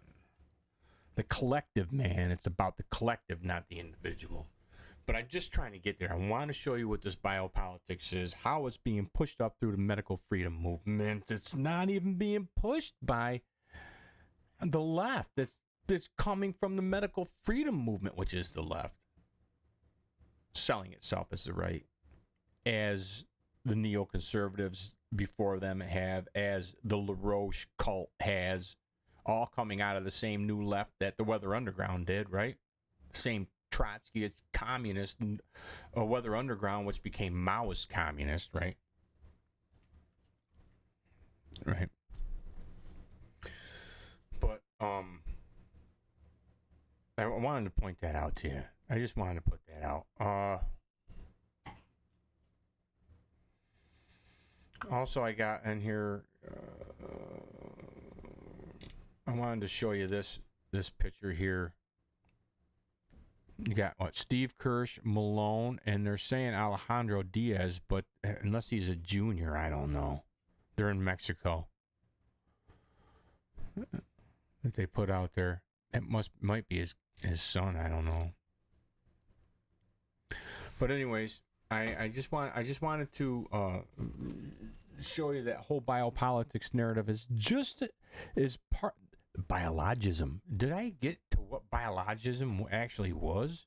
The collective, man, it's about the collective, not the individual. But I'm just trying to get there. I want to show you what this biopolitics is, how it's being pushed up through the medical freedom movement. It's not even being pushed by the left. It's coming from the medical freedom movement, which is the left, selling itself as the right, as the neoconservatives before them have, as the LaRoche cult has, all coming out of the same new left that the Weather Underground did, right? Same Trotskyist communist Weather Underground, which became Maoist communist, right? Right. But I wanted to point that out to you. I just wanted to put that out. Also, I got in here. I wanted to show you this picture here. You got what? Steve Kirsch, Malone, and they're saying Alejandro Diaz, but unless he's a junior, I don't know. They're in Mexico. That they put out there. It might be his son. I don't know. But anyways, I just wanted to show you that whole biopolitics narrative is part. Biologism. Did I get to what biologism actually was?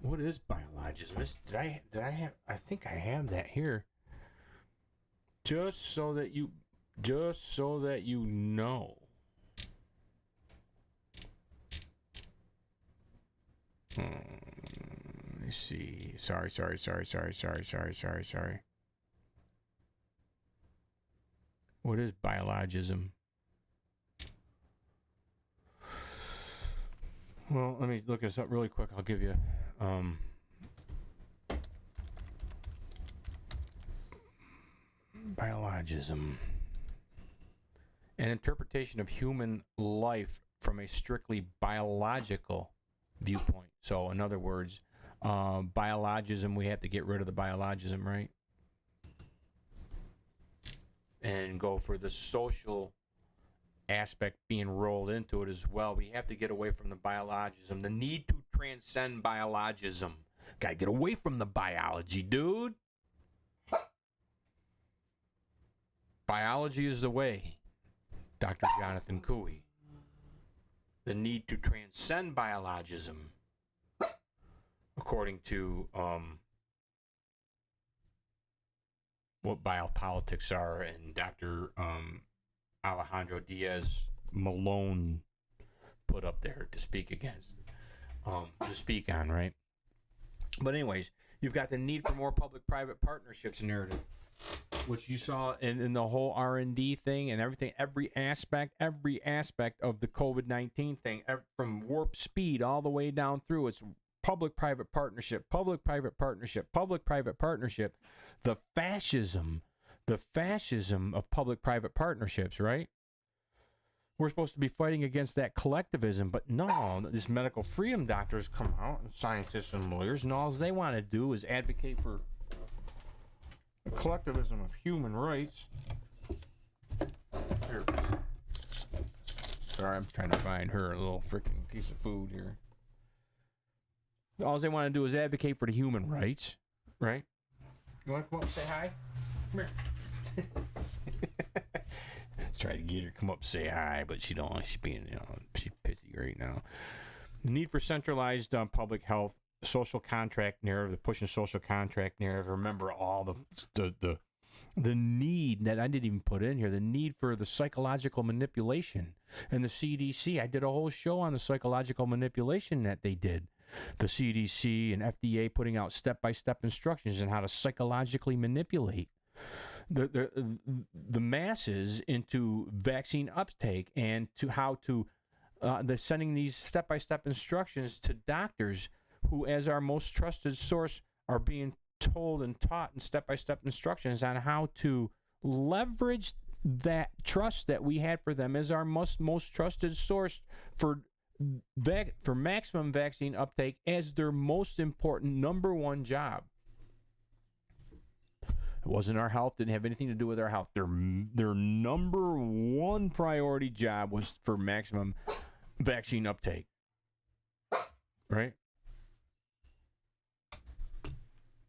What is biologism? Did I have? I think I have that here. Just so that you know. Let me see. Sorry. What is biologism? Well, let me look this up really quick. I'll give you biologism. An interpretation of human life from a strictly biological viewpoint. So, in other words, biologism, we have to get rid of the biologism, right? And go for the social aspect being rolled into it as well. We have to get away from the biologism. The need to transcend biologism. Gotta get away from the biology, dude. Biology is the way, Dr. Jonathan Cooey. The need to transcend biologism, according to what biopolitics are, and Dr. Alejandro Diaz Malone put up there to speak against, to speak on, right? But anyways, you've got the need for more public-private partnerships narrative, which you saw in the whole R&D thing and everything, every aspect of the COVID-19 thing, from warp speed all the way down through. It's public-private partnership, public-private partnership, public-private partnership. The fascism of public-private partnerships, right? We're supposed to be fighting against that collectivism, but no, these medical freedom doctors come out, and scientists and lawyers, and all they want to do is advocate for the collectivism of human rights. Here. Sorry, I'm trying to find her a little freaking piece of food here. All they want to do is advocate for the human rights, right? You want to come up and say hi? Come here. Try to get her to come up and say hi, but she don't. She's being, she's pissy right now. The need for centralized public health, social contract narrative, the pushing social contract narrative. Remember all the need that I didn't even put in here. The need for the psychological manipulation and the CDC. I did a whole show on the psychological manipulation that they did. The CDC and FDA putting out step-by-step instructions on how to psychologically manipulate the masses into vaccine uptake, and to how to they're sending these step-by-step instructions to doctors who, as our most trusted source, are being told and taught in step-by-step instructions on how to leverage that trust that we had for them as our most trusted source for maximum vaccine uptake as their most important number one job. It wasn't our health, didn't have anything to do with our health. Their number one priority job was for maximum vaccine uptake. Right?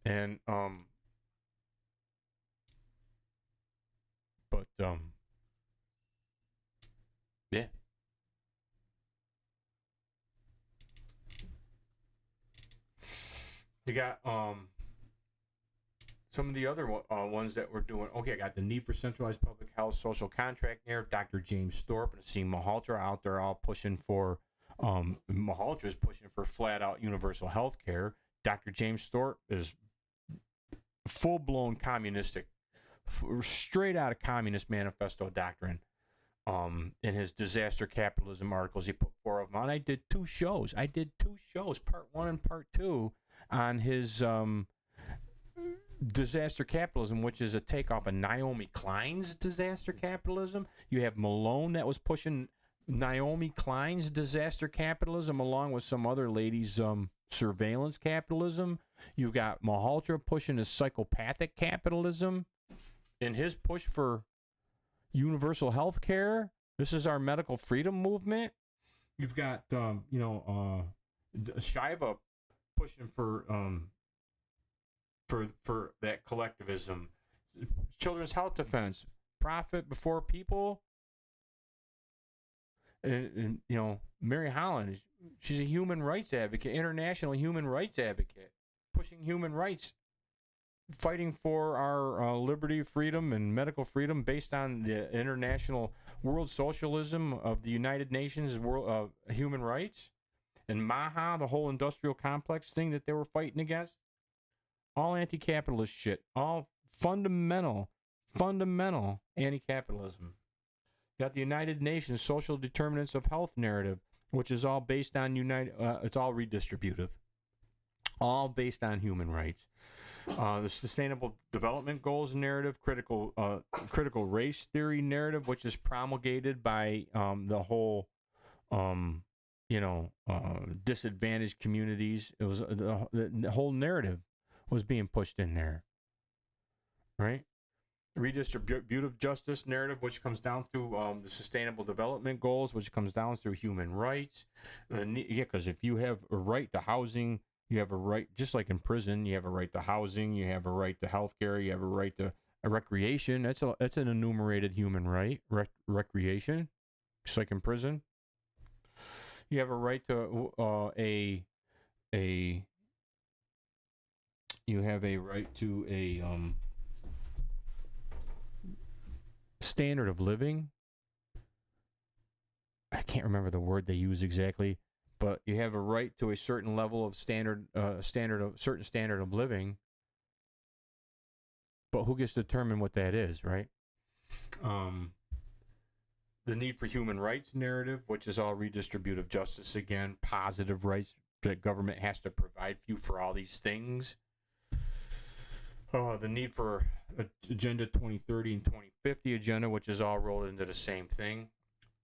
And yeah. You got some of the other ones that we're doing. Okay, I got the need for centralized public health social contract narrative. Dr. James Thorpe and Asim Malhotra out there all pushing for, Malhotra is pushing for flat out universal health care. Dr. James Thorpe is full-blown communistic, straight out of Communist Manifesto doctrine. In his disaster capitalism articles, he put 4 of them on. I did 2 shows, part 1 and part 2, on his disaster capitalism, which is a takeoff of Naomi Klein's disaster capitalism. You have Malone that was pushing Naomi Klein's disaster capitalism along with some other ladies' surveillance capitalism. You've got Malhotra pushing his psychopathic capitalism in his push for universal health care. This is our medical freedom movement. You've got Shiva pushing for that collectivism. Children's health defense, profit before people. And Mary Holland, she's a human rights advocate, international human rights advocate, pushing human rights, fighting for our liberty, freedom, and medical freedom based on the international world socialism of the United Nations world human rights. And Maha, the whole industrial complex thing that they were fighting against, all anti-capitalist shit, all fundamental anti-capitalism. Got the United Nations social determinants of health narrative, which is all based on it's all redistributive, all based on human rights. The Sustainable Development Goals narrative, critical race theory narrative, which is promulgated by the whole, disadvantaged communities. It was the whole narrative was being pushed in there, right? Redistributive justice narrative, which comes down through the Sustainable Development Goals, which comes down through human rights. Because if you have a right to housing, you have a right, just like in prison, you have a right to housing, you have a right to health care, you have a right to A recreation, that's an enumerated human right. Recreation, just like in prison. You have a right to you have a right to a standard of living. I can't remember the word they use exactly, but you have a right to a certain level of certain standard of living. But who gets to determine what that is, right? The need for human rights narrative, which is all redistributive justice again, positive rights that government has to provide you for all these things. The need for Agenda 2030 and 2050 agenda, which is all rolled into the same thing.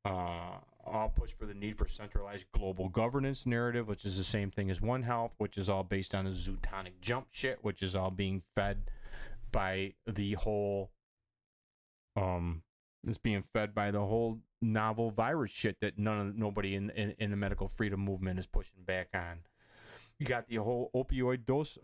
All push for the need for centralized global governance narrative, which is the same thing as One Health, which is all based on the zootonic jump shit, which is all being fed by the whole it's being fed by the whole novel virus shit that nobody in the medical freedom movement is pushing back on. You got the whole opioid dose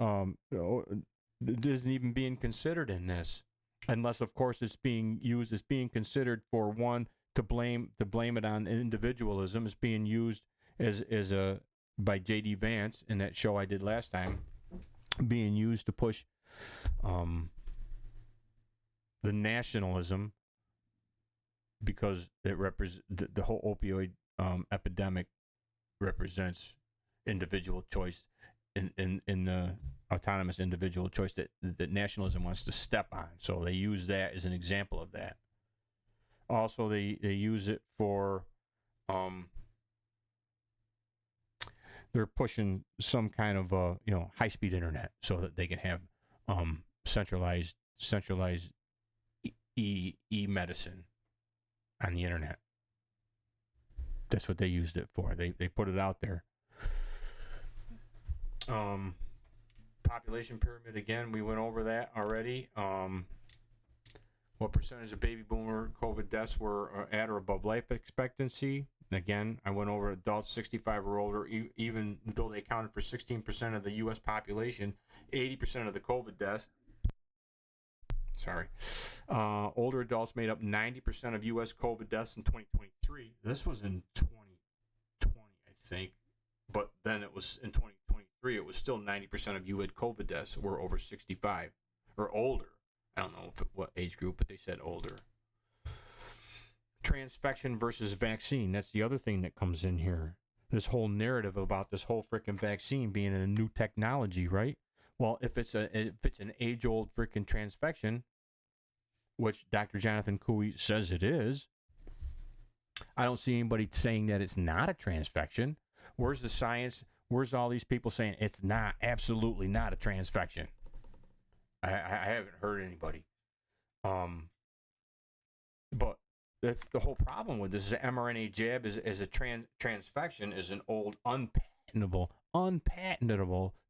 it isn't even being considered in this, unless of course it's being used as being considered for one to blame it on individualism. It's being used as a by J.D. Vance in that show I did last time, being used to push the nationalism, because it the whole opioid epidemic represents individual choice in the autonomous individual choice that nationalism wants to step on. So they use that as an example of that. Also, they use it for they're pushing some kind of high-speed internet so that they can have centralized e-medicine on the internet. That's what they used it for. They put it out there. Population pyramid, again, we went over that already. What percentage of baby boomer COVID deaths were at or above life expectancy? Again, I went over adults 65 or older, even though they accounted for 16% of the U.S. population, 80% of the COVID deaths. Older adults made up 90% of U.S. COVID deaths in 2023. This was in 2020, I think. But then it was in 2023, it was still 90% of U.S. COVID deaths were over 65 or older. I don't know what age group, but they said older. Transfection versus vaccine. That's the other thing that comes in here. This whole narrative about this whole freaking vaccine being a new technology, right? Well, if it's an age-old freaking transfection, which Dr. Jonathan Cooey says it is, I don't see anybody saying that it's not a transfection. Where's the science? Where's all these people saying it's not, absolutely not a transfection? I haven't heard anybody. But that's the whole problem with this. Is an mRNA jab is a transfection is an old unpatentable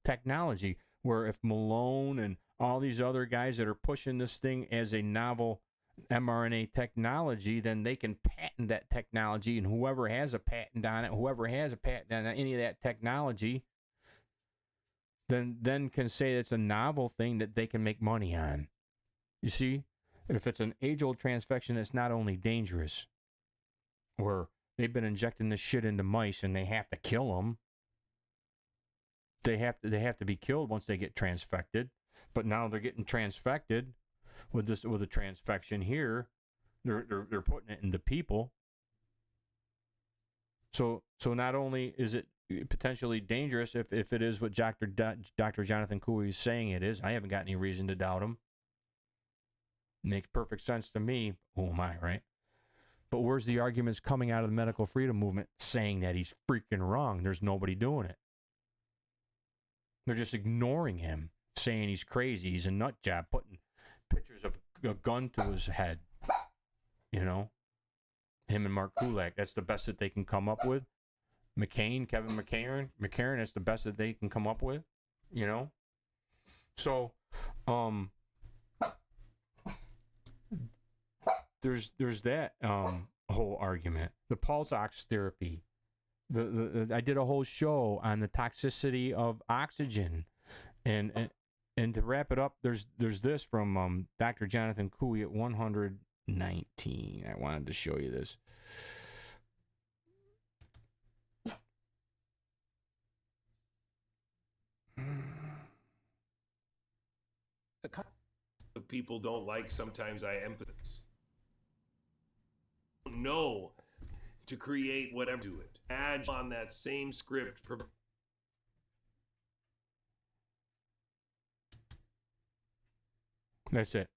technology, where if Malone and all these other guys that are pushing this thing as a novel mRNA technology, then they can patent that technology, and whoever has a patent on any of that technology, then can say it's a novel thing that they can make money on. You see, if it's an age-old transfection, it's not only dangerous, where they've been injecting this shit into mice and they have to kill them. They have to be killed once they get transfected. But now they're getting transfected with a transfection here. They're putting it into people. So not only is it potentially dangerous, if it is what Dr. Jonathan Cooey is saying it is, I haven't got any reason to doubt him. Makes perfect sense to me. Oh my, right? But where's the arguments coming out of the medical freedom movement saying that he's freaking wrong? There's nobody doing it. They're just ignoring him, saying he's crazy, he's a nut job, putting pictures of a gun to his head. You know? Him and Mark Kulak, that's the best that they can come up with. Kevin McCarran, that's the best that they can come up with. You know? So, there's that whole argument. The pulse ox therapy. I did a whole show on the toxicity of oxygen, and to wrap it up, there's this from Dr. Jonathan Cooey at 119. I wanted to show you this. The people don't like, sometimes I emphasize. No, to create whatever, do it. Add on that same script. That's it.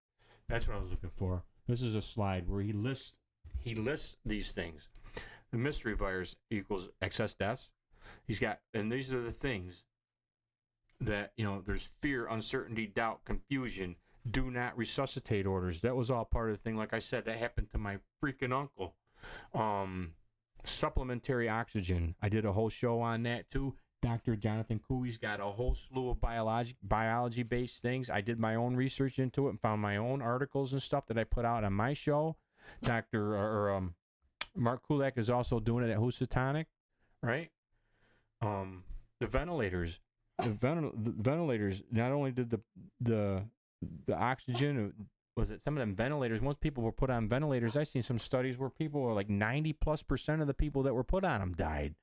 That's what I was looking for. This is a slide where he lists these things. The mystery virus equals excess deaths. He's got, and these are the things that, there's fear, uncertainty, doubt, confusion, do not resuscitate orders. That was all part of the thing. Like I said, that happened to my freaking uncle. Supplementary oxygen. I did a whole show on that too. Dr. Jonathan Cooey's got a whole slew of biology-based things. I did my own research into it and found my own articles and stuff that I put out on my show. Mark Kulak is also doing it at Housatonic, right? The ventilators. The ventilators, not only did the oxygen, was it some of them ventilators, most people were put on ventilators. I've seen some studies where people were like 90+% of the people that were put on them died.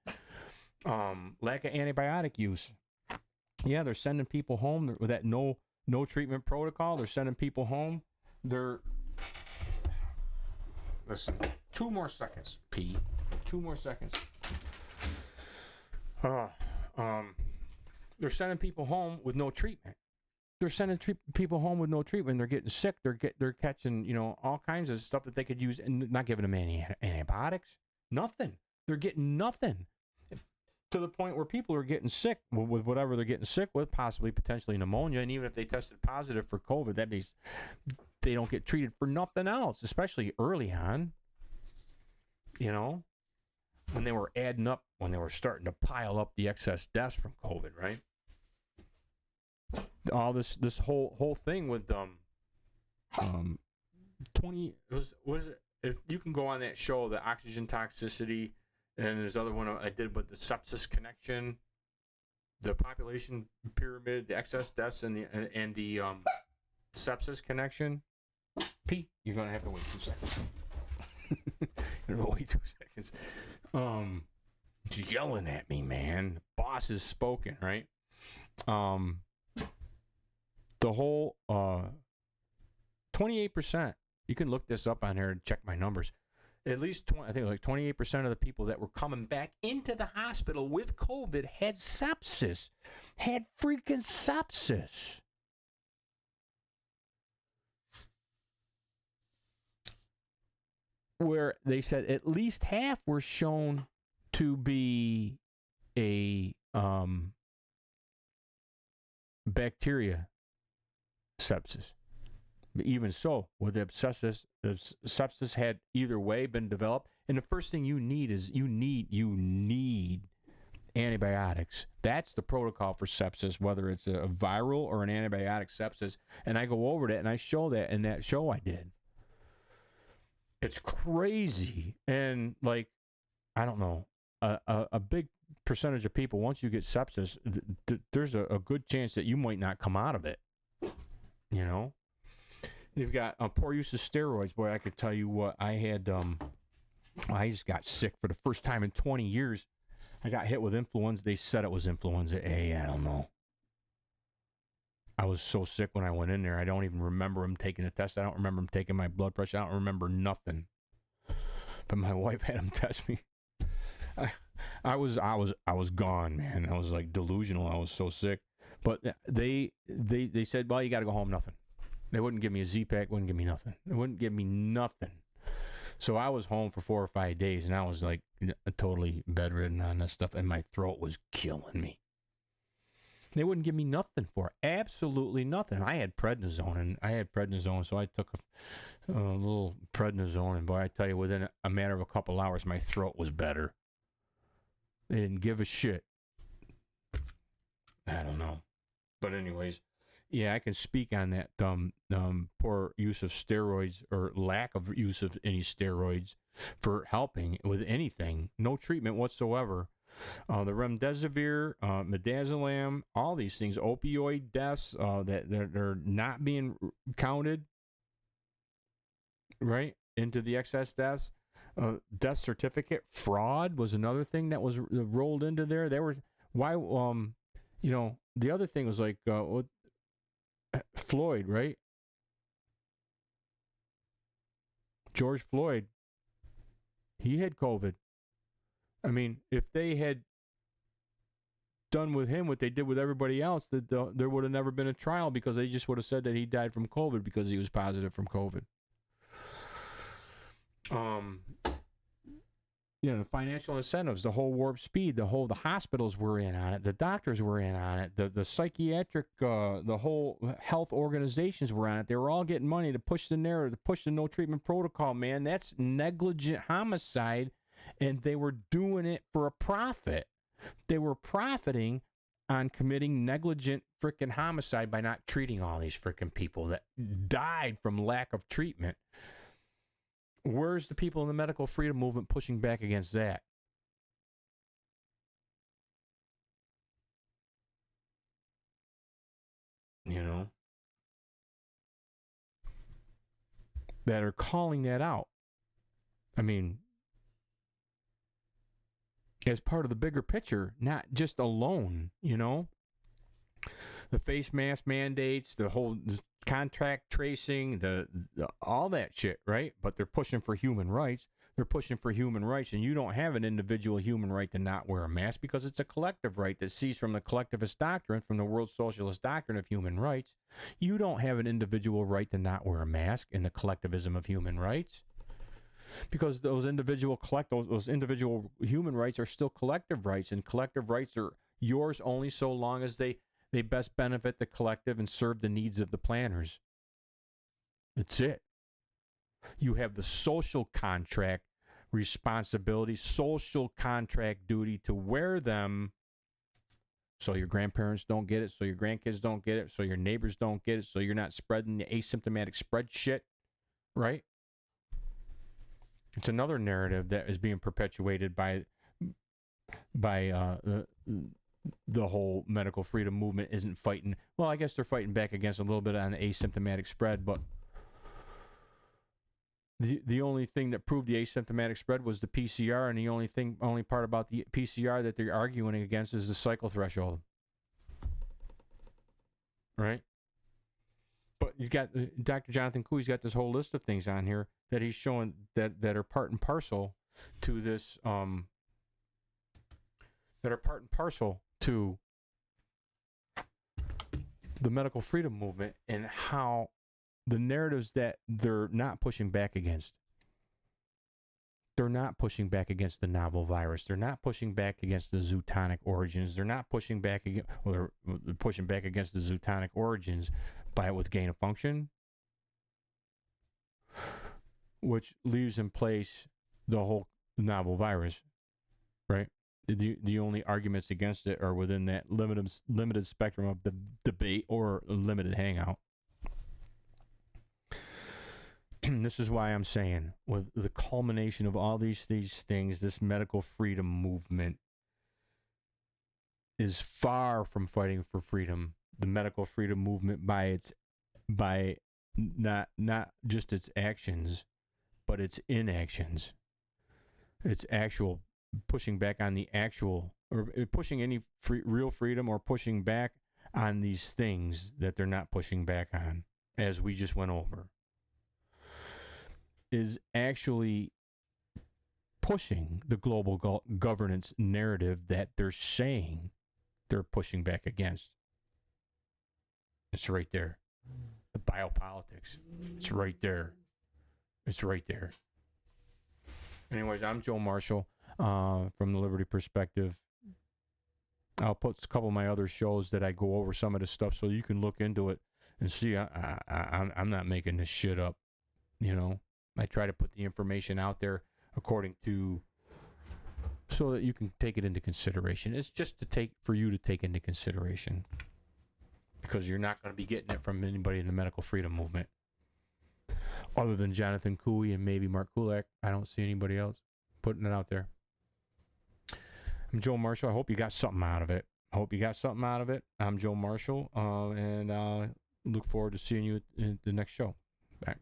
Lack of antibiotic use. Yeah, they're sending people home with that no treatment protocol. They're sending people home. Listen, 2 more seconds, P. 2 more seconds. They're sending people home with no treatment. They're sending people home with no treatment. They're getting sick. They're catching, all kinds of stuff that they could use, and not giving them any antibiotics. Nothing. They're getting nothing. To the point where people are getting sick with whatever they're getting sick with, possibly potentially pneumonia, and even if they tested positive for COVID, that means they don't get treated for nothing else, especially early on. When they were adding up, when they were starting to pile up the excess deaths from COVID, right? All this whole thing with 20 what is it? If you can go on that show, the oxygen toxicity, and there's other one I did with the sepsis connection, the population pyramid, the excess deaths, and the sepsis connection. Pete, you're gonna have to wait 2 seconds. You're gonna wait 2 seconds. He's yelling at me, man. The boss is spoken, right? The whole 28%. You can look this up on here and check my numbers. At least 28% of the people that were coming back into the hospital with COVID had sepsis. Had freaking sepsis. Where they said at least half were shown to be a bacteria sepsis. But even so, with the sepsis had either way been developed, and the first thing you need is you need antibiotics. That's the protocol for sepsis, whether it's a viral or an antibiotic sepsis. And I go over that and I show that in that show I did. It's crazy. And like, I don't know, a big percentage of people, once you get sepsis, there's a good chance that you might not come out of it. They've got poor use of steroids. Boy, I could tell you what, I just got sick for the first time in 20 years. I got hit with influenza. They said it was influenza A. I don't know. I was so sick when I went in there. I don't even remember them taking a test. I don't remember them taking my blood pressure. I don't remember nothing. But my wife had them test me. I was gone, man. I was like delusional. I was so sick. But they said, well, you got to go home. Nothing. They wouldn't give me a Z-Pack. Wouldn't give me nothing. They wouldn't give me nothing. So I was home for 4 or 5 days, and I was like totally bedridden on this stuff, and my throat was killing me. They wouldn't give me nothing for it. Absolutely nothing. I had prednisone, so I took a little prednisone, and boy, I tell you, within a matter of a couple hours, my throat was better. They didn't give a shit. I don't know. But anyways, yeah, I can speak on that poor use of steroids or lack of use of any steroids for helping with anything. No treatment whatsoever The remdesivir, midazolam, all these things, opioid deaths that they're not being counted, right, into the excess deaths. Death certificate fraud was another thing that was rolled into there. There were the other thing was like Floyd, right? George Floyd, he had COVID. I mean, if they had done with him what they did with everybody else, there would have never been a trial, because they just would have said that he died from COVID because he was positive from COVID. The financial incentives, the whole warp speed, the hospitals were in on it, the doctors were in on it, the psychiatric, the whole health organizations were on it. They were all getting money to push the narrative, to push the no treatment protocol, man. That's negligent homicide, and they were doing it for a profit. They were profiting on committing negligent freaking homicide by not treating all these freaking people that died from lack of treatment. Where's the people in the medical freedom movement pushing back against that? That are calling that out. I mean, as part of the bigger picture, not just alone, The face mask mandates, the whole contract tracing, the all that shit, right? But they're pushing for human rights. They're pushing for human rights, and you don't have an individual human right to not wear a mask, because it's a collective right that sees from the collectivist doctrine, from the world socialist doctrine of human rights. You don't have an individual right to not wear a mask in the collectivism of human rights, because those individual human rights are still collective rights, and collective rights are yours only so long as they best benefit the collective and serve the needs of the planners. That's it. You have the social contract responsibility, social contract duty to wear them so your grandparents don't get it, so your grandkids don't get it, so your neighbors don't get it, so you're not spreading the asymptomatic spread shit, right? It's another narrative that is being perpetuated by the whole medical freedom movement isn't fighting. Well, I guess they're fighting back against a little bit on the asymptomatic spread, but the only thing that proved the asymptomatic spread was the PCR, and the only part about the PCR that they're arguing against is the cycle threshold, right? But you got Dr. Jonathan Kuh's got this whole list of things on here that he's showing that are part and parcel to this that are part and parcel to the medical freedom movement, and how the narratives that they're not pushing back against. They're not pushing back against the novel virus. They're not pushing back against the zootonic origins. They're not pushing back against, they're pushing back against the zootonic origins with gain of function, which leaves in place the whole novel virus, right? The only arguments against it are within that limited spectrum of the debate or limited hangout. This is why I'm saying, with the culmination of all these things, this medical freedom movement is far from fighting for freedom. The medical freedom movement, by not just its actions, but its inactions, its actual pushing back on the actual, or pushing any real freedom, or pushing back on these things that they're not pushing back on, as we just went over, is actually pushing the global governance narrative that they're saying they're pushing back against. It's right there. The biopolitics. It's right there. It's right there. Anyways, I'm Joe Marshall from The Liberty Perspective. I'll put a couple of my other shows that I go over some of this stuff so you can look into it and see. I'm not making this shit up, I try to put the information out there according to, so that you can take it into consideration. It's just for you to take into consideration, because you're not going to be getting it from anybody in the medical freedom movement other than Jonathan Cooey and maybe Mark Kulak. I don't see anybody else putting it out there. I'm Joe Marshall. I hope you got something out of it. I'm Joe Marshall, and look forward to seeing you in the next show. Back.